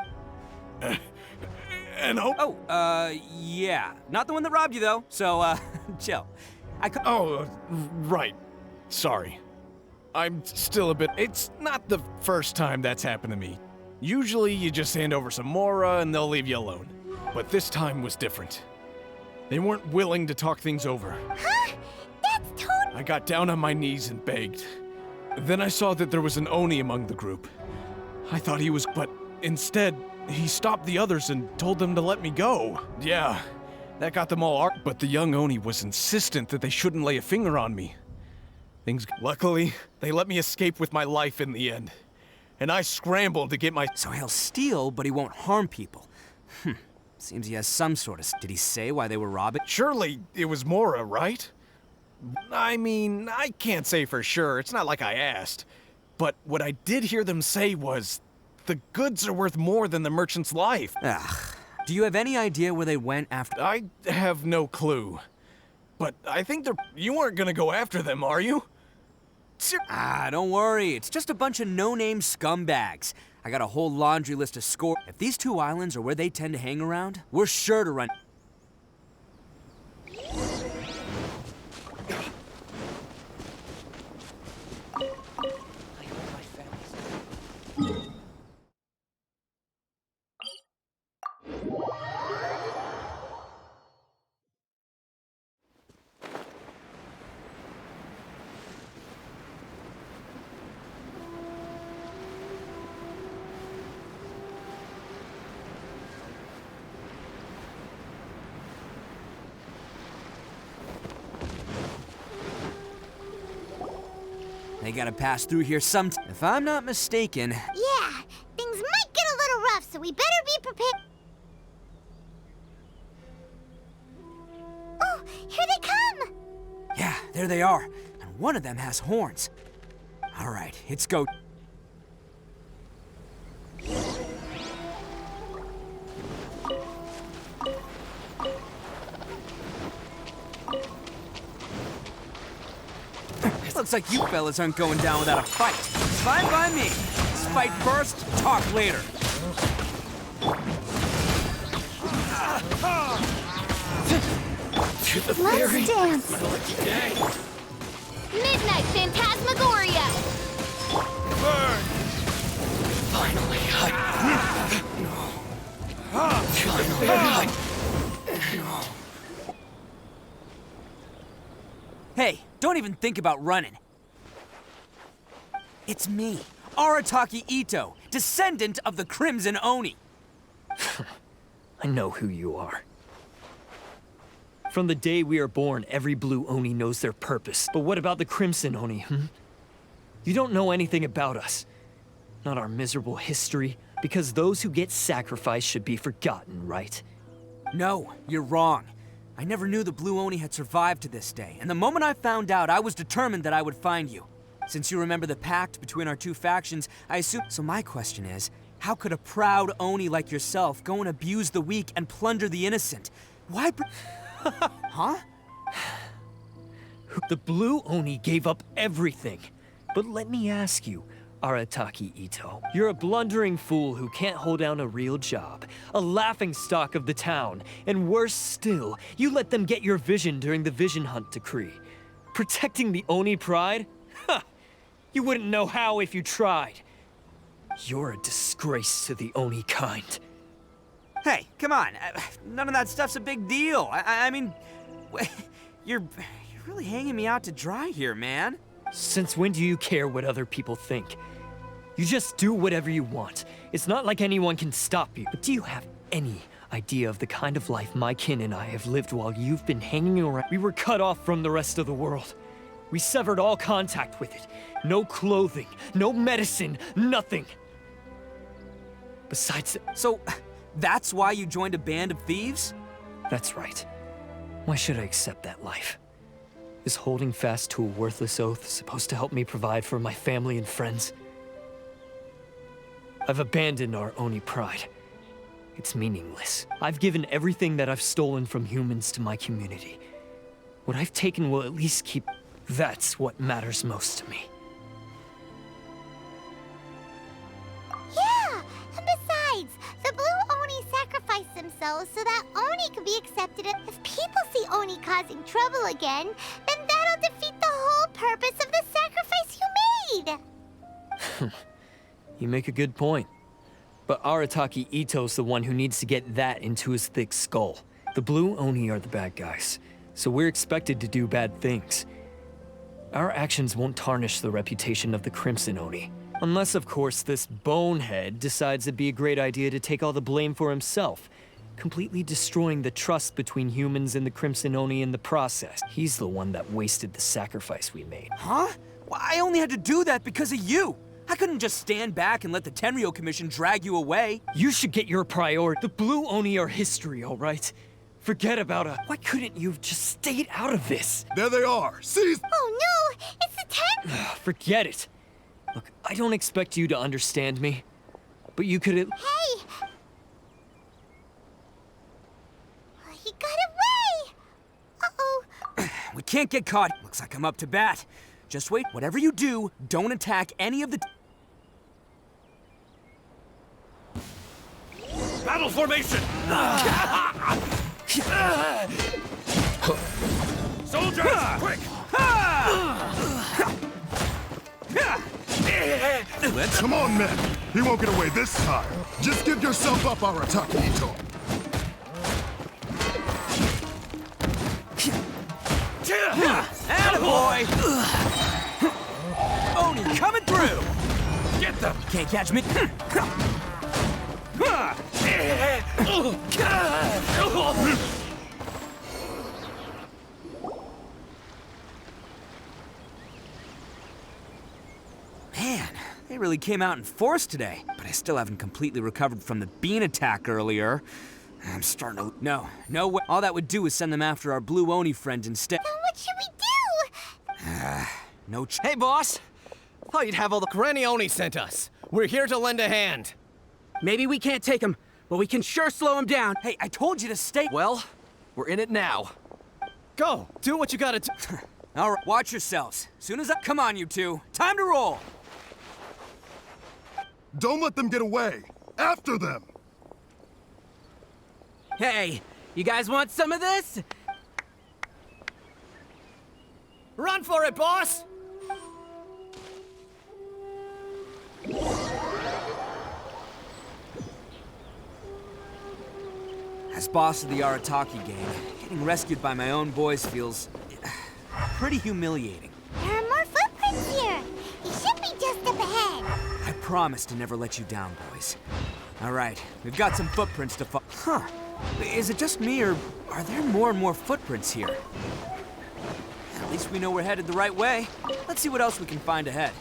And Hope? Oh, yeah. Not the one that robbed you, though, so, chill. Oh, right. Sorry. I'm still a bit... It's not the first time that's happened to me. Usually you just hand over some Mora and they'll leave you alone. But this time was different. They weren't willing to talk things over. Huh? That's totally... I got down on my knees and begged. Then I saw that there was an Oni among the group. I thought he was... But instead, he stopped the others and told them to let me go. Yeah, that got them all... But the young Oni was insistent that they shouldn't lay a finger on me. Luckily, they let me escape with my life in the end. And I scrambled to get my... So he'll steal, but he won't harm people. Seems he has some sort of... Did he say why they were robbing? Surely it was Mora, right? I mean, I can't say for sure. It's not like I asked. But what I did hear them say was, the goods are worth more than the merchant's life. Ugh. Do you have any idea where they went after... I have no clue. But I think they're... You aren't gonna go after them, are you? Don't worry. It's just a bunch of no-name scumbags. I got a whole laundry list of score. If these two islands are where they tend to hang around, we're sure to run... They gotta pass through here sometime. If I'm not mistaken... Yeah, things might get a little rough, so we better be prepared. Oh, here they come! Yeah, there they are. And one of them has horns. All right, it's go... Looks like you fellas aren't going down without a fight. Fine by me. Fight first, talk later. To the Let's ferry. dance. My lucky day. Midnight Phantasmagoria! Burn. Finally, Hey, don't even think about running. It's me, Arataki Ito, descendant of the Crimson Oni. I know who you are. From the day we are born, every blue Oni knows their purpose. But what about the Crimson Oni, You don't know anything about us. Not our miserable history, because those who get sacrificed should be forgotten, right? No, you're wrong. I never knew the Blue Oni had survived to this day, and the moment I found out, I was determined that I would find you. Since you remember the pact between our two factions, I assume... So my question is, how could a proud Oni like yourself go and abuse the weak and plunder the innocent? Why Huh? The Blue Oni gave up everything. But let me ask you, Arataki Ito. You're a blundering fool who can't hold down a real job, a laughingstock of the town, and worse still, you let them get your vision during the Vision Hunt decree. Protecting the Oni pride? Ha! You wouldn't know how if you tried. You're a disgrace to the Oni kind. Hey, come on. None of that stuff's a big deal. I mean, you're really hanging me out to dry here, man. Since when do you care what other people think? You just do whatever you want. It's not like anyone can stop you. But do you have any idea of the kind of life my kin and I have lived while you've been hanging around? We were cut off from the rest of the world. We severed all contact with it. No clothing, no medicine, nothing. Besides... So, that's why you joined a band of thieves? That's right. Why should I accept that life? Is holding fast to a worthless oath supposed to help me provide for my family and friends? I've abandoned our Oni pride. It's meaningless. I've given everything that I've stolen from humans to my community. What I've taken will at least keep... That's what matters most to me. Yeah! And besides, the Blue Oni sacrificed themselves so that Oni could be accepted. If people see Oni causing trouble again, then that'll defeat the whole purpose of the sacrifice you need. You make a good point. But Arataki Ito's the one who needs to get that into his thick skull. The Blue Oni are the bad guys, so we're expected to do bad things. Our actions won't tarnish the reputation of the Crimson Oni. Unless, of course, this bonehead decides it'd be a great idea to take all the blame for himself, completely destroying the trust between humans and the Crimson Oni in the process. He's the one that wasted the sacrifice we made. Huh? Well, I only had to do that because of you. I couldn't just stand back and let the Tenryo Commission drag you away. You should get your priority. The Blue Oni are history, all right? Forget about it. Why couldn't you have just stayed out of this? There they are. Seize! Oh no! It's the Forget it. Look, I don't expect you to understand me, but you could at— Hey! He got away! Uh-oh. We can't get caught. Looks like I'm up to bat. Just wait. Whatever you do, don't attack any of the— Battle formation! Soldiers, quick! Come on, men. He won't get away this time. Just give yourself up, Arataki Ito. Attaboy! Oni coming through! Get them! Can't catch me. Man, they really came out in force today. But I still haven't completely recovered from the bean attack earlier. I'm starting to— No way. All that would do is send them after our Blue Oni friend instead. Then what should we do? Hey, boss! Thought you'd have all the Granny Oni sent us. We're here to lend a hand. Maybe we can't take him, but we can sure slow him down. Hey, I told you to stay— Well, we're in it now. Go, do what you gotta do. All right, watch yourselves. Soon as I— Come on, you two. Time to roll. Don't let them get away. After them. Hey, you guys want some of this? Run for it, boss! As boss of the Arataki gang, getting rescued by my own boys feels pretty humiliating. There are more footprints here. He should be just up ahead. I promise to never let you down, boys. All right, we've got some footprints to follow. Huh. Is it just me, or are there more and more footprints here? At least we know we're headed the right way. Let's see what else we can find ahead.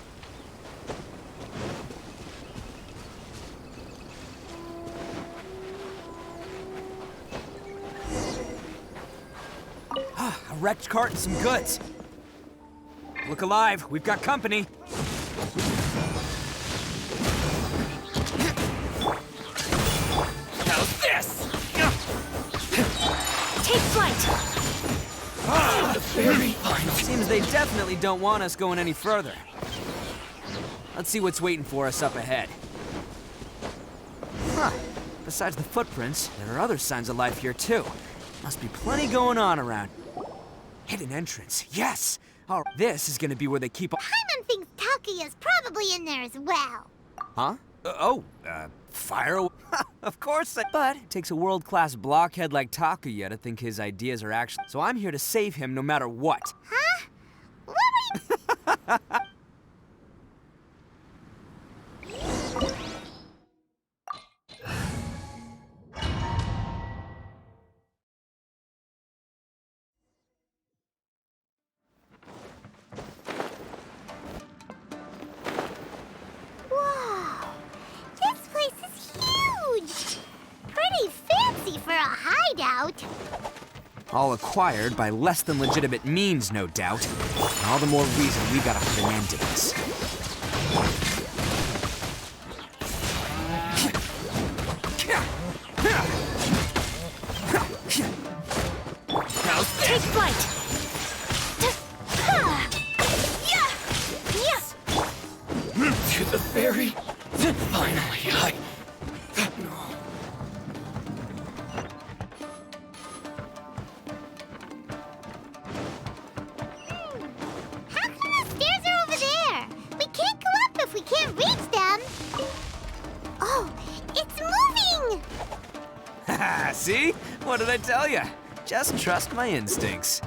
A wrecked cart and some goods. Look alive, we've got company. How's this? Take flight! Seems they definitely don't want us going any further. Let's see what's waiting for us up ahead. Huh. Besides the footprints, there are other signs of life here too. Must be plenty going on around. Hidden entrance, yes! Oh, this is gonna be where they keep— Paimon thinks Takuya's probably in there as well. Huh? Fire? Of course, but it takes a world-class blockhead like Takuya to think his ideas are actually— So I'm here to save him no matter what. Huh? What were you— Whoa! This place is huge! Pretty fancy for a hideout. All acquired by less than legitimate means, no doubt. And all the more reason we gotta put an end to this. Take flight! To the ferry? Finally, How come the stairs are over there? We can't See? What did I tell you? Just trust my instincts.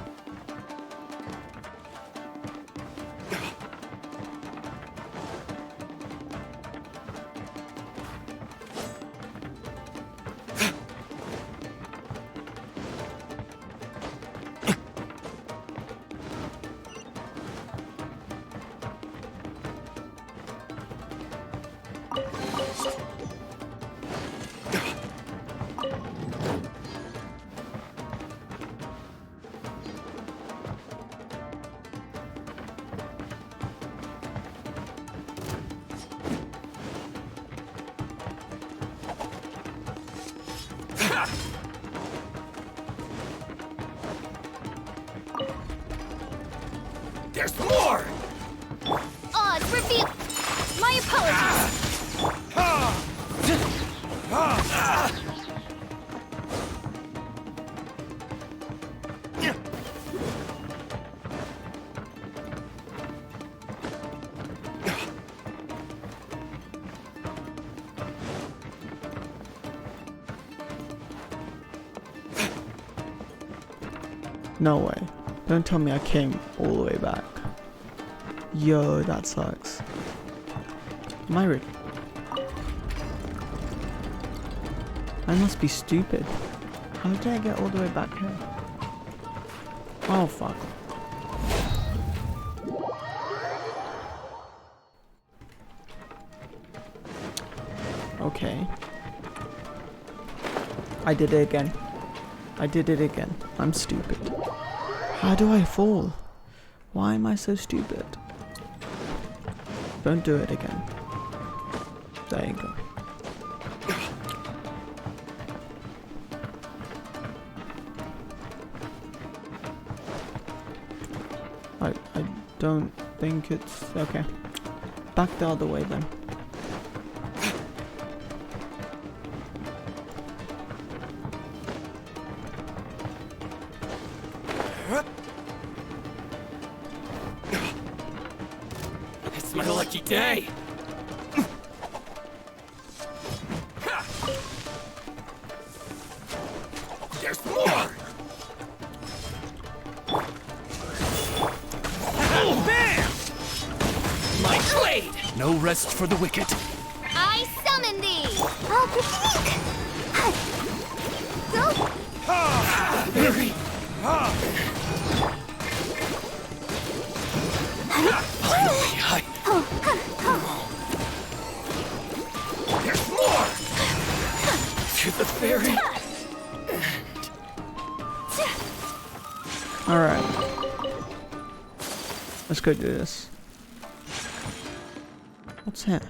There's more! Oh, it's revealed. My apologies. No way. Don't tell me I came all the way back. Yo, that sucks. Am I rude? I must be stupid. How did I get all the way back here? Oh fuck. Okay. I did it again. I did it again. I'm stupid. How do I fall? Why am I so stupid? Don't do it again. There you go. I don't think it's okay. Back the other way then. It's my lucky day! There's more! Bam! My blade! No rest for the wicked. I summon thee. Oh, critique. Go. Very. There's more! To the fairy. Alright. Let's go do this. What's here?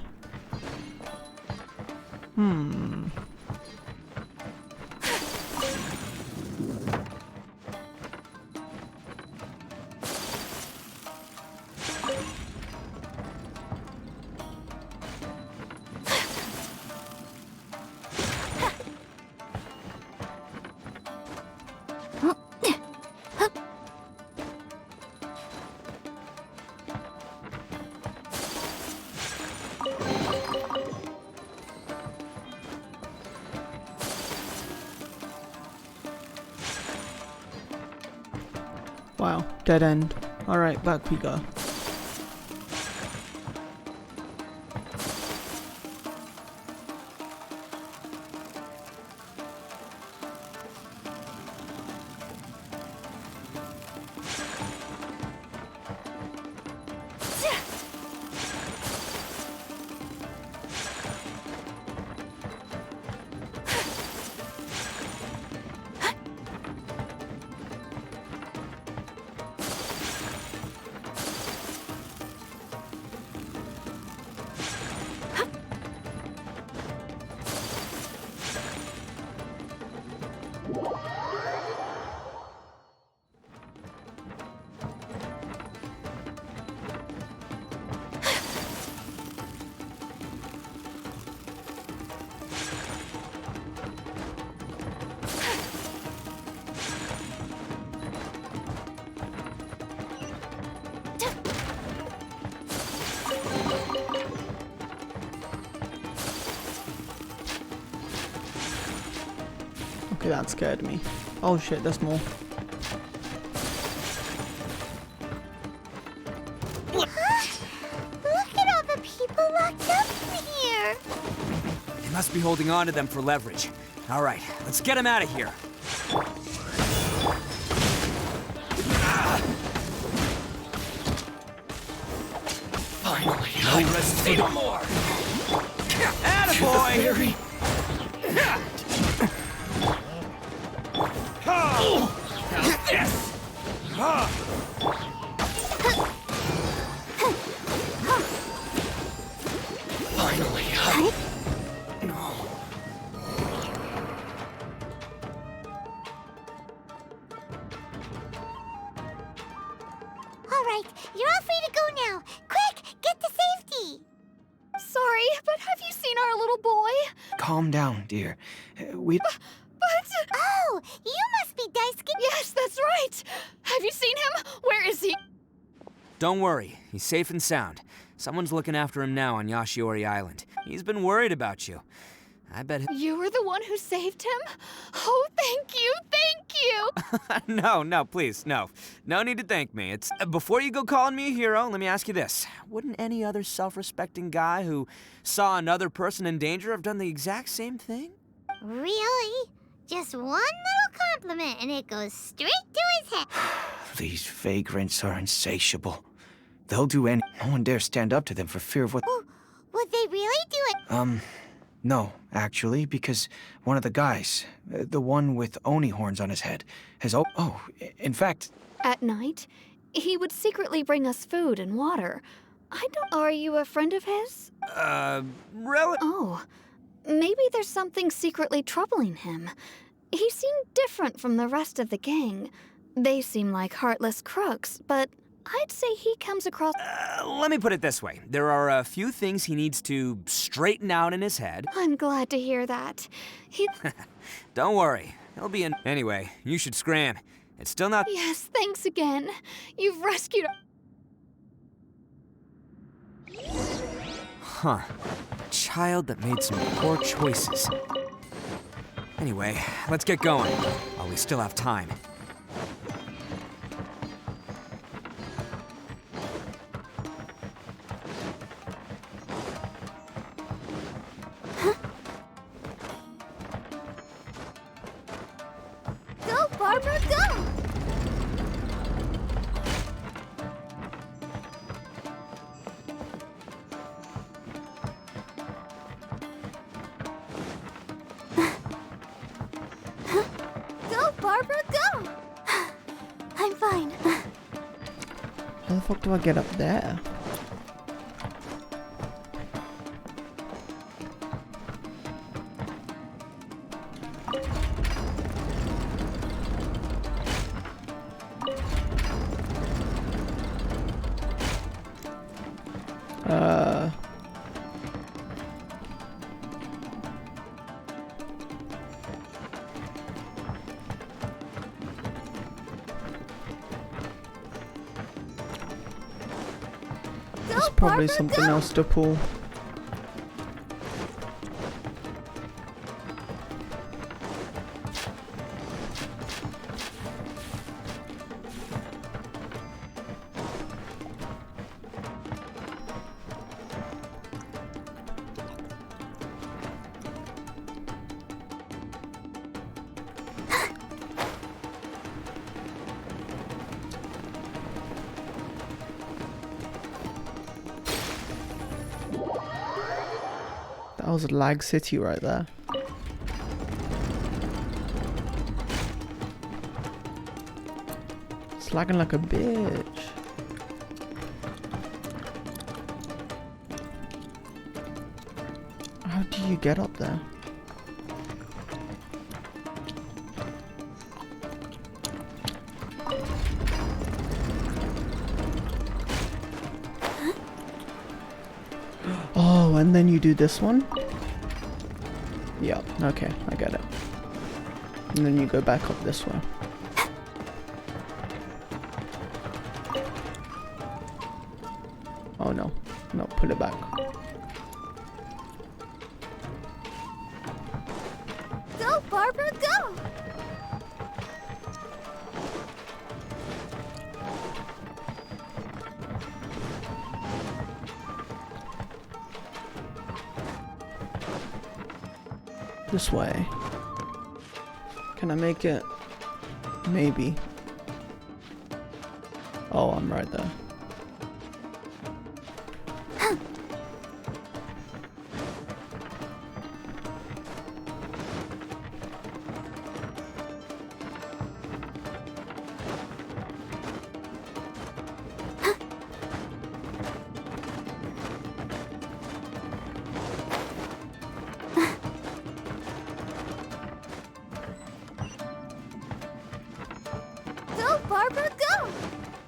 Wow, dead end. Alright, back we go. Okay, that scared me. Oh shit, there's more. Look at all the people locked up in here. They must be holding on to them for leverage. All right, let's get them out of here. Finally, No rest anymore. Attaboy! Finally, No. All right, you're all free to go now. Quick, get to safety. Sorry, but have you seen our little boy? Calm down, dear. We. But... Oh, you must be Daisuke. Yes, that's right. Have you seen him? Where is he? Don't worry, he's safe and sound. Someone's looking after him now on Yashiori Island. He's been worried about you. I bet You were the one who saved him? Oh, thank you, thank you! No, please, no. No need to thank me. It's before you go calling me a hero, let me ask you this. Wouldn't any other self-respecting guy who saw another person in danger have done the exact same thing? Really? Just one little compliment and it goes straight to his head. These vagrants are insatiable. They'll do any. No one dares stand up to them for fear of what. Would they really do it? No, actually, because one of the guys, the one with Oni horns on his head, has. In fact. At night, he would secretly bring us food and water. Are you a friend of his? Really? Oh, maybe there's something secretly troubling him. He seemed different from the rest of the gang. They seem like heartless crooks, but I'd say he comes across... Let me put it this way. There are a few things he needs to straighten out in his head. I'm glad to hear that. Don't worry. He'll be in... Anyway, you should scram. It's still not... Yes, thanks again. You've rescued... Huh. A child that made some poor choices. Anyway, let's get going, while we still have time. Go, Barbara, go! Go, Barbara, go! I'm fine. How the fuck do I get up there? There's probably something else to pull. That was Lag City right there. It's lagging like a bitch. How do you get up there? Oh, and then you do this one? Yeah, okay, I get it. And then you go back up this way. Oh no, no, put it back. Go, Barbara, go! This way. Can I make it? Maybe. Oh, I'm right there. Go, Barbara, go!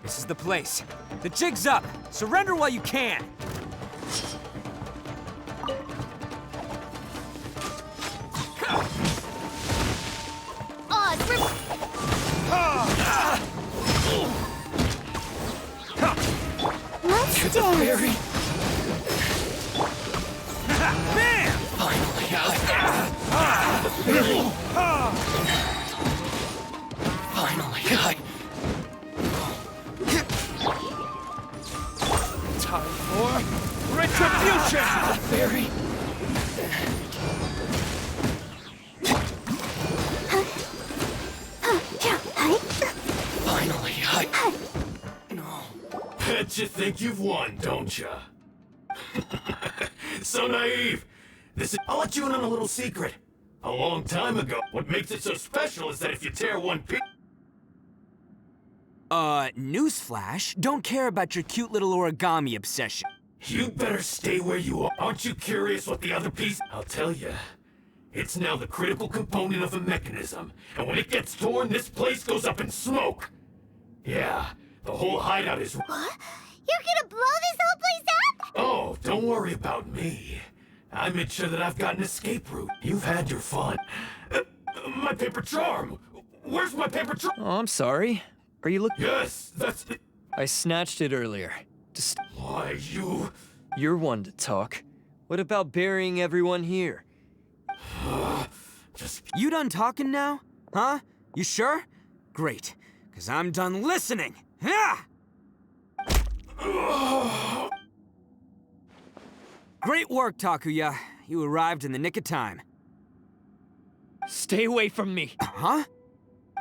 This is the place. The jig's up. Surrender while you can. Oh, it's Let's dance. Man! Finally, Time for retribution! Barry. Finally, Bet you think you've won, don't ya? So naive. I'll let you in on a little secret. A long time ago, what makes it so special is that if you tear one piece... Newsflash, don't care about your cute little origami obsession. You better stay where you are. Aren't you curious what the other piece... I'll tell you. It's now the critical component of a mechanism, and when it gets torn, this place goes up in smoke. Yeah, the whole hideout is... What? You're gonna blow this whole place up? Oh, don't worry about me. I made sure that I've got an escape route. You've had your fun. My paper charm! Where's my paper charm? Oh, I'm sorry. Are you looking? Yes, that's it. I snatched it earlier. Just... Why, you... You're one to talk. What about burying everyone here? You done talking now? Huh? You sure? Great, because I'm done listening. Ah! Great work, Takuya. You arrived in the nick of time. Stay away from me. Huh?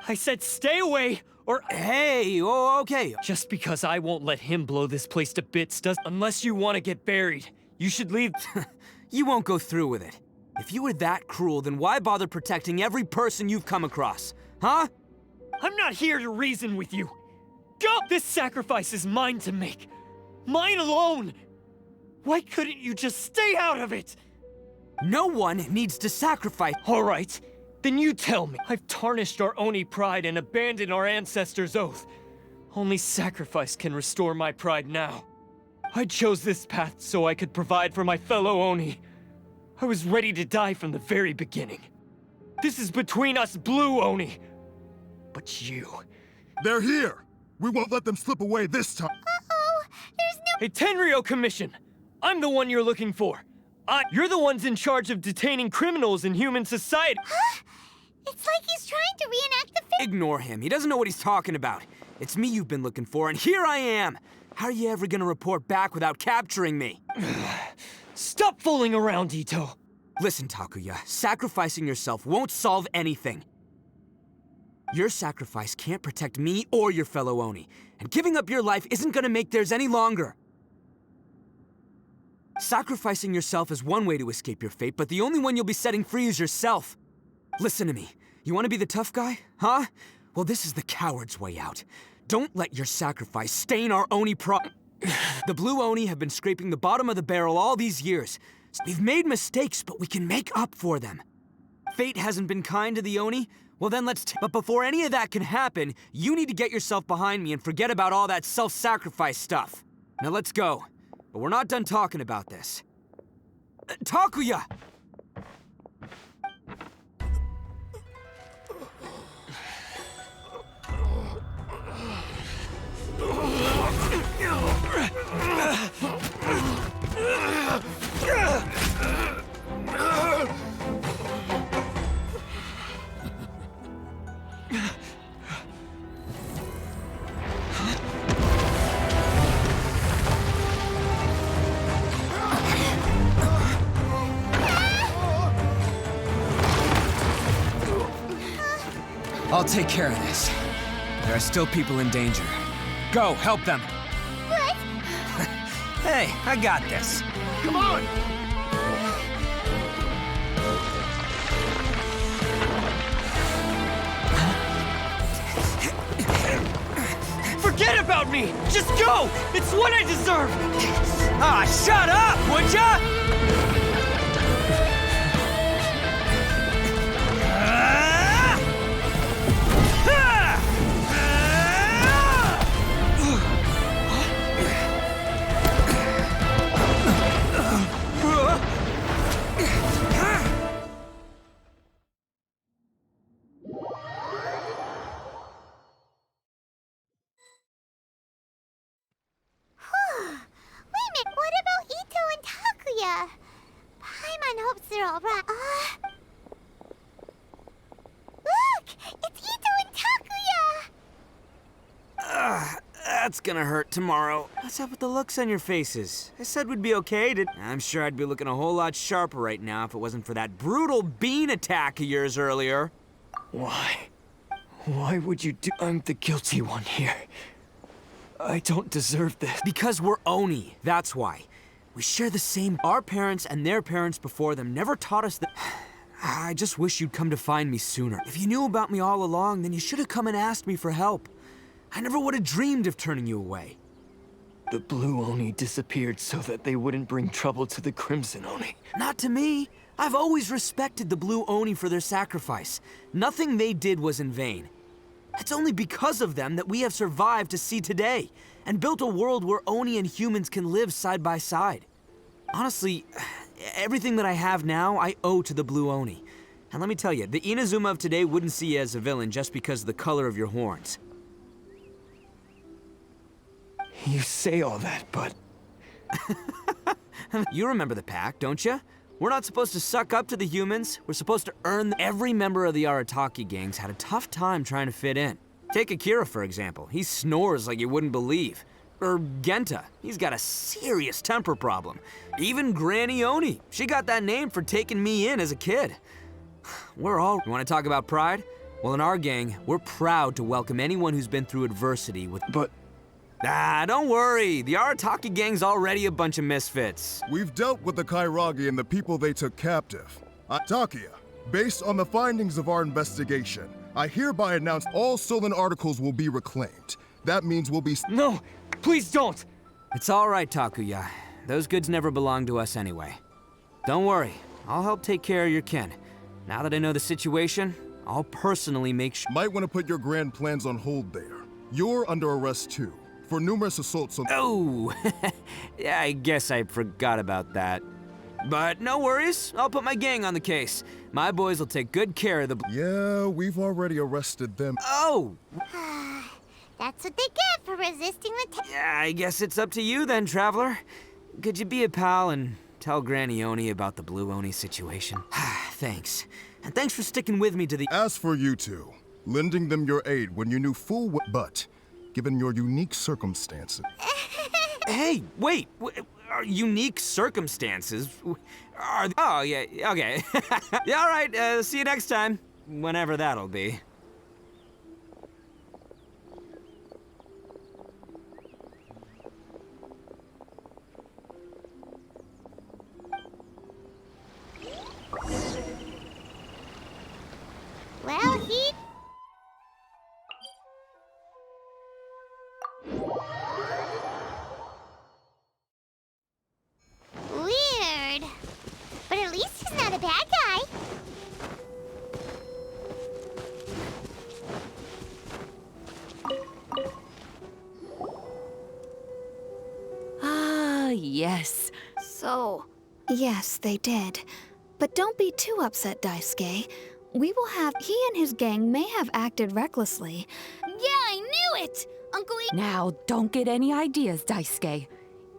I said stay away, or... Hey, oh, okay. Just because I won't let him blow this place to bits does... Unless you want to get buried, you should leave... You won't go through with it. If you were that cruel, then why bother protecting every person you've come across? Huh? I'm not here to reason with you. Go! This sacrifice is mine to make. Mine alone. Why couldn't you just stay out of it? No one needs to sacrifice. All right, then you tell me. I've tarnished our Oni pride and abandoned our ancestors' oath. Only sacrifice can restore my pride now. I chose this path so I could provide for my fellow Oni. I was ready to die from the very beginning. This is between us Blue Oni. But you... They're here! We won't let them slip away this time! Uh-oh! There's no... Hey, Tenryo Commission! I'm the one you're looking for. You're the ones in charge of detaining criminals in human society. Huh? It's like he's trying to reenact the film. Ignore him. He doesn't know what he's talking about. It's me you've been looking for, and here I am! How are you ever gonna report back without capturing me? Stop fooling around, Ito. Listen, Takuya, sacrificing yourself won't solve anything. Your sacrifice can't protect me or your fellow Oni, and giving up your life isn't gonna make theirs any longer. Sacrificing yourself is one way to escape your fate, but the only one you'll be setting free is yourself. Listen to me. You want to be the tough guy? Huh? Well, this is the coward's way out. Don't let your sacrifice stain our Oni The Blue Oni have been scraping the bottom of the barrel all these years. We've made mistakes, but we can make up for them. Fate hasn't been kind to the Oni? Well then but before any of that can happen, you need to get yourself behind me and forget about all that self-sacrifice stuff. Now let's go. But we're not done talking about this. Takuya! take care of this. There are still people in danger. Go, help them. What? Hey, I got this. Come on! Forget about me! Just go! It's what I deserve! Ah, shut up, would ya? Wait a minute, what about Ito and Takuya? Paimon hopes they're alright. Look! It's Ito and Takuya! That's gonna hurt tomorrow. What's up with the looks on your faces? I said we'd be okay. I'm sure I'd be looking a whole lot sharper right now if it wasn't for that brutal bean attack of yours earlier. Why? Why would you do? I'm the guilty one here. I don't deserve this. Because we're Oni, that's why. We share the same. Our parents and their parents before them never taught us that. I just wish you'd come to find me sooner. If you knew about me all along, then you should have come and asked me for help. I never would have dreamed of turning you away. The Blue Oni disappeared so that they wouldn't bring trouble to the Crimson Oni. Not to me. I've always respected the Blue Oni for their sacrifice. Nothing they did was in vain. It's only because of them that we have survived to see today, and built a world where Oni and humans can live side by side. Honestly, everything that I have now, I owe to the Blue Oni. And let me tell you, the Inazuma of today wouldn't see you as a villain just because of the color of your horns. You say all that, but... You remember the pact, don't you? We're not supposed to suck up to the humans. We're supposed to earn Every member of the Arataki gangs had a tough time trying to fit in. Take Akira, for example. He snores like you wouldn't believe. Or Genta. He's got a serious temper problem. Even Granny Oni. She got that name for taking me in as a kid. We're all... You want to talk about pride? Well, in our gang, we're proud to welcome anyone who's been through adversity with... But... Ah, don't worry. The Arataki gang's already a bunch of misfits. We've dealt with the Kairagi and the people they took captive. Takuya, based on the findings of our investigation, I hereby announce all stolen articles will be reclaimed. That means we'll be... No! Please don't! It's all right, Takuya. Those goods never belonged to us anyway. Don't worry. I'll help take care of your kin. Now that I know the situation, I'll personally make sure... Might want to put your grand plans on hold there. You're under arrest too, for numerous assaults on... Oh! Yeah, I guess I forgot about that. But no worries, I'll put my gang on the case. My boys will take good care of the... Yeah, we've already arrested them. Oh! That's what they get for resisting the... Yeah, I guess it's up to you then, Traveler. Could you be a pal and tell Granny Oni about the Blue Oni situation? Thanks. And thanks for sticking with me to the... As for you two, lending them your aid when you knew full well... But, given your unique circumstances... Hey, wait! Unique circumstances? Oh, yeah, okay. Yeah, all right, see you next time. Whenever that'll be. Well, he... Weird. But at least he's not a bad guy. Ah, yes. So, yes, they did. But don't be too upset, Daisuke. We will have... He and his gang may have acted recklessly. Yeah, I knew it! Uncle Now, don't get any ideas, Daisuke.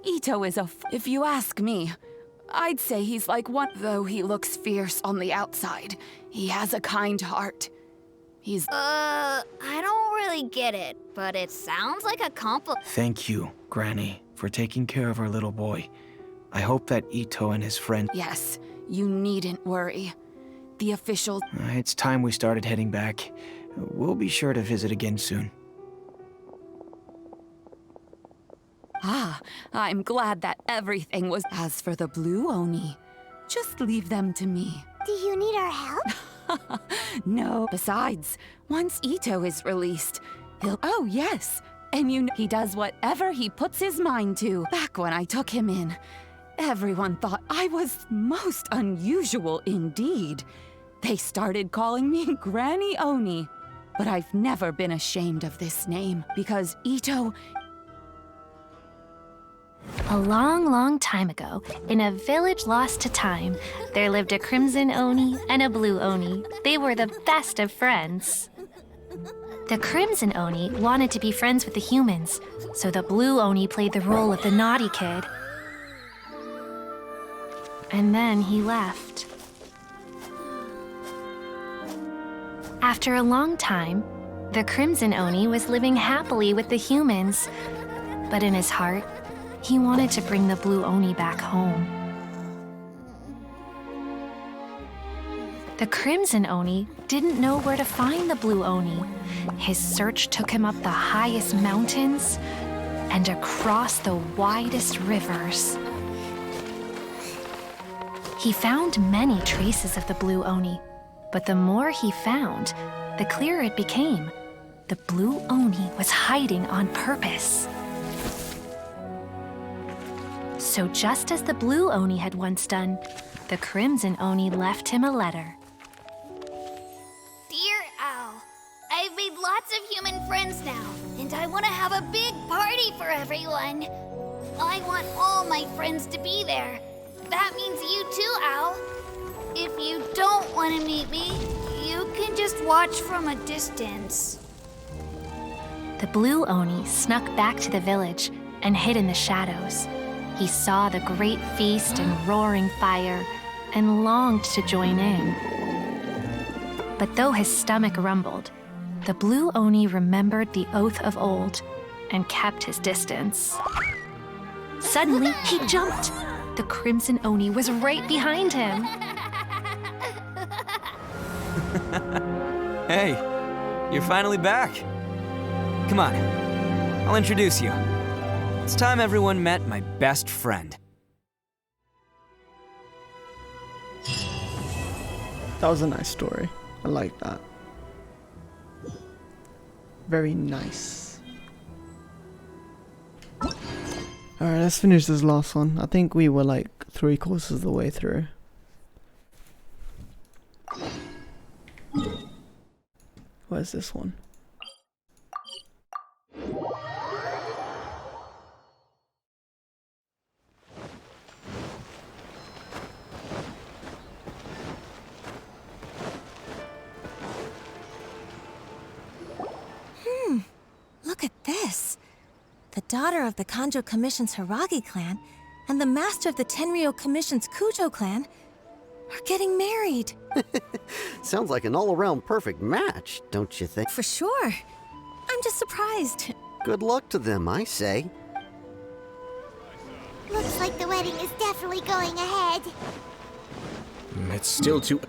Ito is if you ask me, I'd say he's like one... Though he looks fierce on the outside, he has a kind heart. He's... I don't really get it, but it sounds like a compliment. Thank you, Granny, for taking care of our little boy. I hope that Ito and his friend... Yes, you needn't worry. The officials... It's time we started heading back. We'll be sure to visit again soon. Ah, I'm glad that everything was. As for the blue Oni, just leave them to me. Do you need our help? No. Besides, once Ito is released, he'll. Oh, yes. And you know, he does whatever he puts his mind to. Back when I took him in, everyone thought I was most unusual indeed. They started calling me Granny Oni. But I've never been ashamed of this name, because Ito. A long, long time ago, in a village lost to time, there lived a crimson Oni and a blue Oni. They were the best of friends. The crimson Oni wanted to be friends with the humans, so the blue Oni played the role of the naughty kid. And then he left. After a long time, the crimson Oni was living happily with the humans, but in his heart, he wanted to bring the blue Oni back home. The crimson Oni didn't know where to find the blue Oni. His search took him up the highest mountains and across the widest rivers. He found many traces of the blue Oni, but the more he found, the clearer it became. The blue Oni was hiding on purpose. So just as the blue Oni had once done, the crimson Oni left him a letter. Dear Owl, I've made lots of human friends now, and I want to have a big party for everyone. I want all my friends to be there. That means you too, Owl. If you don't want to meet me, you can just watch from a distance. The blue Oni snuck back to the village and hid in the shadows. He saw the great feast and roaring fire and longed to join in. But though his stomach rumbled, the blue Oni remembered the oath of old and kept his distance. Suddenly, he jumped. The crimson Oni was right behind him. Hey, you're finally back. Come on, I'll introduce you. It's time everyone met my best friend. That was a nice story. I like that. Very nice. Alright, let's finish this last one. I think we were like 3/4 of the way through. Where's this one? Look at this. The daughter of the Kanjo Commission's Hiragi clan and the master of the Tenryo Commission's Kujo clan are getting married. Sounds like an all-around perfect match, don't you think? For sure. I'm just surprised. Good luck to them, I say. Looks like the wedding is definitely going ahead. It's still too...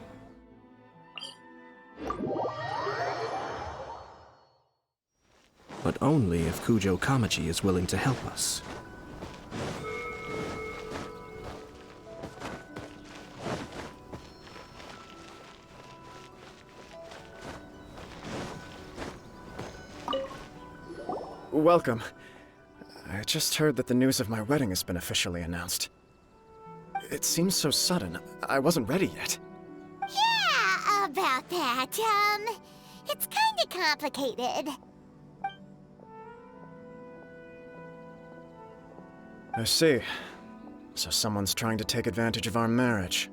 But only if Kujo Kamachi is willing to help us. Welcome. I just heard that the news of my wedding has been officially announced. It seems so sudden. I wasn't ready yet. Yeah, about that. It's kinda complicated. I see. So someone's trying to take advantage of our marriage.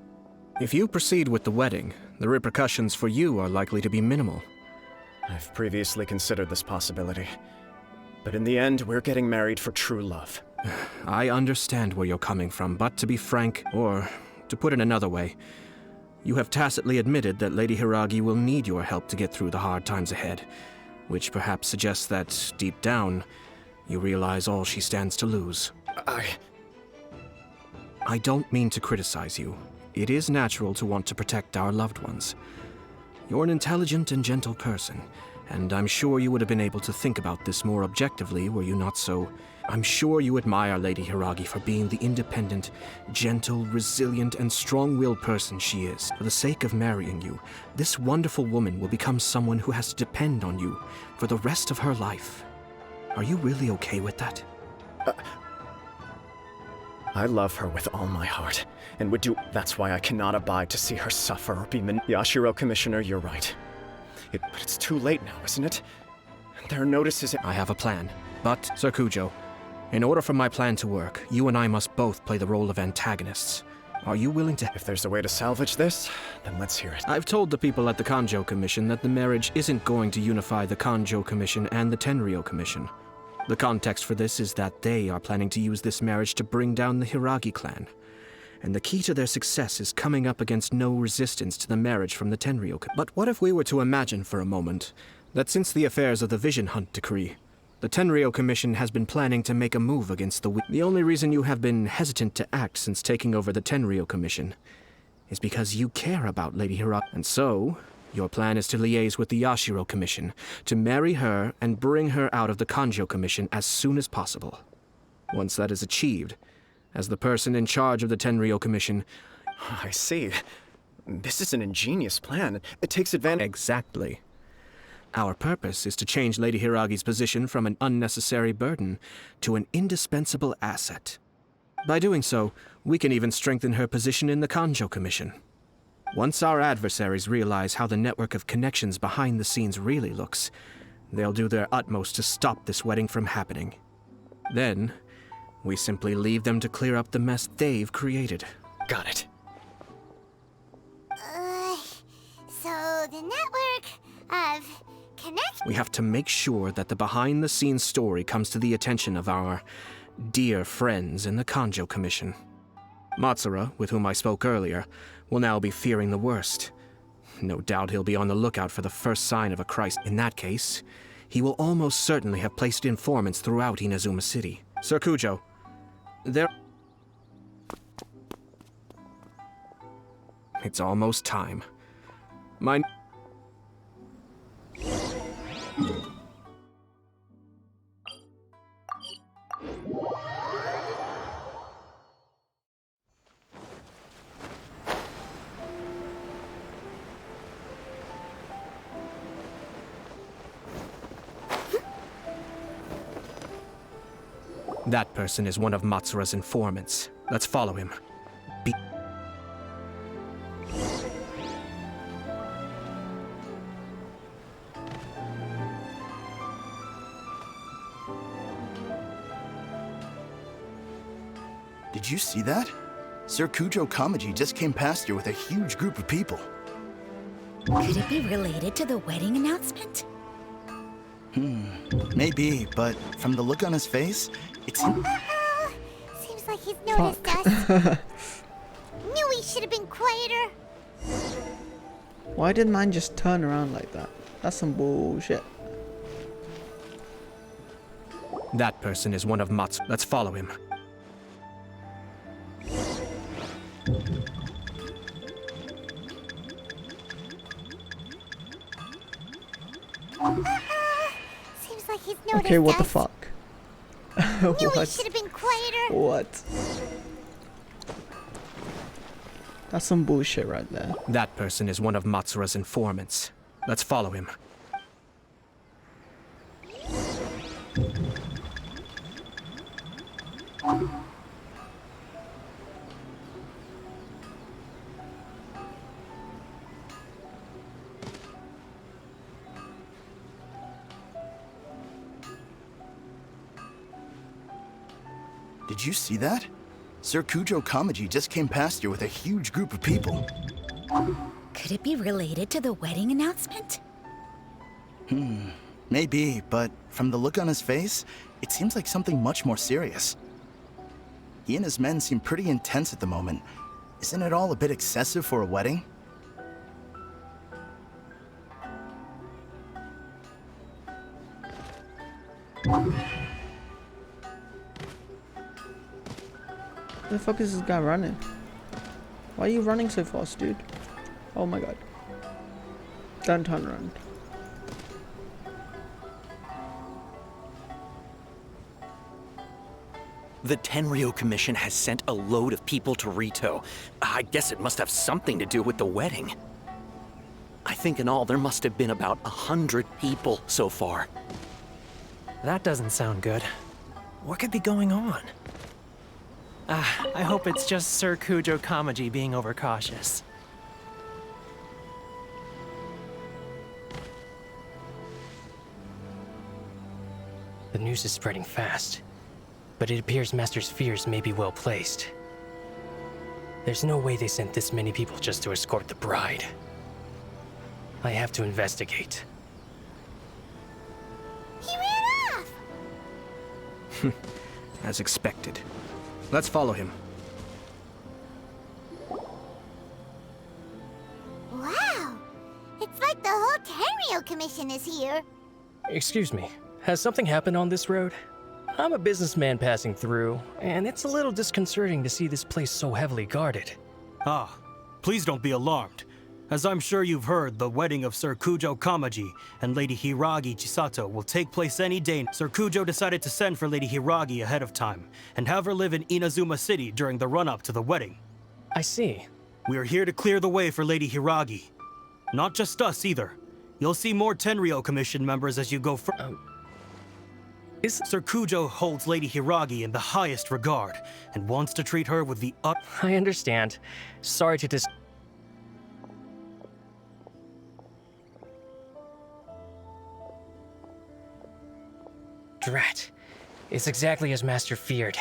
If you proceed with the wedding, the repercussions for you are likely to be minimal. I've previously considered this possibility. But in the end, we're getting married for true love. I understand where you're coming from, but to be frank, or to put it another way, you have tacitly admitted that Lady Hiragi will need your help to get through the hard times ahead, which perhaps suggests that, deep down, you realize all she stands to lose. I don't mean to criticize you. It is natural to want to protect our loved ones. You're an intelligent and gentle person, and I'm sure you would have been able to think about this more objectively were you not so... I'm sure you admire Lady Hiragi for being the independent, gentle, resilient, and strong-willed person she is. For the sake of marrying you, this wonderful woman will become someone who has to depend on you for the rest of her life. Are you really okay with that? I love her with all my heart, and would do... That's why I cannot abide to see her suffer or be Yashiro, Commissioner, you're right. But it's too late now, isn't it? There are notices... I have a plan. But, Sir Kujo, in order for my plan to work, you and I must both play the role of antagonists. Are you willing to... If there's a way to salvage this, then let's hear it. I've told the people at the Kanjo Commission that the marriage isn't going to unify the Kanjo Commission and the Tenryou Commission. The context for this is that they are planning to use this marriage to bring down the Hiragi clan. And the key to their success is coming up against no resistance to the marriage from the Tenryou. But what if we were to imagine for a moment that since the affairs of the Vision Hunt Decree, the Tenryou Commission has been planning to make a move against the only reason you have been hesitant to act since taking over the Tenryou Commission is because you care about Lady Hiragi. And so, your plan is to liaise with the Yashiro Commission, to marry her and bring her out of the Kanjo Commission as soon as possible. Once that is achieved, as the person in charge of the Tenryou Commission... I see. This is an ingenious plan. It takes advantage... Exactly. Our purpose is to change Lady Hiragi's position from an unnecessary burden to an indispensable asset. By doing so, we can even strengthen her position in the Kanjo Commission. Once our adversaries realize how the network of connections behind the scenes really looks, they'll do their utmost to stop this wedding from happening. Then, we simply leave them to clear up the mess they've created. Got it. So the network of We have to make sure that the behind-the-scenes story comes to the attention of our dear friends in the Kanjo Commission. Matsura, with whom I spoke earlier, will now be fearing the worst. No doubt he'll be on the lookout for the first sign of a crisis. In that case, he will almost certainly have placed informants throughout Inazuma City. Sir Kujo, It's almost time. That person is one of Matsura's informants. Let's follow him. Did you see that? Sir Kujo Kamaji just came past here with a huge group of people. Could it be related to the wedding announcement? Maybe, but from the look on his face, it seems... Seems like he's noticed us. Knew he should have been quieter. Why did man just turn around like that? That's some bullshit. That person is one of Mats. Let's follow him. Seems like he's noticed Okay, what the us. fuck? Knew he What? should have been quieter. What? That's some bullshit right there. That person is one of Matsura's informants. Let's follow him. Did you see that? Sir Kujo Kamaji just came past here with a huge group of people. Could it be related to the wedding announcement? Maybe, but from the look on his face, it seems like something much more serious. He and his men seem pretty intense at the moment. Isn't it all a bit excessive for a wedding? Where the fuck is this guy running? Why are you running so fast, dude? Oh my god. Don't turn around. The Tenryo Commission has sent a load of people to Rito. I guess it must have something to do with the wedding. I think in all there must have been about 100 people so far. That doesn't sound good. What could be going on? I hope it's just Sir Kujo Kamaji being overcautious. The news is spreading fast, but it appears Master's fears may be well placed. There's no way they sent this many people just to escort the bride. I have to investigate. He ran off! As expected. Let's follow him. Wow! It's like the whole Tenryo Commission is here. Excuse me, has something happened on this road? I'm a businessman passing through, and it's a little disconcerting to see this place so heavily guarded. Ah, please don't be alarmed. As I'm sure you've heard, the wedding of Sir Kujo Kamaji and Lady Hiragi Chisato will take place any day. Sir Kujo decided to send for Lady Hiragi ahead of time and have her live in Inazuma City during the run-up to the wedding. I see. We are here to clear the way for Lady Hiragi. Not just us either. You'll see more Tenryo Commission members as you go Sir Kujo holds Lady Hiragi in the highest regard and wants to treat her with the I understand. Sorry to Drat. It's exactly as Master feared.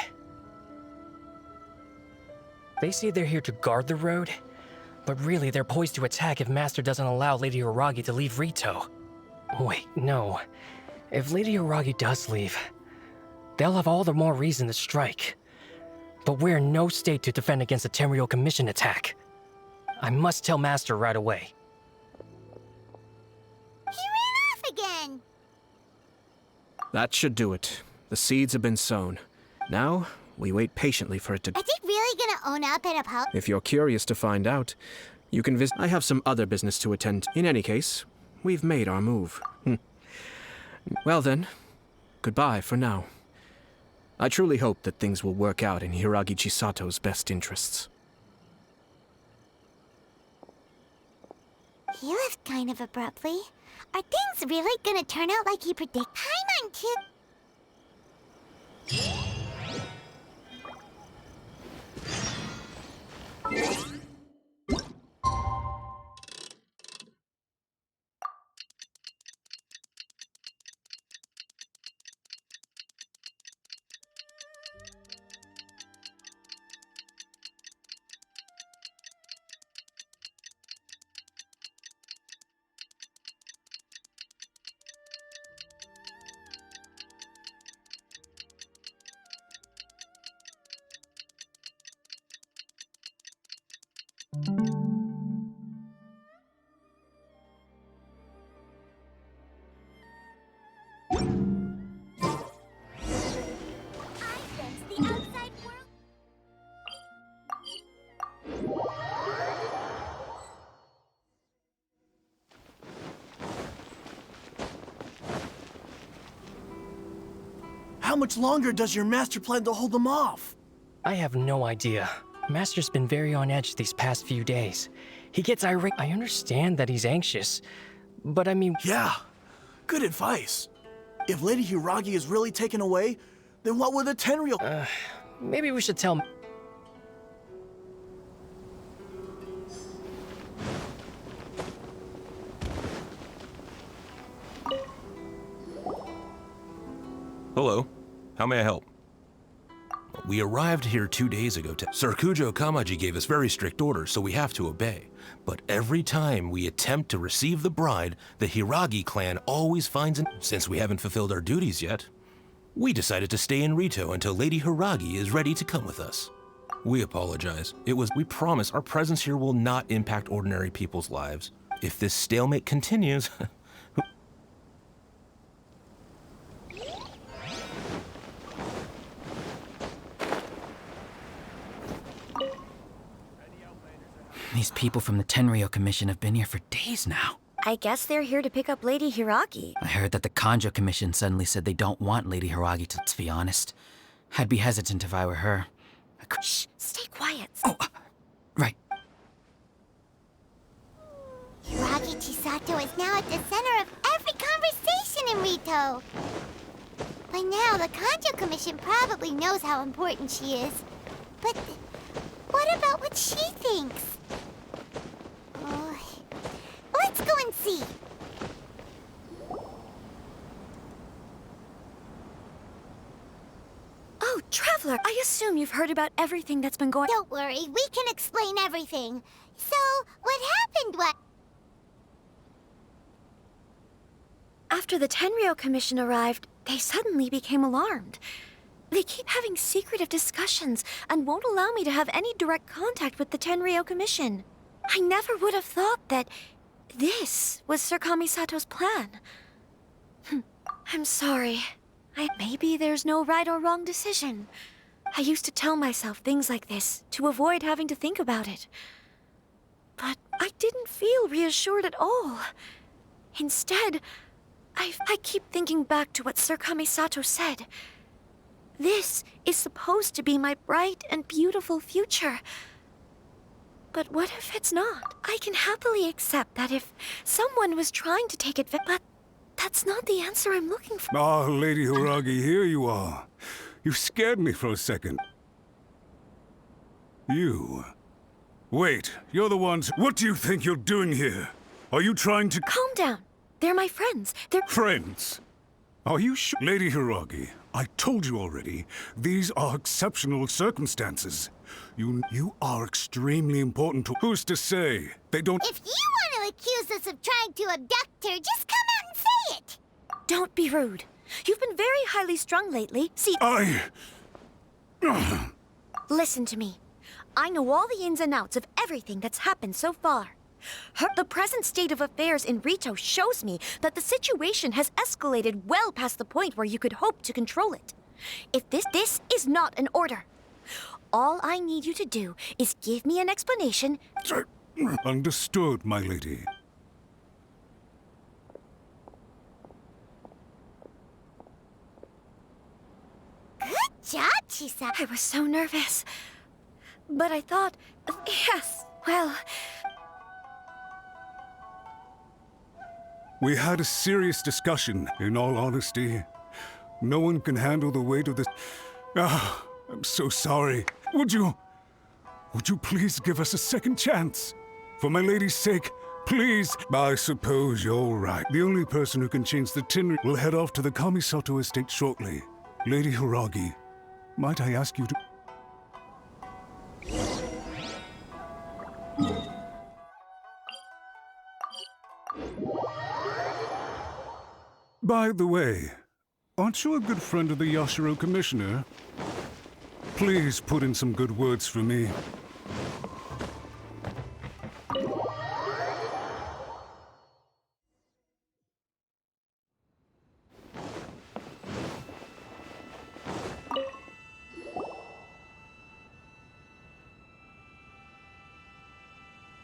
They say they're here to guard the road, but really they're poised to attack if Master doesn't allow Lady Hiragi to leave Rito. Wait, no. If Lady Hiragi does leave, they'll have all the more reason to strike. But we're in no state to defend against a Tenryo Commission attack. I must tell Master right away. He ran off again! That should do it. The seeds have been sown. Now, we wait patiently for it to... Is he really gonna own up and apologize? If you're curious to find out, you can visit... I have some other business to attend to. In any case, we've made our move. Well then, goodbye for now. I truly hope that things will work out in Hiragi Chisato's best interests. He left kind of abruptly. Are things really gonna turn out like he predicted? Paimon too. How much longer does your master plan to hold them off? I have no idea. Master's been very on edge these past few days. He gets irate. I understand that he's anxious, but I mean... Yeah, good advice. If Lady Hiragi is really taken away, then what will the Tenryo... maybe we should tell... Hello. How may I help? We arrived here 2 days ago. Sir Kujo Kamaji gave us very strict orders, so we have to obey. But every time we attempt to receive the bride, the Hiragi clan always finds an... Since we haven't fulfilled our duties yet, we decided to stay in Rito until Lady Hiragi is ready to come with us. We apologize. We promise our presence here will not impact ordinary people's lives. If this stalemate continues... These people from the Tenryo Commission have been here for days now. I guess they're here to pick up Lady Hiragi. I heard that the Kanjo Commission suddenly said they don't want Lady Hiragi to... Let's be honest. I'd be hesitant if I were her. Shh, stay quiet. Oh, right. Hiragi Chisato is now at the center of every conversation in Rito. By now, the Kanjo Commission probably knows how important she is. But what about what she thinks? Oh, let's go and see. Oh, Traveler, I assume you've heard about everything that's been going... Don't worry, we can explain everything. So, what happened? After the Tenryou Commission arrived, they suddenly became alarmed. They keep having secretive discussions and won't allow me to have any direct contact with the Tenryou Commission. I never would have thought that this was Sir Kamisato's plan. I'm sorry. Maybe there's no right or wrong decision. I used to tell myself things like this to avoid having to think about it. But I didn't feel reassured at all. Instead, I keep thinking back to what Sir Kamisato said. This is supposed to be my bright and beautiful future. But what if it's not? I can happily accept that if someone was trying to take advantage, but that's not the answer I'm looking for. Ah, Lady Hiragi, here you are. You scared me for a second. You... Wait, you're the ones... What do you think you're doing here? Are you trying to... Calm down. They're my friends. They're... Friends? Are you sure? Lady Hiragi, I told you already, these are exceptional circumstances. You are extremely important to... Who's to say? They don't... If you want to accuse us of trying to abduct her, just come out and say it! Don't be rude. You've been very highly strung lately. See... Listen to me. I know all the ins and outs of everything that's happened so far. The present state of affairs in Rito shows me that the situation has escalated well past the point where you could hope to control it. If this is not an order, all I need you to do is give me an explanation. Understood, my lady. Good job, Chisa. I was so nervous. But I thought, yes, well... We had a serious discussion, in all honesty. No one can handle the weight of this... Ah, I'm so sorry. Would you please give us a second chance? For my lady's sake, please. I suppose you're right. The only person who can change the tin will head off to the Kamisato estate shortly. Lady Hiragi, might I ask you to... By the way, aren't you a good friend of the Yashiro Commissioner? Please put in some good words for me.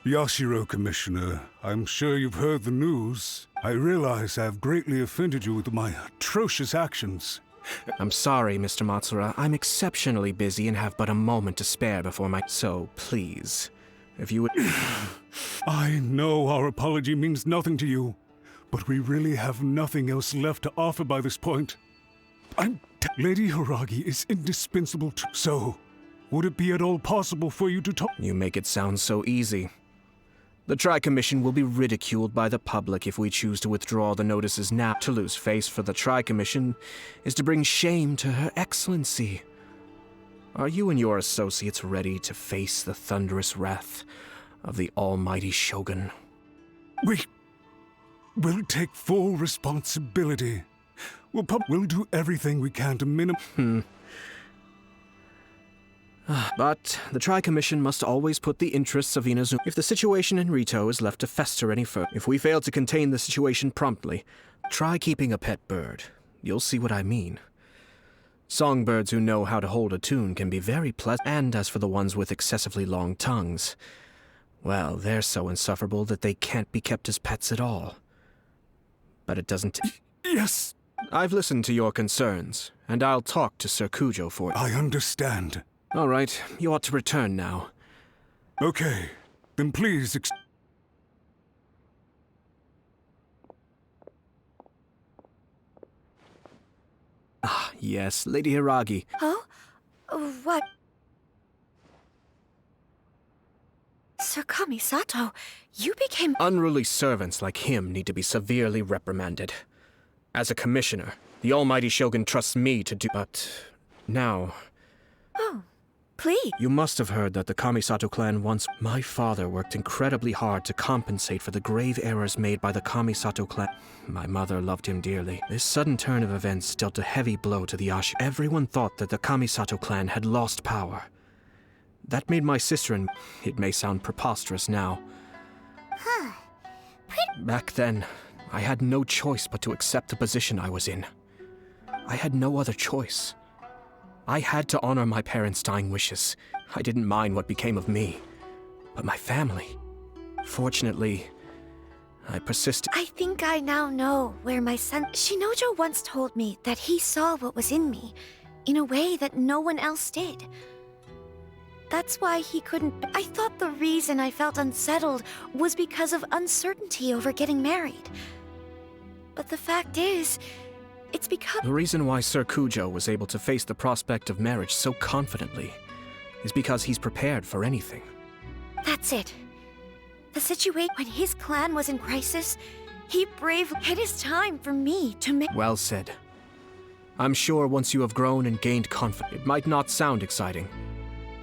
Yashiro Commissioner, I'm sure you've heard the news. I realize I've greatly offended you with my atrocious actions. I'm sorry, Mr. Matsura. I'm exceptionally busy and have but a moment to spare before my... So, please, if you would... I know our apology means nothing to you, but we really have nothing else left to offer by this point. Lady Hiragi is indispensable to... So, would it be at all possible for you to talk... You make it sound so easy. The Tri-Commission will be ridiculed by the public if we choose to withdraw the notices now. To lose face for the Tri-Commission is to bring shame to Her Excellency. Are you and your associates ready to face the thunderous wrath of the almighty Shogun? We'll take full responsibility. We'll do everything we can to minimize... But the Tri-Commission must always put the interests of Inazuma. If the situation in Rito is left to fester any further, if we fail to contain the situation promptly, try keeping a pet bird. You'll see what I mean. Songbirds who know how to hold a tune can be very pleasant, and as for the ones with excessively long tongues, Well, they're so insufferable that they can't be kept as pets at all. But it doesn't... Yes! I've listened to your concerns, and I'll talk to Sir Kujo for you. I understand. All right, you ought to return now. Okay, then please Ah, yes, Lady Hiragi. Oh? What? Sir Kamisato, you became... Unruly servants like him need to be severely reprimanded. As a commissioner, the almighty Shogun trusts me to do... But now... Oh, please. You must have heard that the Kamisato clan once... My father worked incredibly hard to compensate for the grave errors made by the Kamisato clan. My mother loved him dearly. This sudden turn of events dealt a heavy blow to the Yashi. Everyone thought that the Kamisato clan had lost power. That made my sister and... It may sound preposterous now. Huh. Back then, I had no choice but to accept the position I was in. I had no other choice. I had to honor my parents' dying wishes. I didn't mind what became of me. But my family... Fortunately, I persisted. I think I now know where my son... Shinojo once told me that he saw what was in me, in a way that no one else did. That's why he couldn't... I thought the reason I felt unsettled was because of uncertainty over getting married. But the fact is, it's because... The reason why Sir Kujo was able to face the prospect of marriage so confidently is because he's prepared for anything. That's it. The situation when his clan was in crisis, he bravely... It is time for me to make... Well said. I'm sure once you have grown and gained confidence, it might not sound exciting.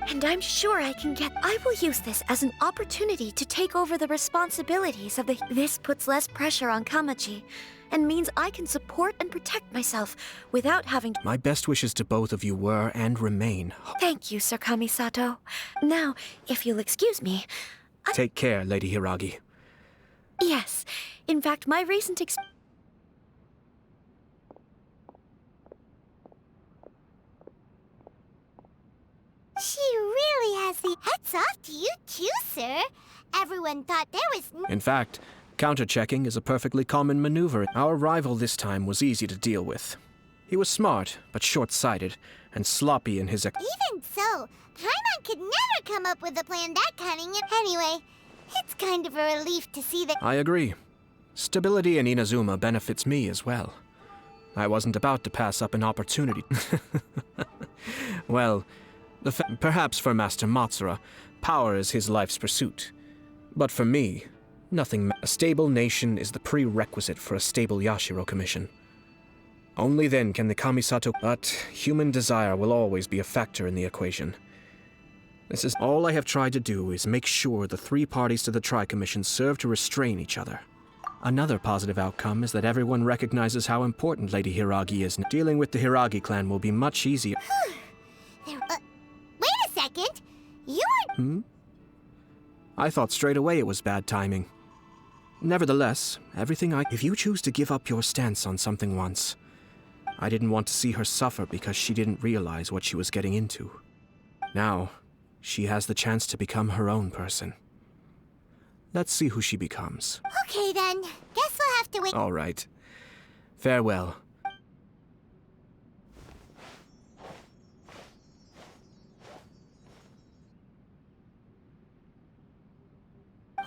And I'm sure I can get... I will use this as an opportunity to take over the responsibilities of the... This puts less pressure on Kamaji, and means I can support and protect myself without having to... My best wishes to both of you were and remain. Thank you, Sir Kamisato. Now, if you'll excuse me... Take care, Lady Hiragi. Yes. In fact, my recent She really has the... Hats off to you too, sir. Everyone thought there was... In fact, counter-checking is a perfectly common maneuver. Our rival this time was easy to deal with. He was smart, but short-sighted, and sloppy in his... Even so, Paimon could never come up with a plan that cunning. Anyway, it's kind of a relief to see that... I agree. Stability in Inazuma benefits me as well. I wasn't about to pass up an opportunity. Well, perhaps for Master Matsura, power is his life's pursuit. But for me, nothing. A stable nation is the prerequisite for a stable Yashiro Commission. Only then can the Kamisato... But human desire will always be a factor in the equation. This is all I have tried to do is make sure the three parties to the Tri-Commission serve to restrain each other. Another positive outcome is that everyone recognizes how important Lady Hiragi is. Dealing with the Hiragi clan will be much easier. Wait a second. You were... I thought straight away it was bad timing. Nevertheless, If you choose to give up your stance on something once, I didn't want to see her suffer because she didn't realize what she was getting into. Now, she has the chance to become her own person. Let's see who she becomes. Okay then. Guess we'll have to wait... All right. Farewell.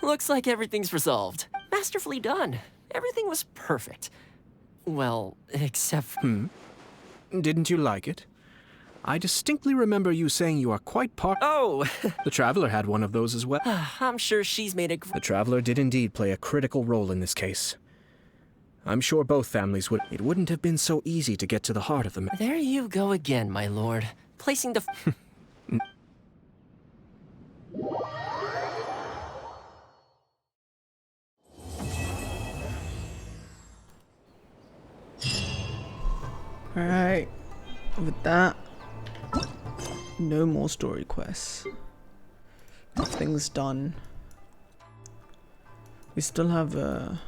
Looks like everything's resolved. Masterfully done. Everything was perfect. Well, except for... Didn't you like it? I distinctly remember you saying you are quite Oh! The Traveler had one of those as well. I'm sure she's made a... The Traveler did indeed play a critical role in this case. I'm sure both families would... It wouldn't have been so easy to get to the heart of the... There you go again, my lord. Placing the... Alright, with that, no more story quests. Everything's done. We still have a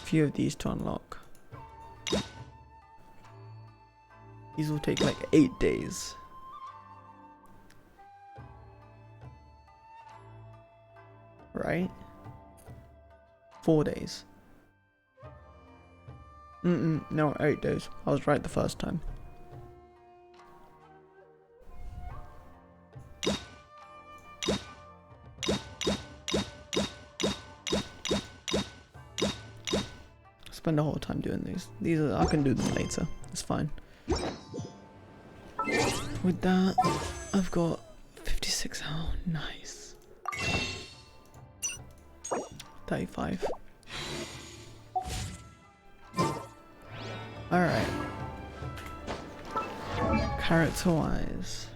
few of these to unlock. These will take like 8 days. right? 4 days. No, 8 days. I was right the first time. Spend the whole time doing these. I can do them later. It's fine. With that, I've got 56. Oh, nice. 35. Alright. Character wise,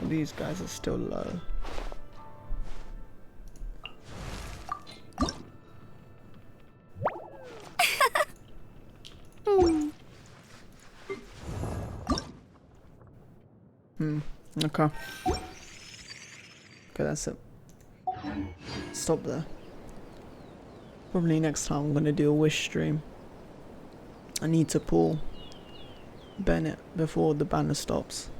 these guys are still low. Okay. Okay, that's it. Stop there. Probably next time I'm gonna do a wish stream. I need to pull Bennett before the banner stops.